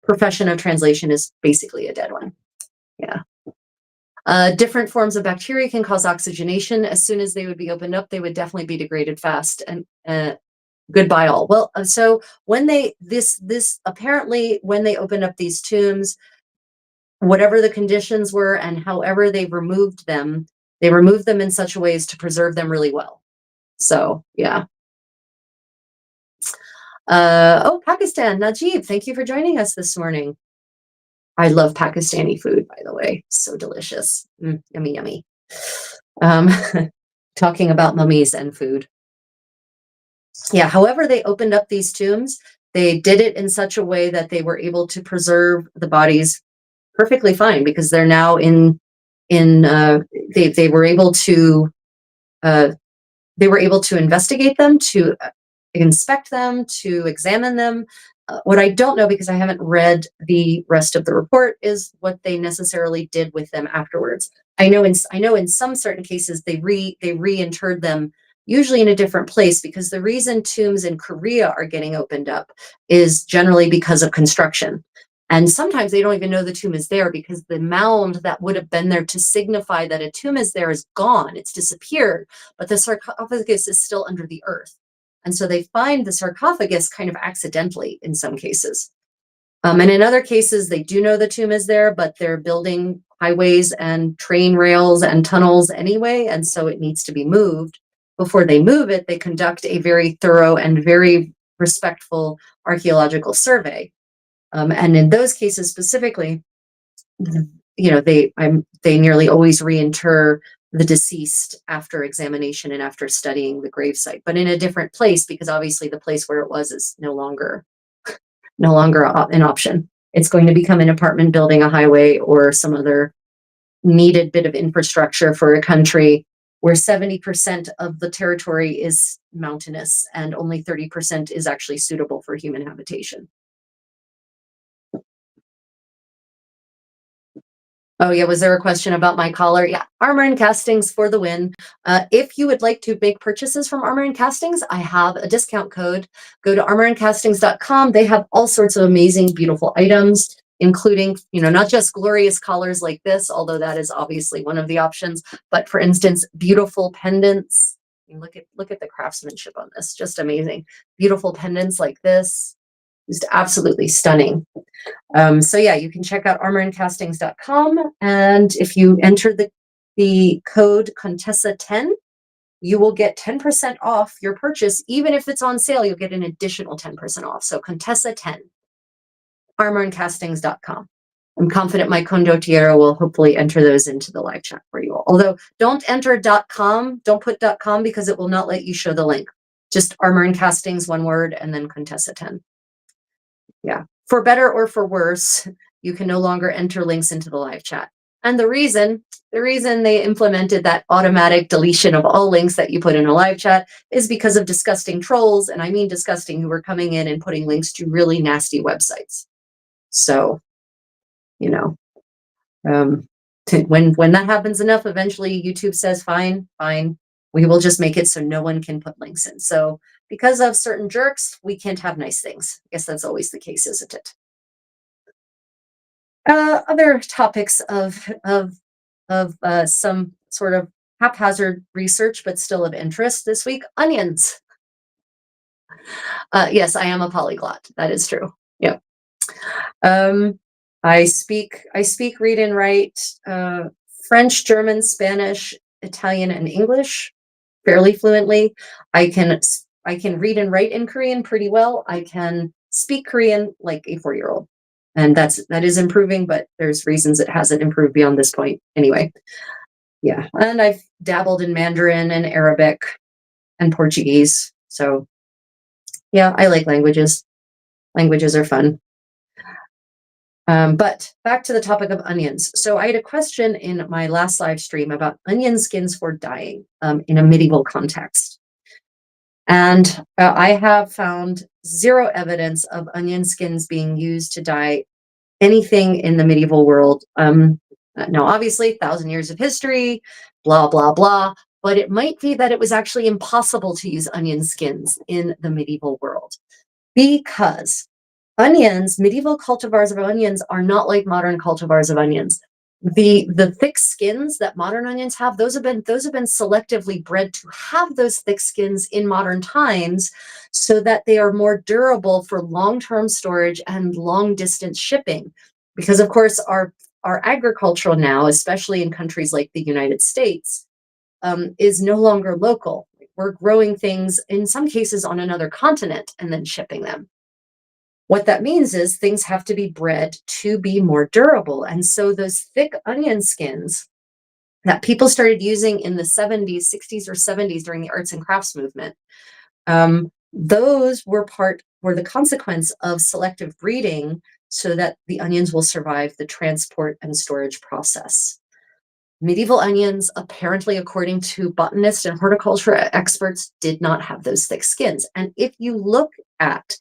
profession of translation is basically a dead one. Yeah. Different forms of bacteria can cause oxygenation. As soon as they would be opened up, they would definitely be degraded fast. And goodbye all. Well, so when they this apparently, when they opened up these tombs, whatever the conditions were and however they removed them in such a way as to preserve them really well. So yeah. Oh, Pakistan, Najib, thank you for joining us this morning. I love Pakistani food, by the way. So delicious. Yummy, yummy. Um, talking about mummies and food. Yeah, however they opened up these tombs, they did it in such a way that they were able to preserve the bodies perfectly fine, because they're now in they were able to uh, investigate them, to inspect them, to examine them. What I don't know, because I haven't read the rest of the report, is what they necessarily did with them afterwards. I know in some certain cases they reinterred them, usually in a different place, because the reason tombs in Korea are getting opened up is generally because of construction. And sometimes they don't even know the tomb is there, because the mound that would have been there to signify that a tomb is there is gone. It's disappeared, but the sarcophagus is still under the earth. And so they find the sarcophagus kind of accidentally in some cases. And in other cases, they do know the tomb is there, but they're building highways and train rails and tunnels anyway. And so it needs to be moved. Before they move it, they conduct a very thorough and very respectful archaeological survey. And in those cases specifically, they nearly always reinter the deceased after examination and after studying the gravesite, but in a different place, because obviously the place where it was is no longer an option. It's going to become an apartment building, a highway, or some other needed bit of infrastructure for a country where 70% of the territory is mountainous and only 30% is actually suitable for human habitation. Oh yeah, was there a question about my collar? Yeah, Armor and Castings for the win. If you would like to make purchases from Armor and Castings, I have a discount code. Go to armorandcastings.com. They have all sorts of amazing, beautiful items, including, not just glorious collars like this, although that is obviously one of the options, but for instance, beautiful pendants. I mean, look at the craftsmanship on this, just amazing. Beautiful pendants like this, just absolutely stunning. So yeah, you can check out armorandcastings.com, and if you enter the code Contessa 10, you will get 10% off your purchase. Even if it's on sale, you'll get an additional 10% off. So Contessa 10, armorandcastings.com. I'm confident my condottiero will hopefully enter those into the live chat for you all. Although don't enter .com, don't put .com, because it will not let you show the link. Just Armor and Castings, one word, and then Contessa 10. Yeah. For better or for worse, you can no longer enter links into the live chat. And the reason they implemented that automatic deletion of all links that you put in a live chat is because of disgusting trolls, and I mean disgusting, who were coming in and putting links to really nasty websites. So, when that happens enough, eventually YouTube says, fine, we will just make it so no one can put links in. So because of certain jerks, we can't have nice things. I guess that's always the case, isn't it? Other topics of some sort of haphazard research, but still of interest this week: onions. Yes, I am a polyglot. That is true. Yep. I speak, read and write French, German, Spanish, Italian, and English fairly fluently. I can read and write in Korean pretty well. I can speak Korean like a 4-year-old, and that is improving, but there's reasons it hasn't improved beyond this point anyway. Yeah, and I've dabbled in Mandarin and Arabic and Portuguese. So yeah, I like languages. Languages are fun. But back to the topic of onions. So I had a question in my last live stream about onion skins for dyeing in a medieval context. And I have found zero evidence of onion skins being used to dye anything in the medieval world. Now, obviously, 1,000 years of history, blah, blah, blah. But it might be that it was actually impossible to use onion skins in the medieval world because onions, medieval cultivars of onions, are not like modern cultivars of onions. The thick skins that modern onions have, those have been selectively bred to have those thick skins in modern times so that they are more durable for long-term storage and long distance shipping. Because of course our agriculture now, especially in countries like the United States, is no longer local. We're growing things in some cases on another continent and then shipping them. What that means is things have to be bred to be more durable. And so those thick onion skins that people started using in the 70s, 60s, or 70s during the arts and crafts movement, those were the consequence of selective breeding so that the onions will survive the transport and storage process. Medieval onions, apparently, according to botanists and horticulture experts, did not have those thick skins. And if you look at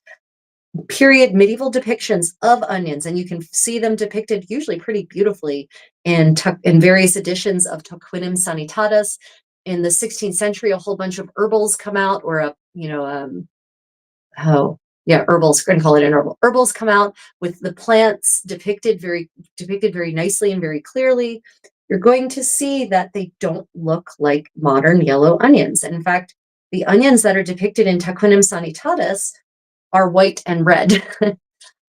period medieval depictions of onions, and you can see them depicted usually pretty beautifully in various editions of Toquinum Sanitatis. In the 16th century, a whole bunch of herbals come out, or herbals, we're gonna call it an herbal. Herbals come out with the plants depicted very nicely and very clearly. You're going to see that they don't look like modern yellow onions. And in fact, the onions that are depicted in Taquinum Sanitatis are white and red,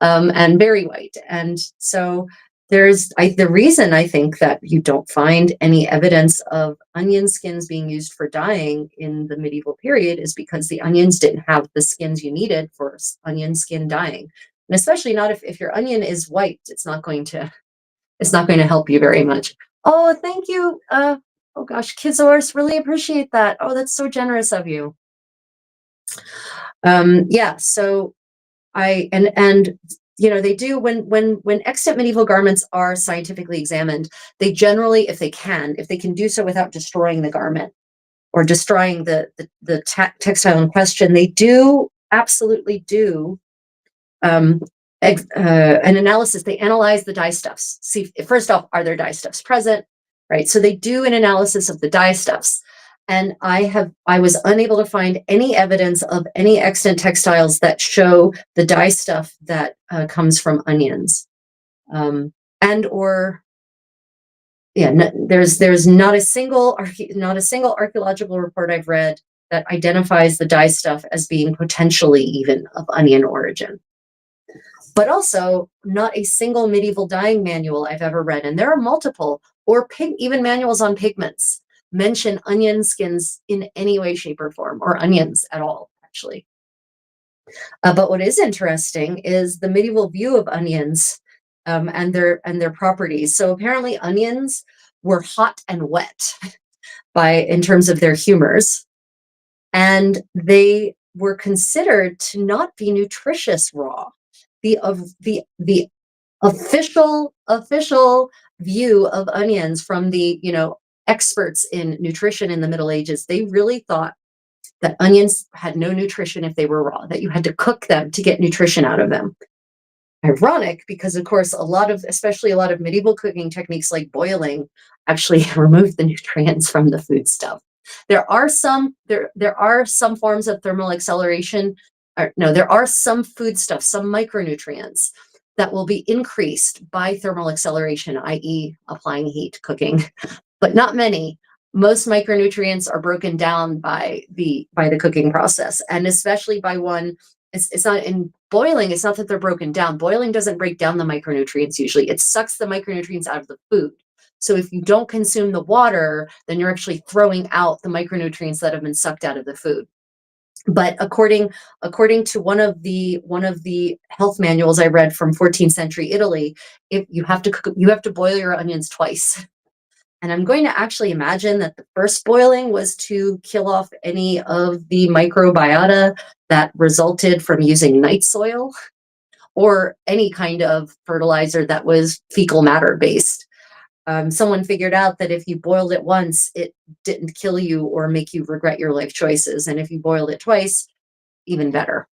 and very white. And so the reason I think that you don't find any evidence of onion skins being used for dyeing in the medieval period is because the onions didn't have the skins you needed for onion skin dyeing. And especially not if your onion is white, it's not going to help you very much. Oh, thank you. Oh gosh, Kizors, really appreciate that. Oh, that's so generous of you. Yeah, so they do when extant medieval garments are scientifically examined, they generally, if they can do so without destroying the garment or destroying the textile in question, they do absolutely do an analysis. They analyze the dye stuffs. See, first off, are there dye stuffs present? Right. So they do an analysis of the dye stuffs. And I was unable to find any evidence of any extant textiles that show the dye stuff that comes from onions. There's not a single archaeological report I've read that identifies the dye stuff as being potentially even of onion origin. But also not a single medieval dyeing manual I've ever read, and there are multiple, or even manuals on pigments, mention onion skins in any way, shape, or form, or onions at all, actually. But what is interesting is the medieval view of onions and their properties. So apparently onions were hot and wet in terms of their humors, and they were considered to not be nutritious raw. The official view of onions from the experts in nutrition in the Middle Ages, they really thought that onions had no nutrition if they were raw, that you had to cook them to get nutrition out of them. Ironic, because of course especially a lot of medieval cooking techniques like boiling actually remove the nutrients from the foodstuff. There are some forms of thermal acceleration. There are some foodstuffs, some micronutrients that will be increased by thermal acceleration, i.e. applying heat, cooking, but not many. Most micronutrients are broken down by the cooking process, and especially by one. It's not in boiling. It's not that they're broken down. Boiling doesn't break down the micronutrients usually. It sucks the micronutrients out of the food. So if you don't consume the water, then you're actually throwing out the micronutrients that have been sucked out of the food. But according to one of the health manuals I read from 14th century Italy, if you have to boil your onions twice. And I'm going to actually imagine that the first boiling was to kill off any of the microbiota that resulted from using night soil. or any kind of fertilizer that was fecal matter based. Someone figured out that if you boiled it once, it didn't kill you or make you regret your life choices. And if you boiled it twice, even better.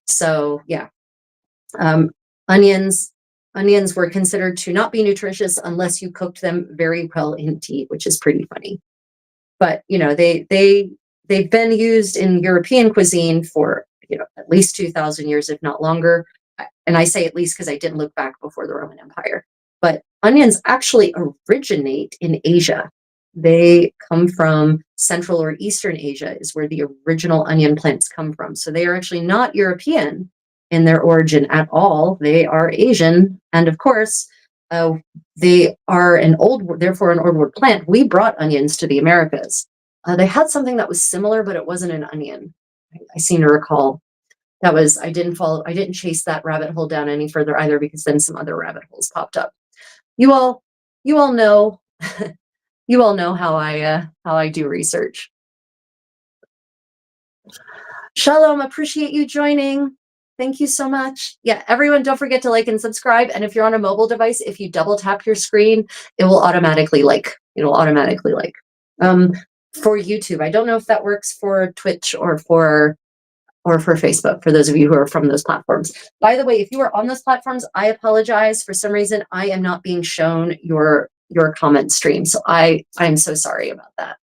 So yeah, um, onions onions were considered to not be nutritious unless you cooked them very well in tea, which is pretty funny. But they've been used in European cuisine for at least 2,000 years, if not longer. And I say at least because I didn't look back before the Roman Empire. But onions actually originate in Asia. They come from Central or Eastern Asia is where the original onion plants come from. So they are actually not European in their origin at all. They are Asian. And of course, they are therefore an old world plant. We brought onions to the Americas. They had something that was similar, but it wasn't an onion. I seem to recall I didn't chase that rabbit hole down any further either, because then some other rabbit holes popped up. You all know, you all know how I do research. Shalom, appreciate you joining. Thank you so much. Yeah, everyone, don't forget to like and subscribe. And if you're on a mobile device, if you double tap your screen, it will automatically like. For YouTube, I don't know if that works for Twitch or for Facebook, for those of you who are from those platforms. By the way, if you are on those platforms, I apologize. For some reason, I am not being shown your comment stream. So I'm so sorry about that.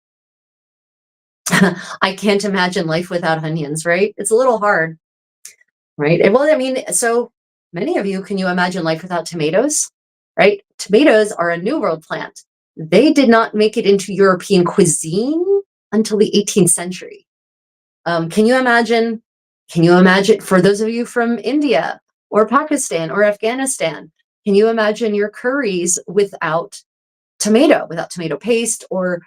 I can't imagine life without onions, right? It's a little hard, right? Well, I mean, so many of you, can you imagine life without tomatoes, right? Tomatoes are a New World plant. They did not make it into European cuisine until the 18th century. Can you imagine, for those of you from India or Pakistan or Afghanistan, can you imagine your curries without tomato paste or,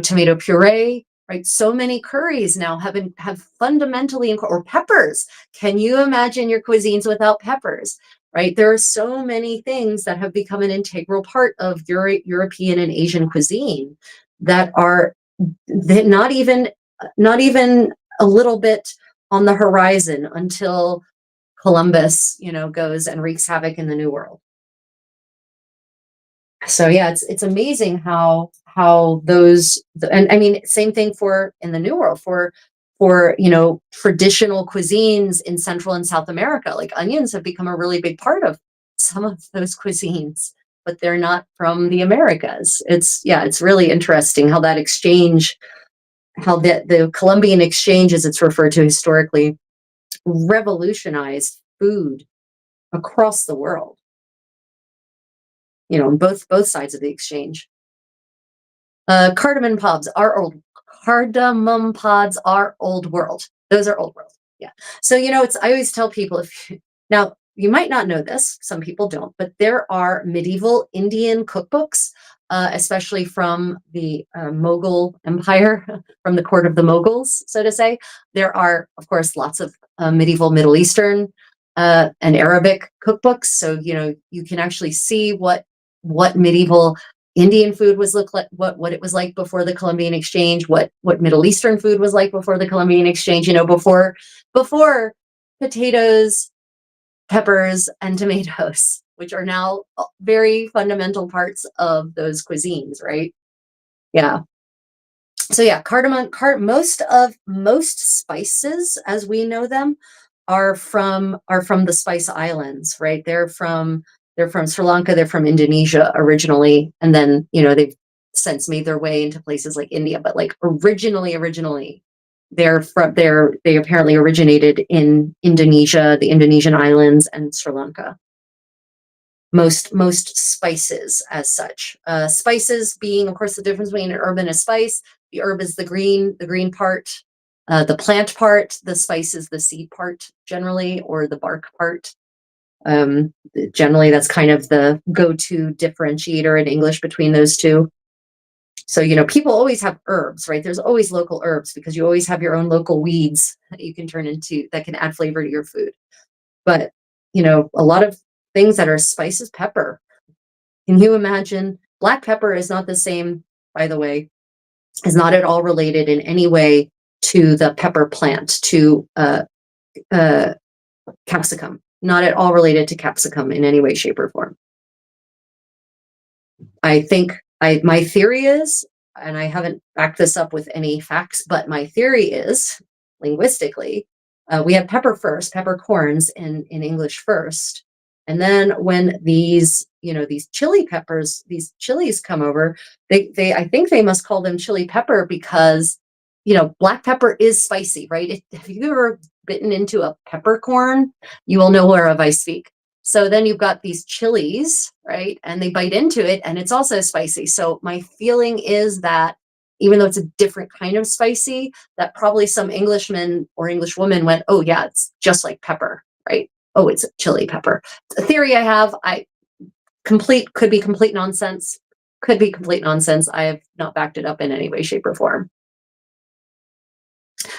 tomato puree, right? So many curries now have fundamentally, or peppers. Can you imagine your cuisines without peppers, right? There are so many things that have become an integral part of European and Asian cuisine that are not even a little bit on the horizon until Columbus, goes and wreaks havoc in the New World. So yeah, it's amazing how those, and I mean, same thing for in the New World for traditional cuisines in Central and South America. Like onions have become a really big part of some of those cuisines, but they're not from the Americas. It's really interesting how that exchange, how the Columbian exchange, as it's referred to historically, revolutionized food across the world. Both sides of the exchange. Cardamom pods are old world. Those are old world. Yeah. So I always tell people, now you might not know this, some people don't, but there are medieval Indian cookbooks, especially from the Mughal Empire, from the court of the Mughals, so to say. There are, of course, lots of medieval Middle Eastern and Arabic cookbooks. So you can actually see what medieval Indian food was what it was like before the Columbian exchange, what Middle Eastern food was like before the Columbian exchange, before potatoes, peppers, and tomatoes, which are now very fundamental parts of those cuisines, right? Yeah. So yeah, cardamom, most spices as we know them are from the Spice Islands, right? They're from Sri Lanka, they're from Indonesia originally, and then they've since made their way into places like India. But like originally, they apparently originated in Indonesia, the Indonesian islands, and Sri Lanka. Most spices as such. Spices being, of course, the difference between an herb and a spice. The herb is the green part. The plant part, the spice is the seed part generally, or the bark part. Generally, that's kind of the go-to differentiator in English between those two. So, people always have herbs, right? There's always local herbs because you always have your own local weeds that you can turn into, that can add flavor to your food. But, a lot of things that are spices, pepper. Can you imagine? Black pepper is not the same, by the way, is not at all related in any way to the pepper plant, to capsicum. not at all related to capsicum in any way, shape, or form. I think my theory is, and I haven't backed this up with any facts, but my theory is linguistically, we have pepper first, peppercorns in English first. And then when these, these chili peppers, these chilies come over, I think they must call them chili pepper because, black pepper is spicy, right? Have you ever bitten into a peppercorn? You will know whereof I speak. So then you've got these chilies, right? And they bite into it and it's also spicy. So my feeling is that even though it's a different kind of spicy, that probably some Englishman or English woman went, oh yeah, it's just like pepper, right? Oh, it's a chili pepper. A theory I have, could be complete nonsense. Could be complete nonsense. I have not backed it up in any way, shape, or form.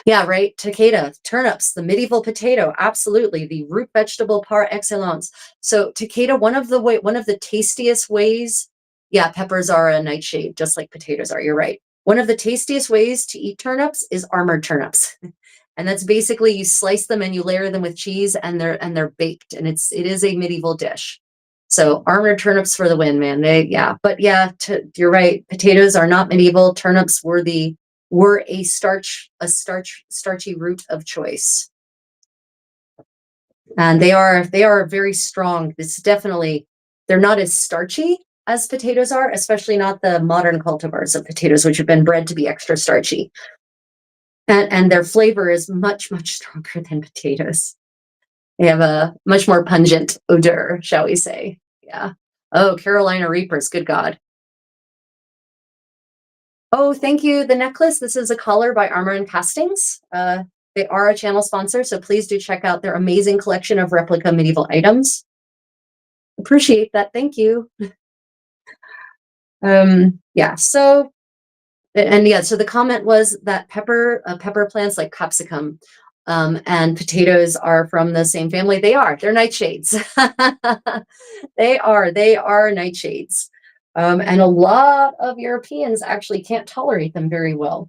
Yeah, right. Takeda, turnips, the medieval potato, absolutely the root vegetable par excellence. So takeda, one of the tastiest ways. Yeah, peppers are a nightshade, just like potatoes are. You're right. One of the tastiest ways to eat turnips is armored turnips, and that's basically you slice them and you layer them with cheese, and they're baked, and it is a medieval dish. So armored turnips for the win, man. But yeah, you're right. Potatoes are not medieval. Turnips were a starchy root of choice, and they are very strong. It's definitely, they're not as starchy as potatoes are, especially not the modern cultivars of potatoes, which have been bred to be extra starchy, and their flavor is much stronger than potatoes. They have a much more pungent odor, shall we say. Yeah. Oh, Carolina Reapers, good God. Oh, thank you. The necklace. This is a collar by Armor and Castings. They are a channel sponsor, so please do check out their amazing collection of replica medieval items. Appreciate that. Thank you. Yeah. So, and yeah. So the comment was that pepper plants like capsicum, and potatoes are from the same family. They are. They're nightshades. They are nightshades. And a lot of Europeans actually can't tolerate them very well.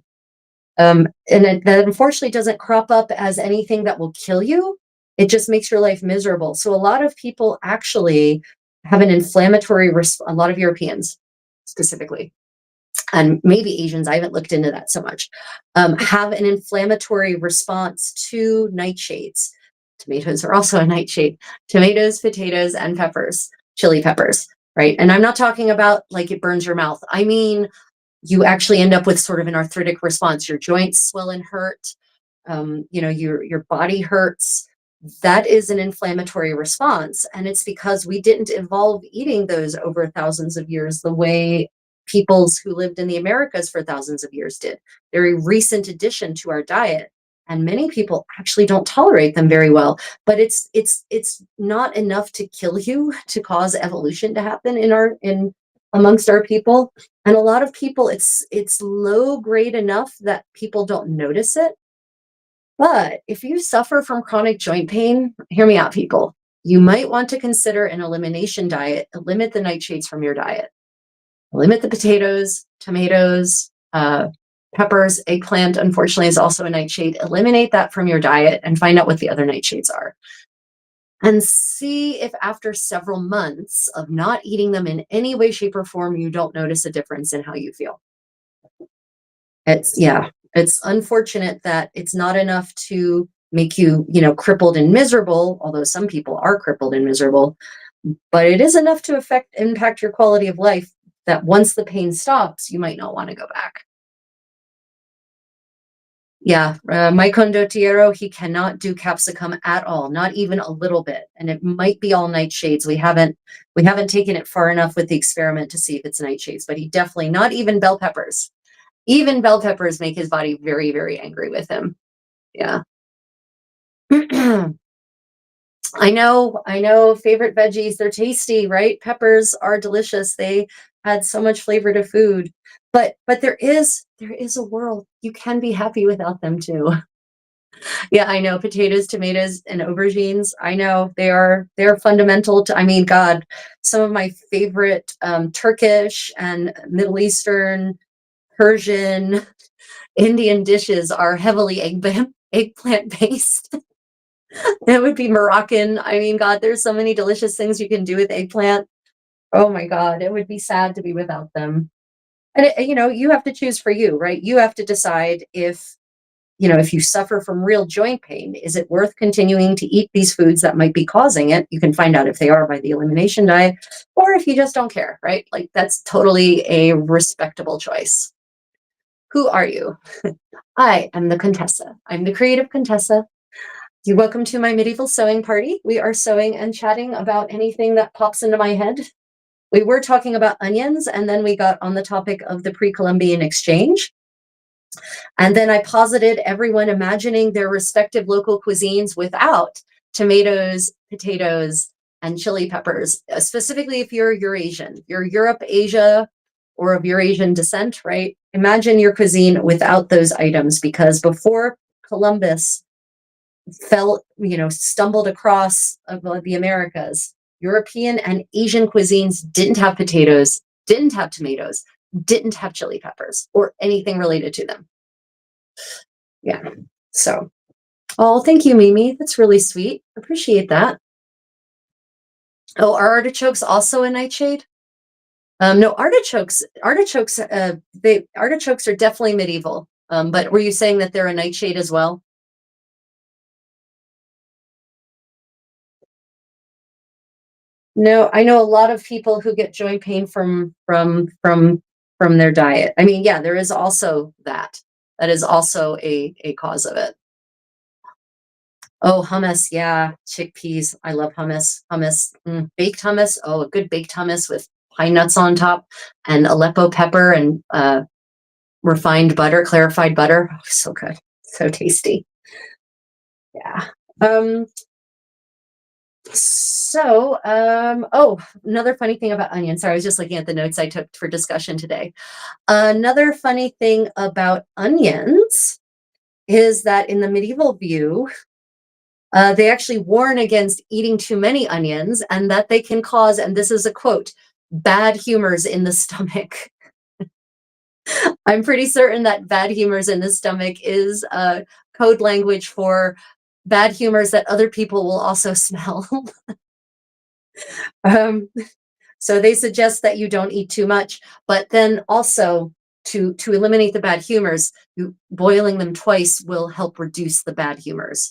And that unfortunately doesn't crop up as anything that will kill you. It just makes your life miserable. So a lot of people actually have an inflammatory a lot of Europeans specifically, and maybe Asians, I haven't looked into that so much, have an inflammatory response to nightshades. Tomatoes are also a nightshade. Tomatoes, potatoes, and peppers, chili peppers, right? And I'm not talking about like it burns your mouth. I mean, you actually end up with sort of an arthritic response. Your joints swell and hurt. Your body hurts. That is an inflammatory response, and it's because we didn't evolve eating those over thousands of years the way peoples who lived in the Americas for thousands of years did. They're a recent addition to our diet, and many people actually don't tolerate them very well. But it's not enough to kill you to cause evolution to happen in amongst our people. And a lot of people, it's low grade enough that people don't notice it. But if you suffer from chronic joint pain, hear me out, people. You might want to consider an elimination diet. Limit the nightshades from your diet. Limit the potatoes, tomatoes, peppers, eggplant, unfortunately, is also a nightshade. Eliminate that from your diet and find out what the other nightshades are. And see if after several months of not eating them in any way, shape, or form, you don't notice a difference in how you feel. It's unfortunate that it's not enough to make you, crippled and miserable, although some people are crippled and miserable, but it is enough to impact your quality of life that once the pain stops, you might not want to go back. Yeah, my condottiero, he cannot do capsicum at all, not even a little bit. And it might be all nightshades. We haven't taken it far enough with the experiment to see if it's nightshades, but he definitely, not even bell peppers. Even bell peppers make his body very, very angry with him. Yeah. I know, favorite veggies, they're tasty, right? Peppers are delicious. They add so much flavor to food. But there is a world you can be happy without them too. Yeah, I know, potatoes, tomatoes, and aubergines. I know they're fundamental to, I mean, God, some of my favorite Turkish and Middle Eastern, Persian, Indian dishes are heavily eggplant based. It would be Moroccan. I mean, God, there's so many delicious things you can do with eggplant. Oh my God, it would be sad to be without them. And you have to choose for you, right? You have to decide if you suffer from real joint pain, is it worth continuing to eat these foods that might be causing it? You can find out if they are by the elimination diet, or if you just don't care, right? Like that's totally a respectable choice. Who are you? I am the Contessa. I'm the creative Contessa. You're welcome to my medieval sewing party. We are sewing and chatting about anything that pops into my head. We were talking about onions, and then we got on the topic of the pre-Columbian exchange. And then I posited everyone imagining their respective local cuisines without tomatoes, potatoes, and chili peppers, specifically if you're Eurasian, you're Europe, Asia, or of Eurasian descent, right? Imagine your cuisine without those items, because before Columbus stumbled across the Americas, European and Asian cuisines didn't have potatoes, didn't have tomatoes, didn't have chili peppers, or anything related to them. Yeah. So, oh, thank you, Mimi. That's really sweet. Appreciate that. Oh, are artichokes also a nightshade? No, artichokes are definitely medieval. But were you saying that they're a nightshade as well? No, I know a lot of people who get joint pain from their diet. I mean, yeah, there is also that. That is also a cause of it. Oh, hummus, yeah, chickpeas. I love hummus. Baked hummus. Oh, a good baked hummus with pine nuts on top and Aleppo pepper and refined butter, clarified butter. Oh, so good, so tasty. Yeah. Um, oh, another funny thing about onions. Sorry, I was just looking at the notes I took for discussion today. Another funny thing about onions is that in the medieval view, they actually warn against eating too many onions and that they can cause, and this is a quote, bad humors in the stomach. I'm pretty certain that bad humors in the stomach is code language for bad humors that other people will also smell. um, so they suggest that you don't eat too much, but then also to eliminate the bad humors, boiling them twice will help reduce the bad humors.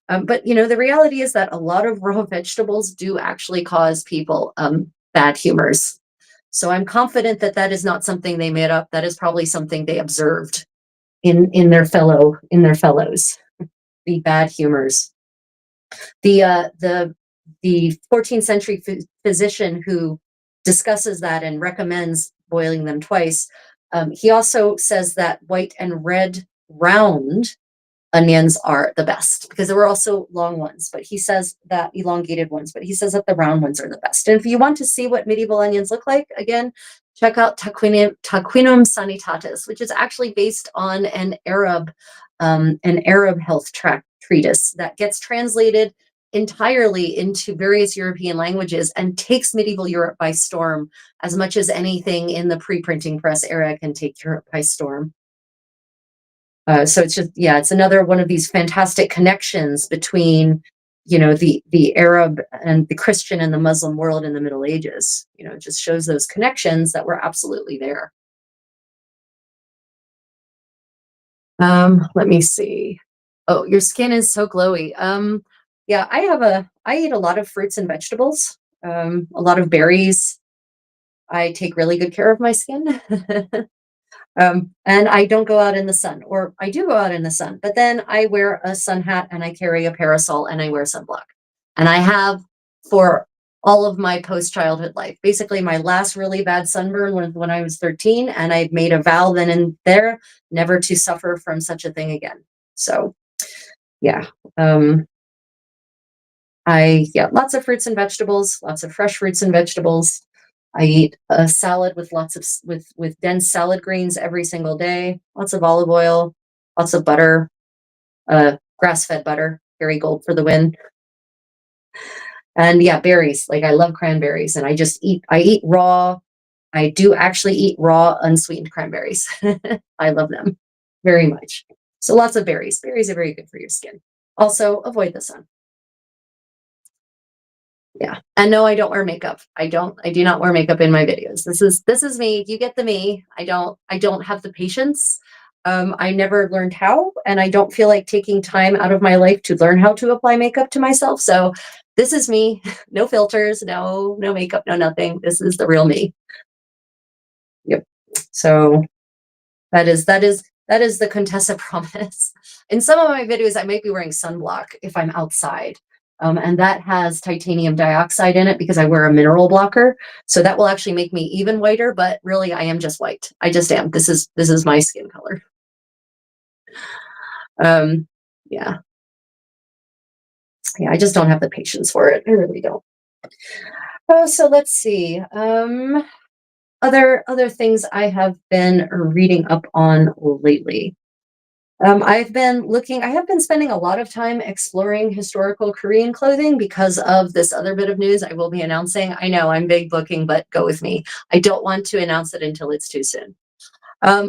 But the reality is that a lot of raw vegetables do actually cause people bad humors. So I'm confident that that is not something they made up. That is probably something they observed in their fellows, the bad humors. The 14th century physician who discusses that and recommends boiling them twice. He also says that white and red round onions are the best, because there were also long ones, but he says that elongated ones, but he says that the round ones are the best. And if you want to see what medieval onions look like, again, check out Taquinum Sanitatis, which is actually based on an Arab health treatise that gets translated entirely into various European languages and takes medieval Europe by storm, as much as anything in the pre-printing press era can take Europe by storm. So it's just, yeah, it's another one of these fantastic connections between, the Arab and the Christian and the Muslim world in the Middle Ages. It just shows those connections that were absolutely there. Let me see. Oh, your skin is so glowy. Yeah, I eat a lot of fruits and vegetables, a lot of berries. I take really good care of my skin. And I don't go out in the sun, or I do go out in the sun, but then I wear a sun hat and I carry a parasol and I wear sunblock. And I have for all of my post childhood life. Basically, my last really bad sunburn was when I was 13, and I made a vow then and there never to suffer from such a thing again. So, yeah. Yeah, lots of fruits and vegetables, lots of fresh fruits and vegetables. I eat a salad with lots of with dense salad greens every single day. Lots of olive oil, lots of butter, grass-fed butter, Kerrygold for the win. And yeah, berries. Like I love cranberries, and I eat raw. I do actually eat raw, unsweetened cranberries. I love them very much. So lots of berries. Berries are very good for your skin. Also, avoid the sun. Yeah. And no, I don't wear makeup. I do not wear makeup in my videos. This is me. You get the me. I don't have the patience. I never learned how, and I don't feel like taking time out of my life to learn how to apply makeup to myself. So this is me. No filters, no makeup, no nothing. This is the real me. Yep. So that is the Contessa promise. In some of my videos, I might be wearing sunblock if I'm outside. And that has titanium dioxide in it because I wear a mineral blocker. So that will actually make me even whiter, but really I am just white. I just am. This is my skin color. Um, yeah. Yeah, I just don't have the patience for it. I really don't. Oh, so let's see. Other things I have been reading up on lately. I have been spending a lot of time exploring historical Korean clothing because of this other bit of news I will be announcing. I know I'm big booking, but go with me. I don't want to announce it until it's too soon.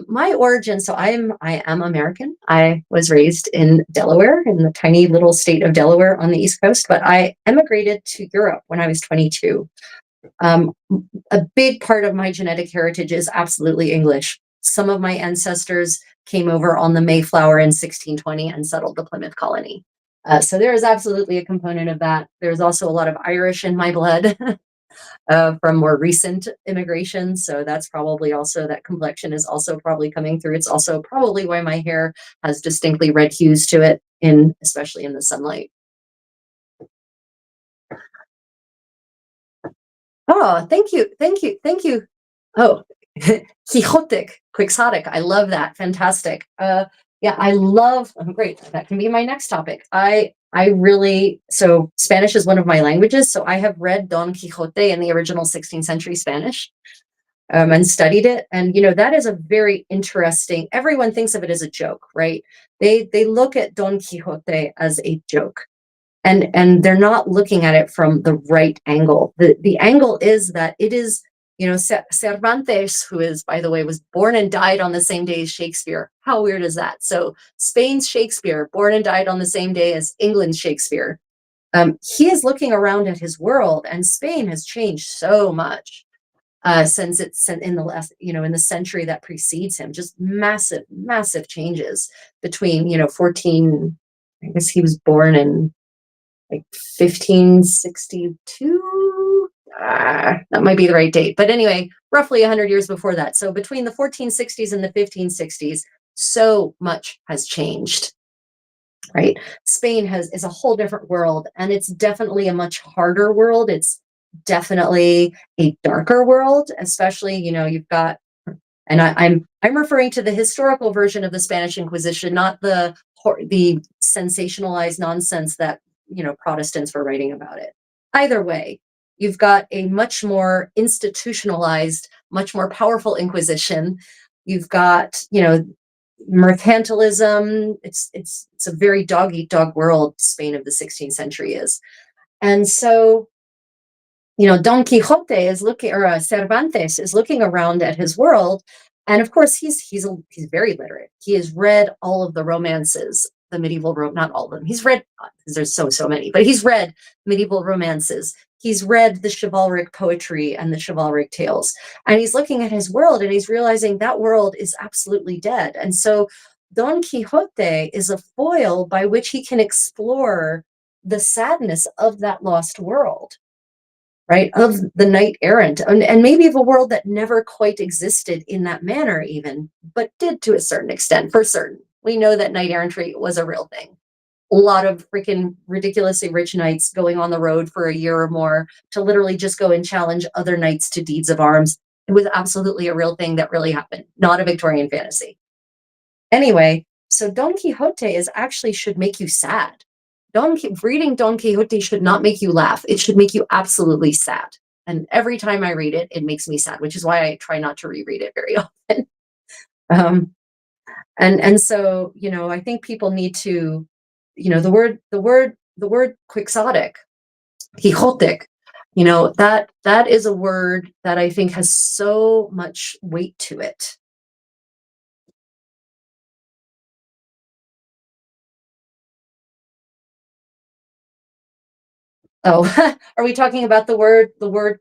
My origin, so I am American. I was raised in Delaware, in the tiny little state of Delaware on the East Coast, but I emigrated to Europe when I was 22. Um, a big part of my genetic heritage is absolutely English. Some of my ancestors came over on the Mayflower in 1620 and settled the Plymouth colony. So there is absolutely a component of that. There's also a lot of Irish in my blood from more recent immigration. So that's probably also, that complexion is also probably coming through. It's also probably why my hair has distinctly red hues to it, especially in the sunlight. Oh, thank you, thank you, thank you. Oh, Quixotic, Quixotic. I love that. Fantastic. Yeah, I love. Oh, great. That can be my next topic. I really, so Spanish is one of my languages, so I have read Don Quixote in the original 16th century Spanish, and studied it. And that is a very interesting. Everyone thinks of it as a joke, right? They look at Don Quixote as a joke, and they're not looking at it from the right angle. The angle is that it is, Cervantes, who is, by the way, was born and died on the same day as Shakespeare. How weird is that? So Spain's Shakespeare, born and died on the same day as England's Shakespeare. He is looking around at his world, and Spain has changed so much since it's in the last, in the century that precedes him. Just massive, massive changes between, 14. I guess he was born in like 1562. That might be the right date. But anyway, roughly 100 years before that. So between the 1460s and the 1560s, so much has changed, right? Spain is a whole different world, and it's definitely a much harder world. It's definitely a darker world, especially, you've got, and I'm referring to the historical version of the Spanish Inquisition, not the sensationalized nonsense that Protestants were writing about it. Either way, you've got a much more institutionalized, much more powerful Inquisition. You've got mercantilism. It's a very dog eat dog world. Spain of the 16th century is, and so Don Quixote is looking, or Cervantes is looking around at his world, and of course he's very literate. He has read all of the romances, the medieval not all of them. He's read, because there's so many, but he's read medieval romances. He's read the chivalric poetry and the chivalric tales, and he's looking at his world and he's realizing that world is absolutely dead. And so Don Quixote is a foil by which he can explore the sadness of that lost world, right? Of the knight errant, and maybe of a world that never quite existed in that manner, even, but did to a certain extent. For certain, we know that knight errantry was a real thing. A lot of freaking ridiculously rich knights going on the road for a year or more to literally just go and challenge other knights to deeds of arms. It was absolutely a real thing that really happened, not a Victorian fantasy. Anyway, so Don Quixote is actually should make you sad. Reading Don Quixote should not make you laugh. It should make you absolutely sad. And every time I read it, it makes me sad, which is why I try not to reread it very often. Um, and so I think people need to, the word quixotic, quixotic, that is a word that I think has so much weight to it. Oh, are we talking about the word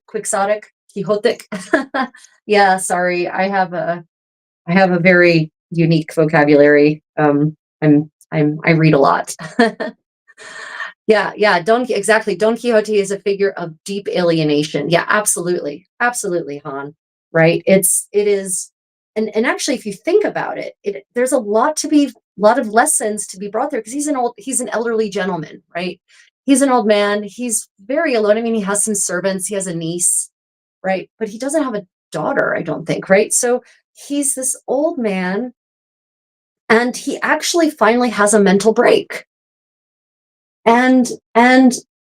quixotic, quixotic? Yeah, sorry. I have a very unique vocabulary. I read a lot. Yeah, yeah, exactly. Don Quixote is a figure of deep alienation. Yeah, absolutely. Absolutely, Han. Right? It is, and actually if you think about it, there's a lot of lessons to be brought there because he's an elderly gentleman, right? He's an old man. He's very alone. I mean, he has some servants, he has a niece, right? But he doesn't have a daughter, I don't think, right? So he's this old man and he actually finally has a mental break. And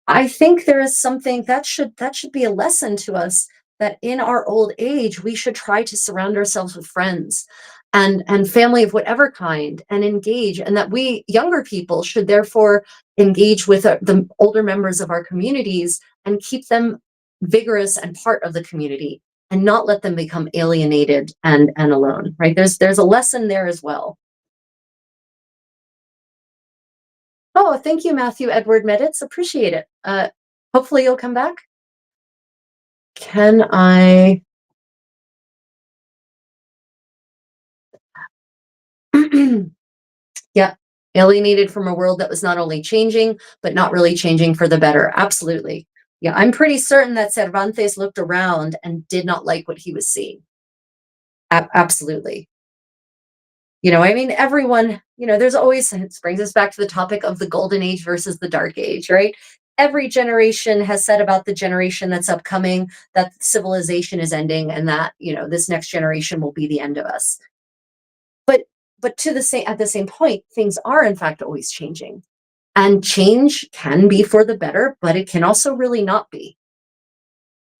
I think there is something that should be a lesson to us, that in our old age we should try to surround ourselves with friends and family of whatever kind and engage, and that we younger people should therefore engage with the older members of our communities and keep them vigorous and part of the community and not let them become alienated and alone, right? There's a lesson there as well. Oh, thank you, Matthew Edward Meditz. Appreciate it. Hopefully you'll come back. Can I? Yeah, alienated from a world that was not only changing, but not really changing for the better. Absolutely. Yeah, I'm pretty certain that Cervantes looked around and did not like what he was seeing. Absolutely. I mean, everyone, there's always, it brings us back to the topic of the golden age versus the dark age, right? Every generation has said about the generation that's upcoming that civilization is ending and that, this next generation will be the end of us. But at the same point, things are in fact always changing. And change can be for the better, but it can also really not be.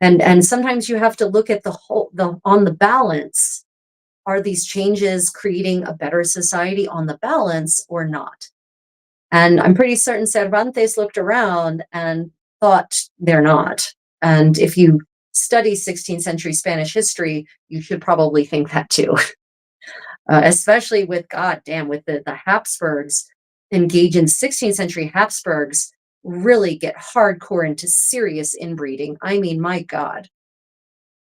And sometimes you have to look at the on the balance, are these changes creating a better society on the balance or not? And I'm pretty certain Cervantes looked around and thought they're not. And if you study 16th century Spanish history, you should probably think that too, especially with, God damn, with the Habsburgs engage in 16th century Habsburgs really get hardcore into serious inbreeding. I mean, my God,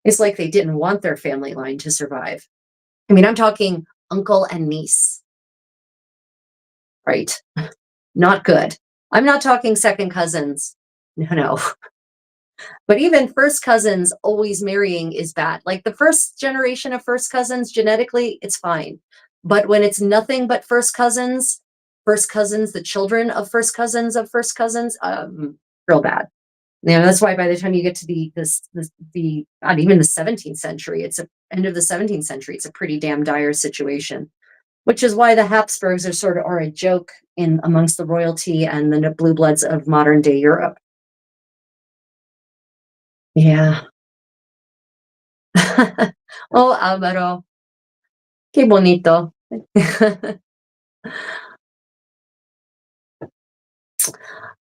it's like they didn't want their family line to survive. I mean, I'm talking uncle and niece, right? Not good. I'm not talking second cousins. No, no. But even first cousins always marrying is bad. Like the first generation of first cousins, genetically, it's fine. But when it's nothing but first cousins, the children of first cousins, real bad. That's why by the time you get to the not even the 17th century, it's a end of the 17th century, it's a pretty damn dire situation. Which is why the Habsburgs are a joke in amongst the royalty and the blue bloods of modern day Europe. Yeah. Oh, Alvaro, qué bonito.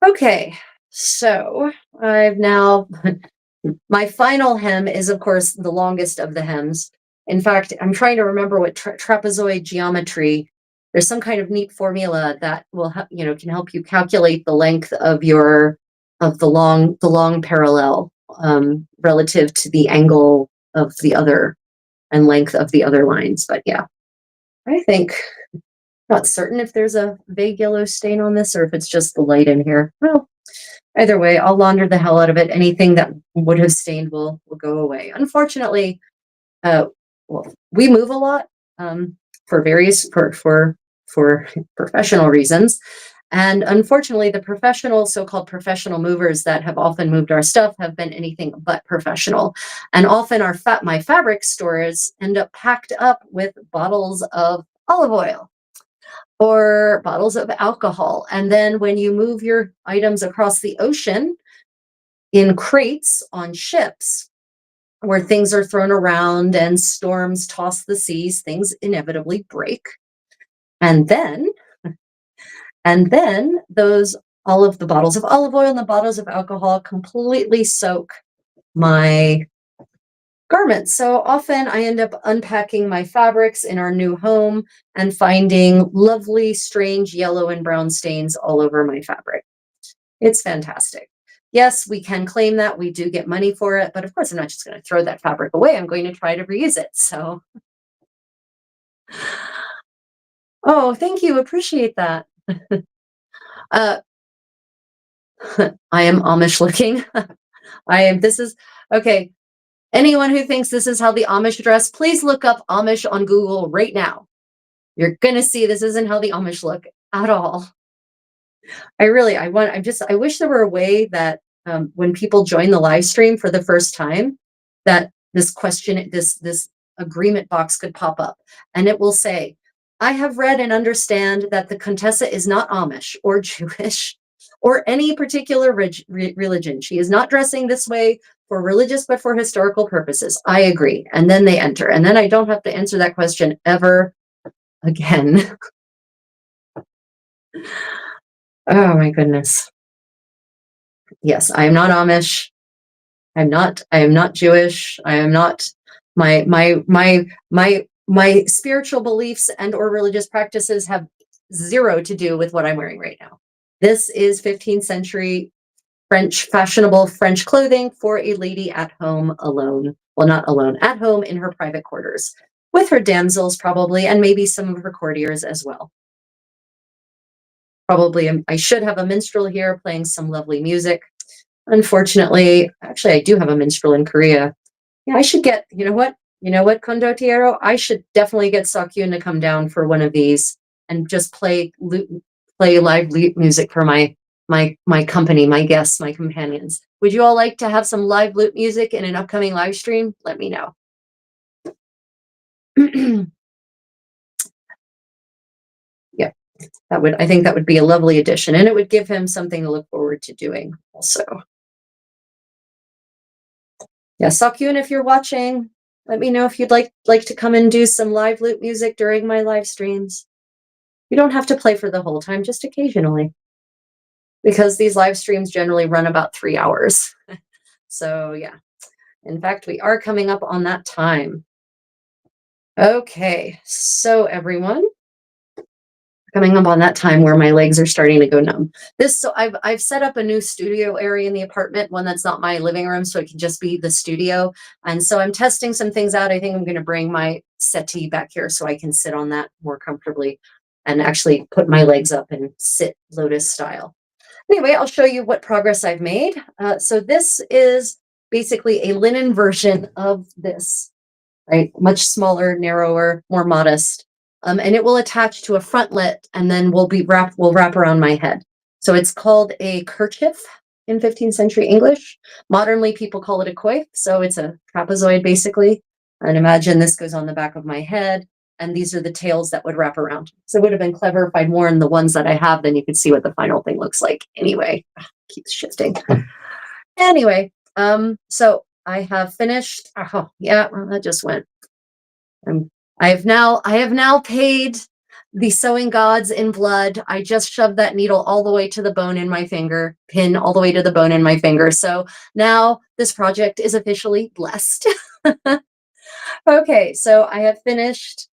Okay, so I've now my final hem is, of course, the longest of the hems. In fact, I'm trying to remember what trapezoid geometry. There's some kind of neat formula that can help you calculate the length of the long parallel relative to the angle of the other and length of the other lines. But yeah, I think not certain if there's a vague yellow stain on this or if it's just the light in here. Well, either way, I'll launder the hell out of it. Anything that would have stained will go away. Unfortunately, uh, well, we move a lot for various for professional reasons, and unfortunately, the so-called professional movers that have often moved our stuff have been anything but professional, and often my fabric stores end up packed up with bottles of olive oil or bottles of alcohol. And then when you move your items across the ocean in crates on ships where things are thrown around and storms toss the seas, things inevitably break. And then, those all of the bottles of olive oil and the bottles of alcohol completely soak my garments. So often I end up unpacking my fabrics in our new home and finding lovely, strange yellow and brown stains all over my fabric. It's fantastic. Yes, we can claim that we do get money for it, but of course I'm not just going to throw that fabric away. I'm going to try to reuse it. So, oh, thank you. Appreciate that. uh, I am Amish looking. This is okay. Anyone who thinks this is how the Amish dress, please look up Amish on Google right now. You're going to see this isn't how the Amish look at all. I wish there were a way that when people join the live stream for the first time, that this agreement box could pop up and it will say, I have read and understand that the Contessa is not Amish or Jewish or any particular religion. She is not dressing this way for religious, but for historical purposes. I agree. And then they enter. And then I don't have to answer that question ever again. Oh my goodness. Yes, I am not Amish. I am not Jewish. I am not my spiritual beliefs and or religious practices have zero to do with what I'm wearing right now. This is 15th century fashionable French clothing for a lady at home alone. Well, not alone, at home in her private quarters with her damsels probably, and maybe some of her courtiers as well. Probably, I should have a minstrel here playing some lovely music. Unfortunately, actually, I do have a minstrel in Korea. Yeah, I should get, you know what, Condottiero? I should definitely get Sakyun to come down for one of these and just play live lute music for my company, my guests, my companions. Would you all like to have some live lute music in an upcoming live stream? Let me know. Yeah, I think that would be a lovely addition, and it would give him something to look forward to doing also. Yeah, Sakyun, if you're watching, let me know if you'd like to come and do some live lute music during my live streams. You don't have to play for the whole time, just occasionally, because these live streams generally run about 3 hours. So yeah, in fact, we are coming up on that time. Okay, so everyone, coming up on that time where my legs are starting to go numb. So I've set up a new studio area in the apartment, one that's not my living room, so it can just be the studio. And so I'm testing some things out. I think I'm going to bring my settee back here so I can sit on that more comfortably and actually put my legs up and sit lotus style. Anyway, I'll show you what progress I've made. So this is basically a linen version of this, right? Much smaller, narrower, more modest. And it will attach to a frontlet and then we'll wrap around my head. So it's called a kerchief in 15th century English. Modernly, people call it a coif. So it's a trapezoid basically. And imagine this goes on the back of my head. And these are the tails that would wrap around. So it would have been clever if I'd worn the ones that I have, then you could see what the final thing looks like. Anyway, keeps shifting. Anyway, so I have finished. Oh, yeah, well, that just went. I have now paid the sewing gods in blood. I just shoved that needle all the way to the bone in my finger, pin all the way to the bone in my finger. So now this project is officially blessed. Okay, so I have finished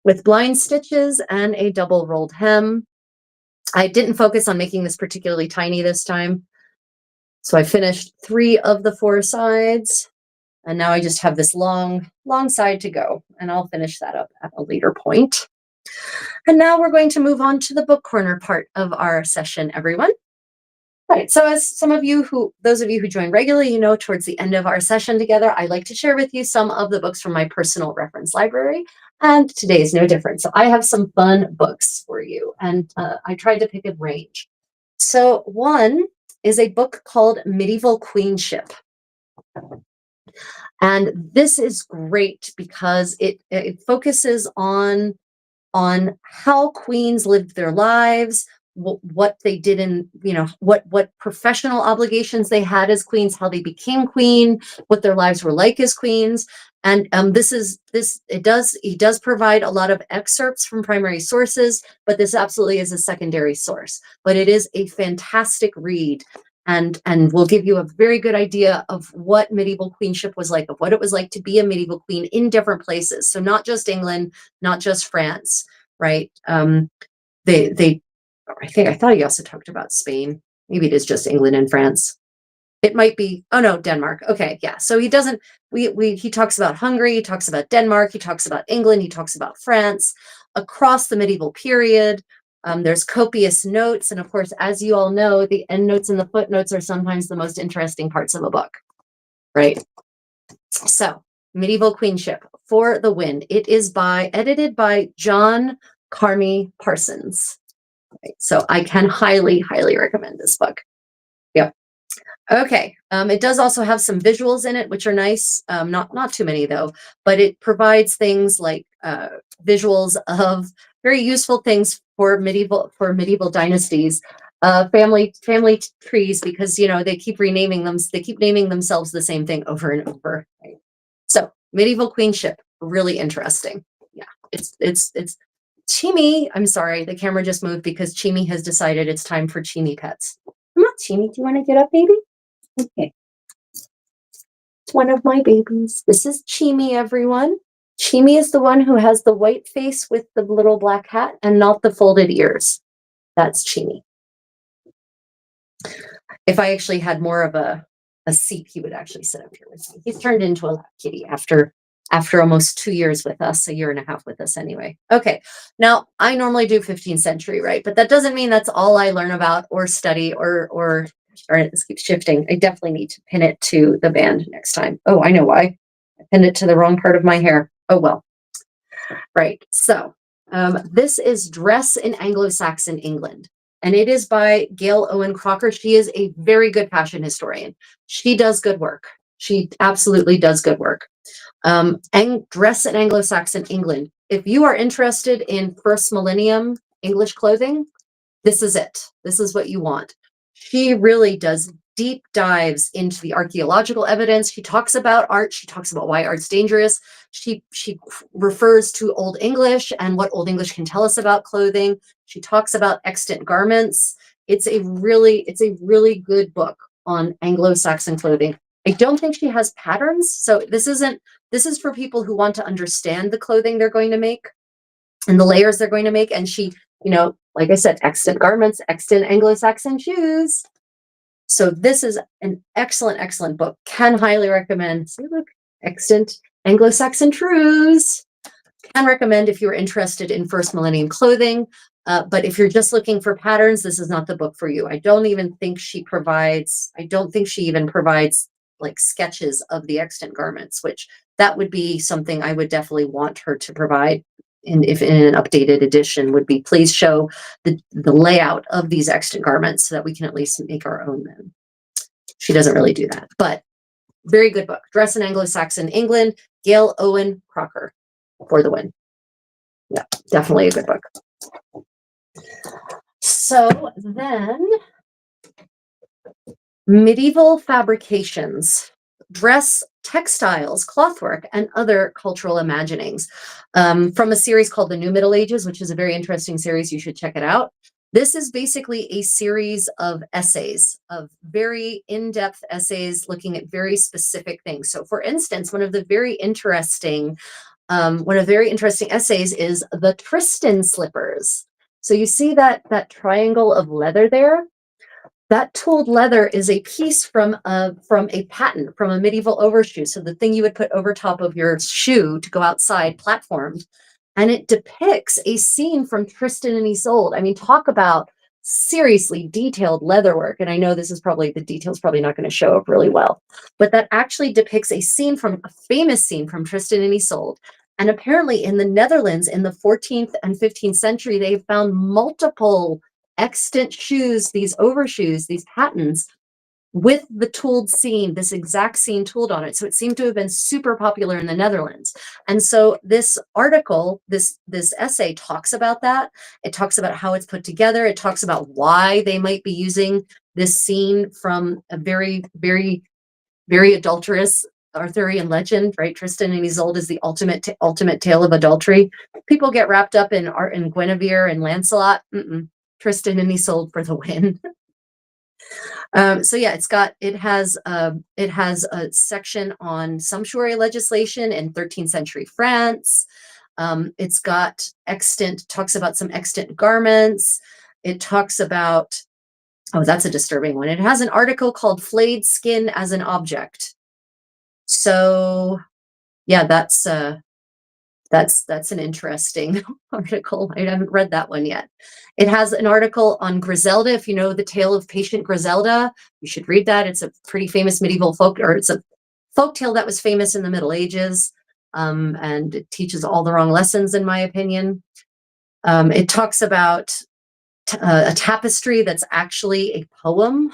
with blind stitches and a double rolled hem. I didn't focus on making this particularly tiny this time. So I finished 3 of the 4 sides. And now I just have this long side to go, and I'll finish that up at a later point. And now we're going to move on to the book corner part of our session, everyone. Right, so as those of you who join regularly, you know, towards the end of our session together, I like to share with you some of the books from my personal reference library, and today is no different. So I have some fun books for you, and I tried to pick a range. So one is a book called Medieval Queenship. And this is great because it focuses on how queens lived their lives, what they did in, what professional obligations they had as queens, how they became queen, what their lives were like as queens. And he does provide a lot of excerpts from primary sources, but this absolutely is a secondary source. But it is a fantastic read. And will give you a very good idea of what medieval queenship was like, of what it was like to be a medieval queen in different places. So not just England, not just France, right? I thought he also talked about Spain. Maybe it is just England and France. It might be, oh no, Denmark. Okay, yeah. So he doesn't, he talks about Hungary, he talks about Denmark, he talks about England, he talks about France, across the medieval period. There's copious notes. And of course, as you all know, the endnotes and the footnotes are sometimes the most interesting parts of a book, right? So, Medieval Queenship for the Win. It is edited by John Carmy Parsons. Right? So I can highly, highly recommend this book. Yep. Okay. It does also have some visuals in it, which are nice. Not too many though, but it provides things like visuals of very useful things for medieval dynasties, family trees, because you know they keep renaming them. They keep naming themselves the same thing over and over. Right? So medieval queenship, really interesting. Yeah, it's Chimi. I'm sorry, the camera just moved because Chimi has decided it's time for Chimi pets. Come on, Chimi, do you want to get up, baby? Okay. It's one of my babies. This is Chimi, everyone. Chimi is the one who has the white face with the little black hat and not the folded ears. That's Chimi. If I actually had more of a seat, he would actually sit up here with me. He's turned into a lap kitty after almost 2 years with us, a year and a half with us anyway. Okay, now I normally do 15th century, right? But that doesn't mean that's all I learn about or study or this keeps shifting. I definitely need to pin it to the band next time. Oh, I know why. I pinned it to the wrong part of my hair. Oh, well. Right, so this is Dress in Anglo-Saxon England. And it is by Gail Owen Crocker. She is a very good fashion historian. She does good work. She absolutely does good work. Dress in Anglo-Saxon England. If you are interested in first millennium English clothing, this is it. This is what you want. She really does deep dives into the archaeological evidence. She talks about art. She talks about why art's dangerous. She refers to Old English and what Old English can tell us about clothing. She talks about extant garments. It's a really good book on Anglo-Saxon clothing. I don't think she has patterns. So this is for people who want to understand the clothing they're going to make and the layers they're going to make. And she, you know, like I said, extant garments, extant Anglo-Saxon shoes. So this is an excellent, excellent book. Can highly recommend. See, look, extant Anglo-Saxon trews. Can recommend if you're interested in first millennium clothing. But if you're just looking for patterns, this is not the book for you. I don't think she even provides like sketches of the extant garments, which that would be something I would definitely want her to provide. And if in an updated edition would be, please show the layout of these extant garments so that we can at least make our own then. She doesn't really do that, but very good book. Dress in Anglo-Saxon England, Gail Owen Crocker for the win. Yeah, definitely a good book. So then medieval fabrications, dress, textiles, clothwork, and other cultural imaginings, from a series called The New Middle Ages, which is a very interesting series. You should check it out. This is basically a series of essays, of very in-depth essays looking at very specific things. So for instance, one of the very interesting essays is the Tristan slippers. So you see that triangle of leather there? That tooled leather is a piece from a patent, from a medieval overshoe. So the thing you would put over top of your shoe to go outside, platformed. And it depicts a scene from Tristan and Isolde. I mean, talk about seriously detailed leatherwork. And I know this is probably, the details probably not going to show up really well, but that actually depicts a famous scene from Tristan and Isolde. And apparently in the Netherlands in the 14th and 15th century, they found multiple extant shoes, these overshoes, these patents with the tooled scene, this exact scene tooled on it. So it seemed to have been super popular in the Netherlands. And so this article, this essay talks about that. It talks about how it's put together. It talks about why they might be using this scene from a very, very, very adulterous Arthurian legend, right? Tristan and Isolde is the ultimate tale of adultery. People get wrapped up in art and Guinevere and Lancelot. Tristan and Isolde for the win. So yeah, it has a section on sumptuary legislation in 13th century France. It's got talks about some extant garments. It talks about Oh, that's a disturbing one. It has an article called Flayed Skin as an Object. So yeah, that's an interesting article. I haven't read that one yet. It has an article on Griselda. If you know the tale of Patient Griselda, you should read that. It's a pretty famous medieval folk, or it's a folk tale that was famous in the Middle Ages, and it teaches all the wrong lessons, in my opinion. It talks about a tapestry that's actually a poem.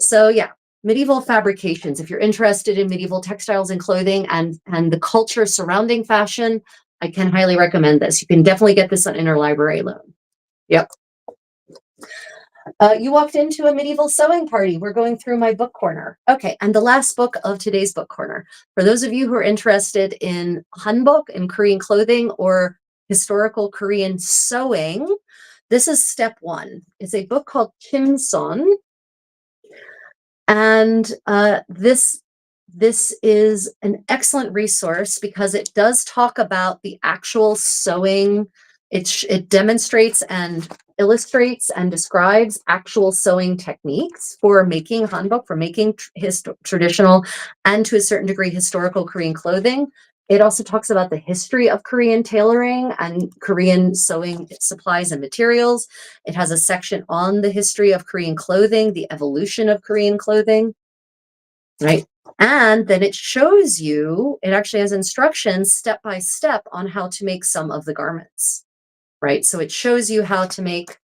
So yeah, medieval fabrications. If you're interested in medieval textiles and clothing and the culture surrounding fashion, I can highly recommend this. You can definitely get this on interlibrary loan. Yep. You walked into a medieval sewing party. We're going through my book corner. Okay, and the last book of today's book corner. For those of you who are interested in hanbok and Korean clothing or historical Korean sewing, this is step one. It's a book called Kimson. And this is an excellent resource because it does talk about the actual sewing. It demonstrates and illustrates and describes actual sewing techniques for making hanbok, for making traditional and to a certain degree historical Korean clothing. It also talks about the history of Korean tailoring and Korean sewing supplies and materials. It has a section on the history of Korean clothing, the evolution of Korean clothing, right? And then it shows you, it actually has instructions step by step on how to make some of the garments, right? So it shows you how to make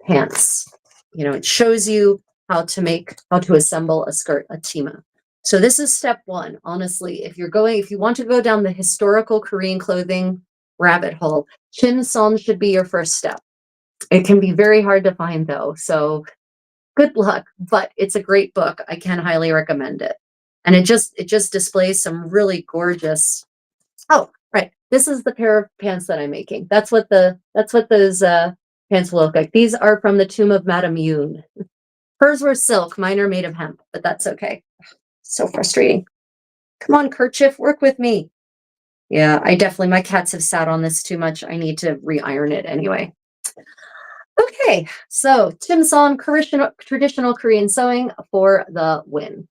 pants. It shows you how to assemble a skirt, a chima. So this is step one. Honestly, if you want to go down the historical Korean clothing rabbit hole, Chimson should be your first step. It can be very hard to find though, so good luck, but it's a great book. I can highly recommend it. And it just displays some really gorgeous. Oh, right. This is the pair of pants that I'm making. That's what those pants will look like. These are from the Tomb of Madame Yoon. Hers were silk, mine are made of hemp, but that's okay. So frustrating. Come on, kerchief, work with me. Yeah, my cats have sat on this too much. I need to re-iron it anyway. Okay, so Timson, traditional Korean sewing for the win.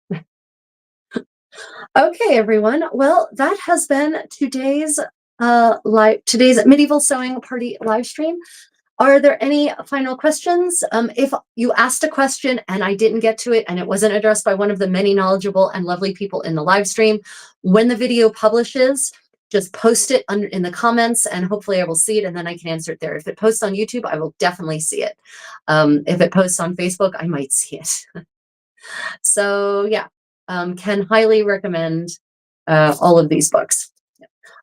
Okay, everyone. Well, that has been today's medieval sewing party live stream. Are there any final questions? If you asked a question and I didn't get to it and it wasn't addressed by one of the many knowledgeable and lovely people in the live stream, when the video publishes, just post it in the comments and hopefully I will see it and then I can answer it there. If it posts on YouTube, I will definitely see it. If it posts on Facebook, I might see it. So yeah, can highly recommend all of these books.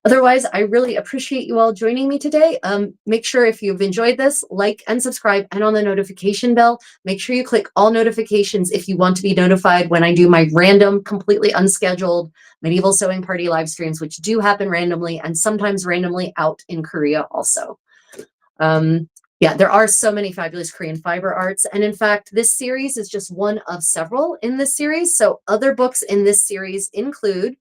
Otherwise, I really appreciate you all joining me today. Make sure if you've enjoyed this, like and subscribe, and on the notification bell, make sure you click all notifications if you want to be notified when I do my random, completely unscheduled medieval sewing party live streams, which do happen randomly and sometimes randomly out in Korea also. Yeah, there are so many fabulous Korean fiber arts. And in fact, this series is just one of several in this series. So other books in this series include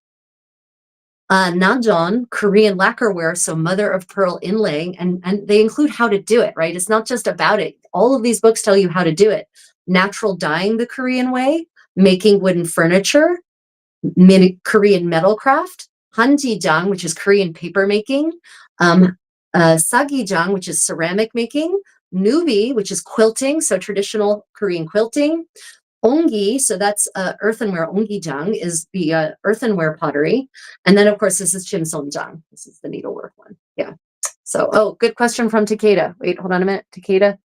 Nanjeon, Korean lacquerware, so mother of pearl inlaying, and they include how to do it, right? It's not just about it. All of these books tell you how to do it. Natural dyeing the Korean way, making wooden furniture, Korean metal craft, Hanjijang, which is Korean paper making, Sagijang, which is ceramic making, Nubi, which is quilting, so traditional Korean quilting, Ongi, so that's earthenware. Ongijang is the earthenware pottery. And then, of course, this is Chimseonjang. This is the needlework one. Yeah. So, oh, good question from Takeda. Wait, hold on a minute. Takeda.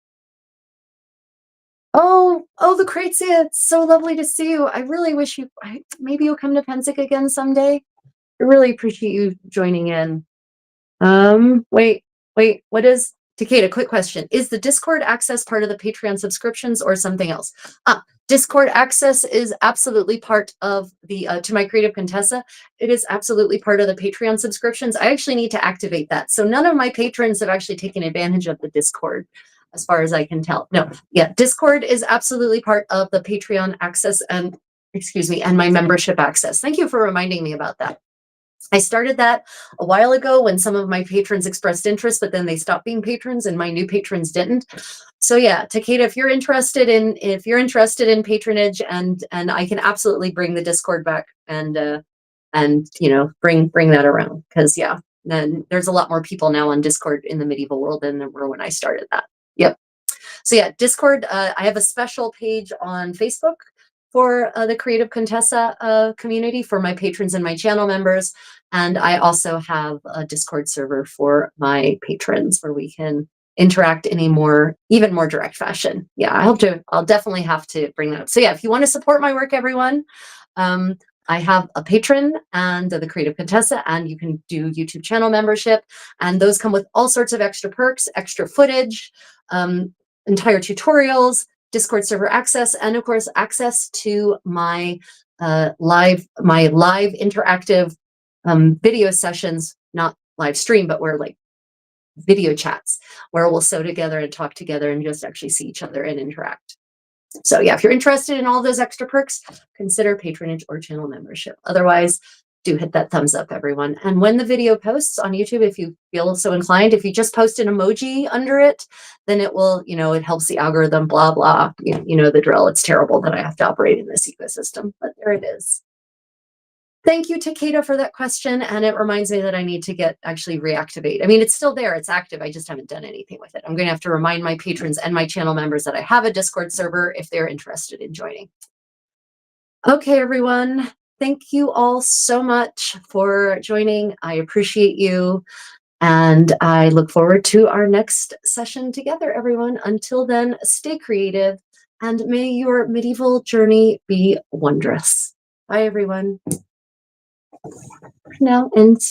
Oh, the Kratzia. It's so lovely to see you. I really wish maybe you'll come to Pensick again someday. I really appreciate you joining in. Wait, what is Takeda? Quick question. Is the Discord access part of the Patreon subscriptions or something else? Discord access is absolutely part of the To My Creative Contessa. It is absolutely part of the Patreon subscriptions. I actually need to activate that. So none of my patrons have actually taken advantage of the Discord, as far as I can tell. No, yeah, Discord is absolutely part of the Patreon access and, excuse me, and my membership access. Thank you for reminding me about that. I started that a while ago when some of my patrons expressed interest, but then they stopped being patrons and my new patrons didn't. So yeah, Takeda, if you're interested in patronage, and I can absolutely bring the Discord back and bring that around, because yeah, then there's a lot more people now on Discord in the medieval world than there were when I started that. Yep. So yeah, Discord. I have a special page on Facebook for the Creative Contessa community for my patrons and my channel members, and I also have a Discord server for my patrons where we can interact in a even more direct fashion. Yeah, I'll definitely have to bring that up. So yeah, if you want to support my work, everyone, um, I have a patron and the Creative Contessa, and you can do YouTube channel membership, and those come with all sorts of extra perks, extra footage, um, entire tutorials, Discord server access, and of course access to my live interactive video sessions, not live stream, but where like video chats where we'll sew together and talk together and just actually see each other and interact. So yeah, if you're interested in all those extra perks, consider patronage or channel membership. Otherwise, do hit that thumbs up, everyone. And when the video posts on YouTube, if you feel so inclined, if you just post an emoji under it, then it will, it helps the algorithm, blah, blah. You know the drill. It's terrible that I have to operate in this ecosystem, but there it is. Thank you, Takeda, for that question. And it reminds me that I need to actually reactivate. I mean, it's still there. It's active. I just haven't done anything with it. I'm going to have to remind my patrons and my channel members that I have a Discord server if they're interested in joining. Okay, everyone. Thank you all so much for joining. I appreciate you. And I look forward to our next session together, everyone. Until then, stay creative and may your medieval journey be wondrous. Bye, everyone. Now, and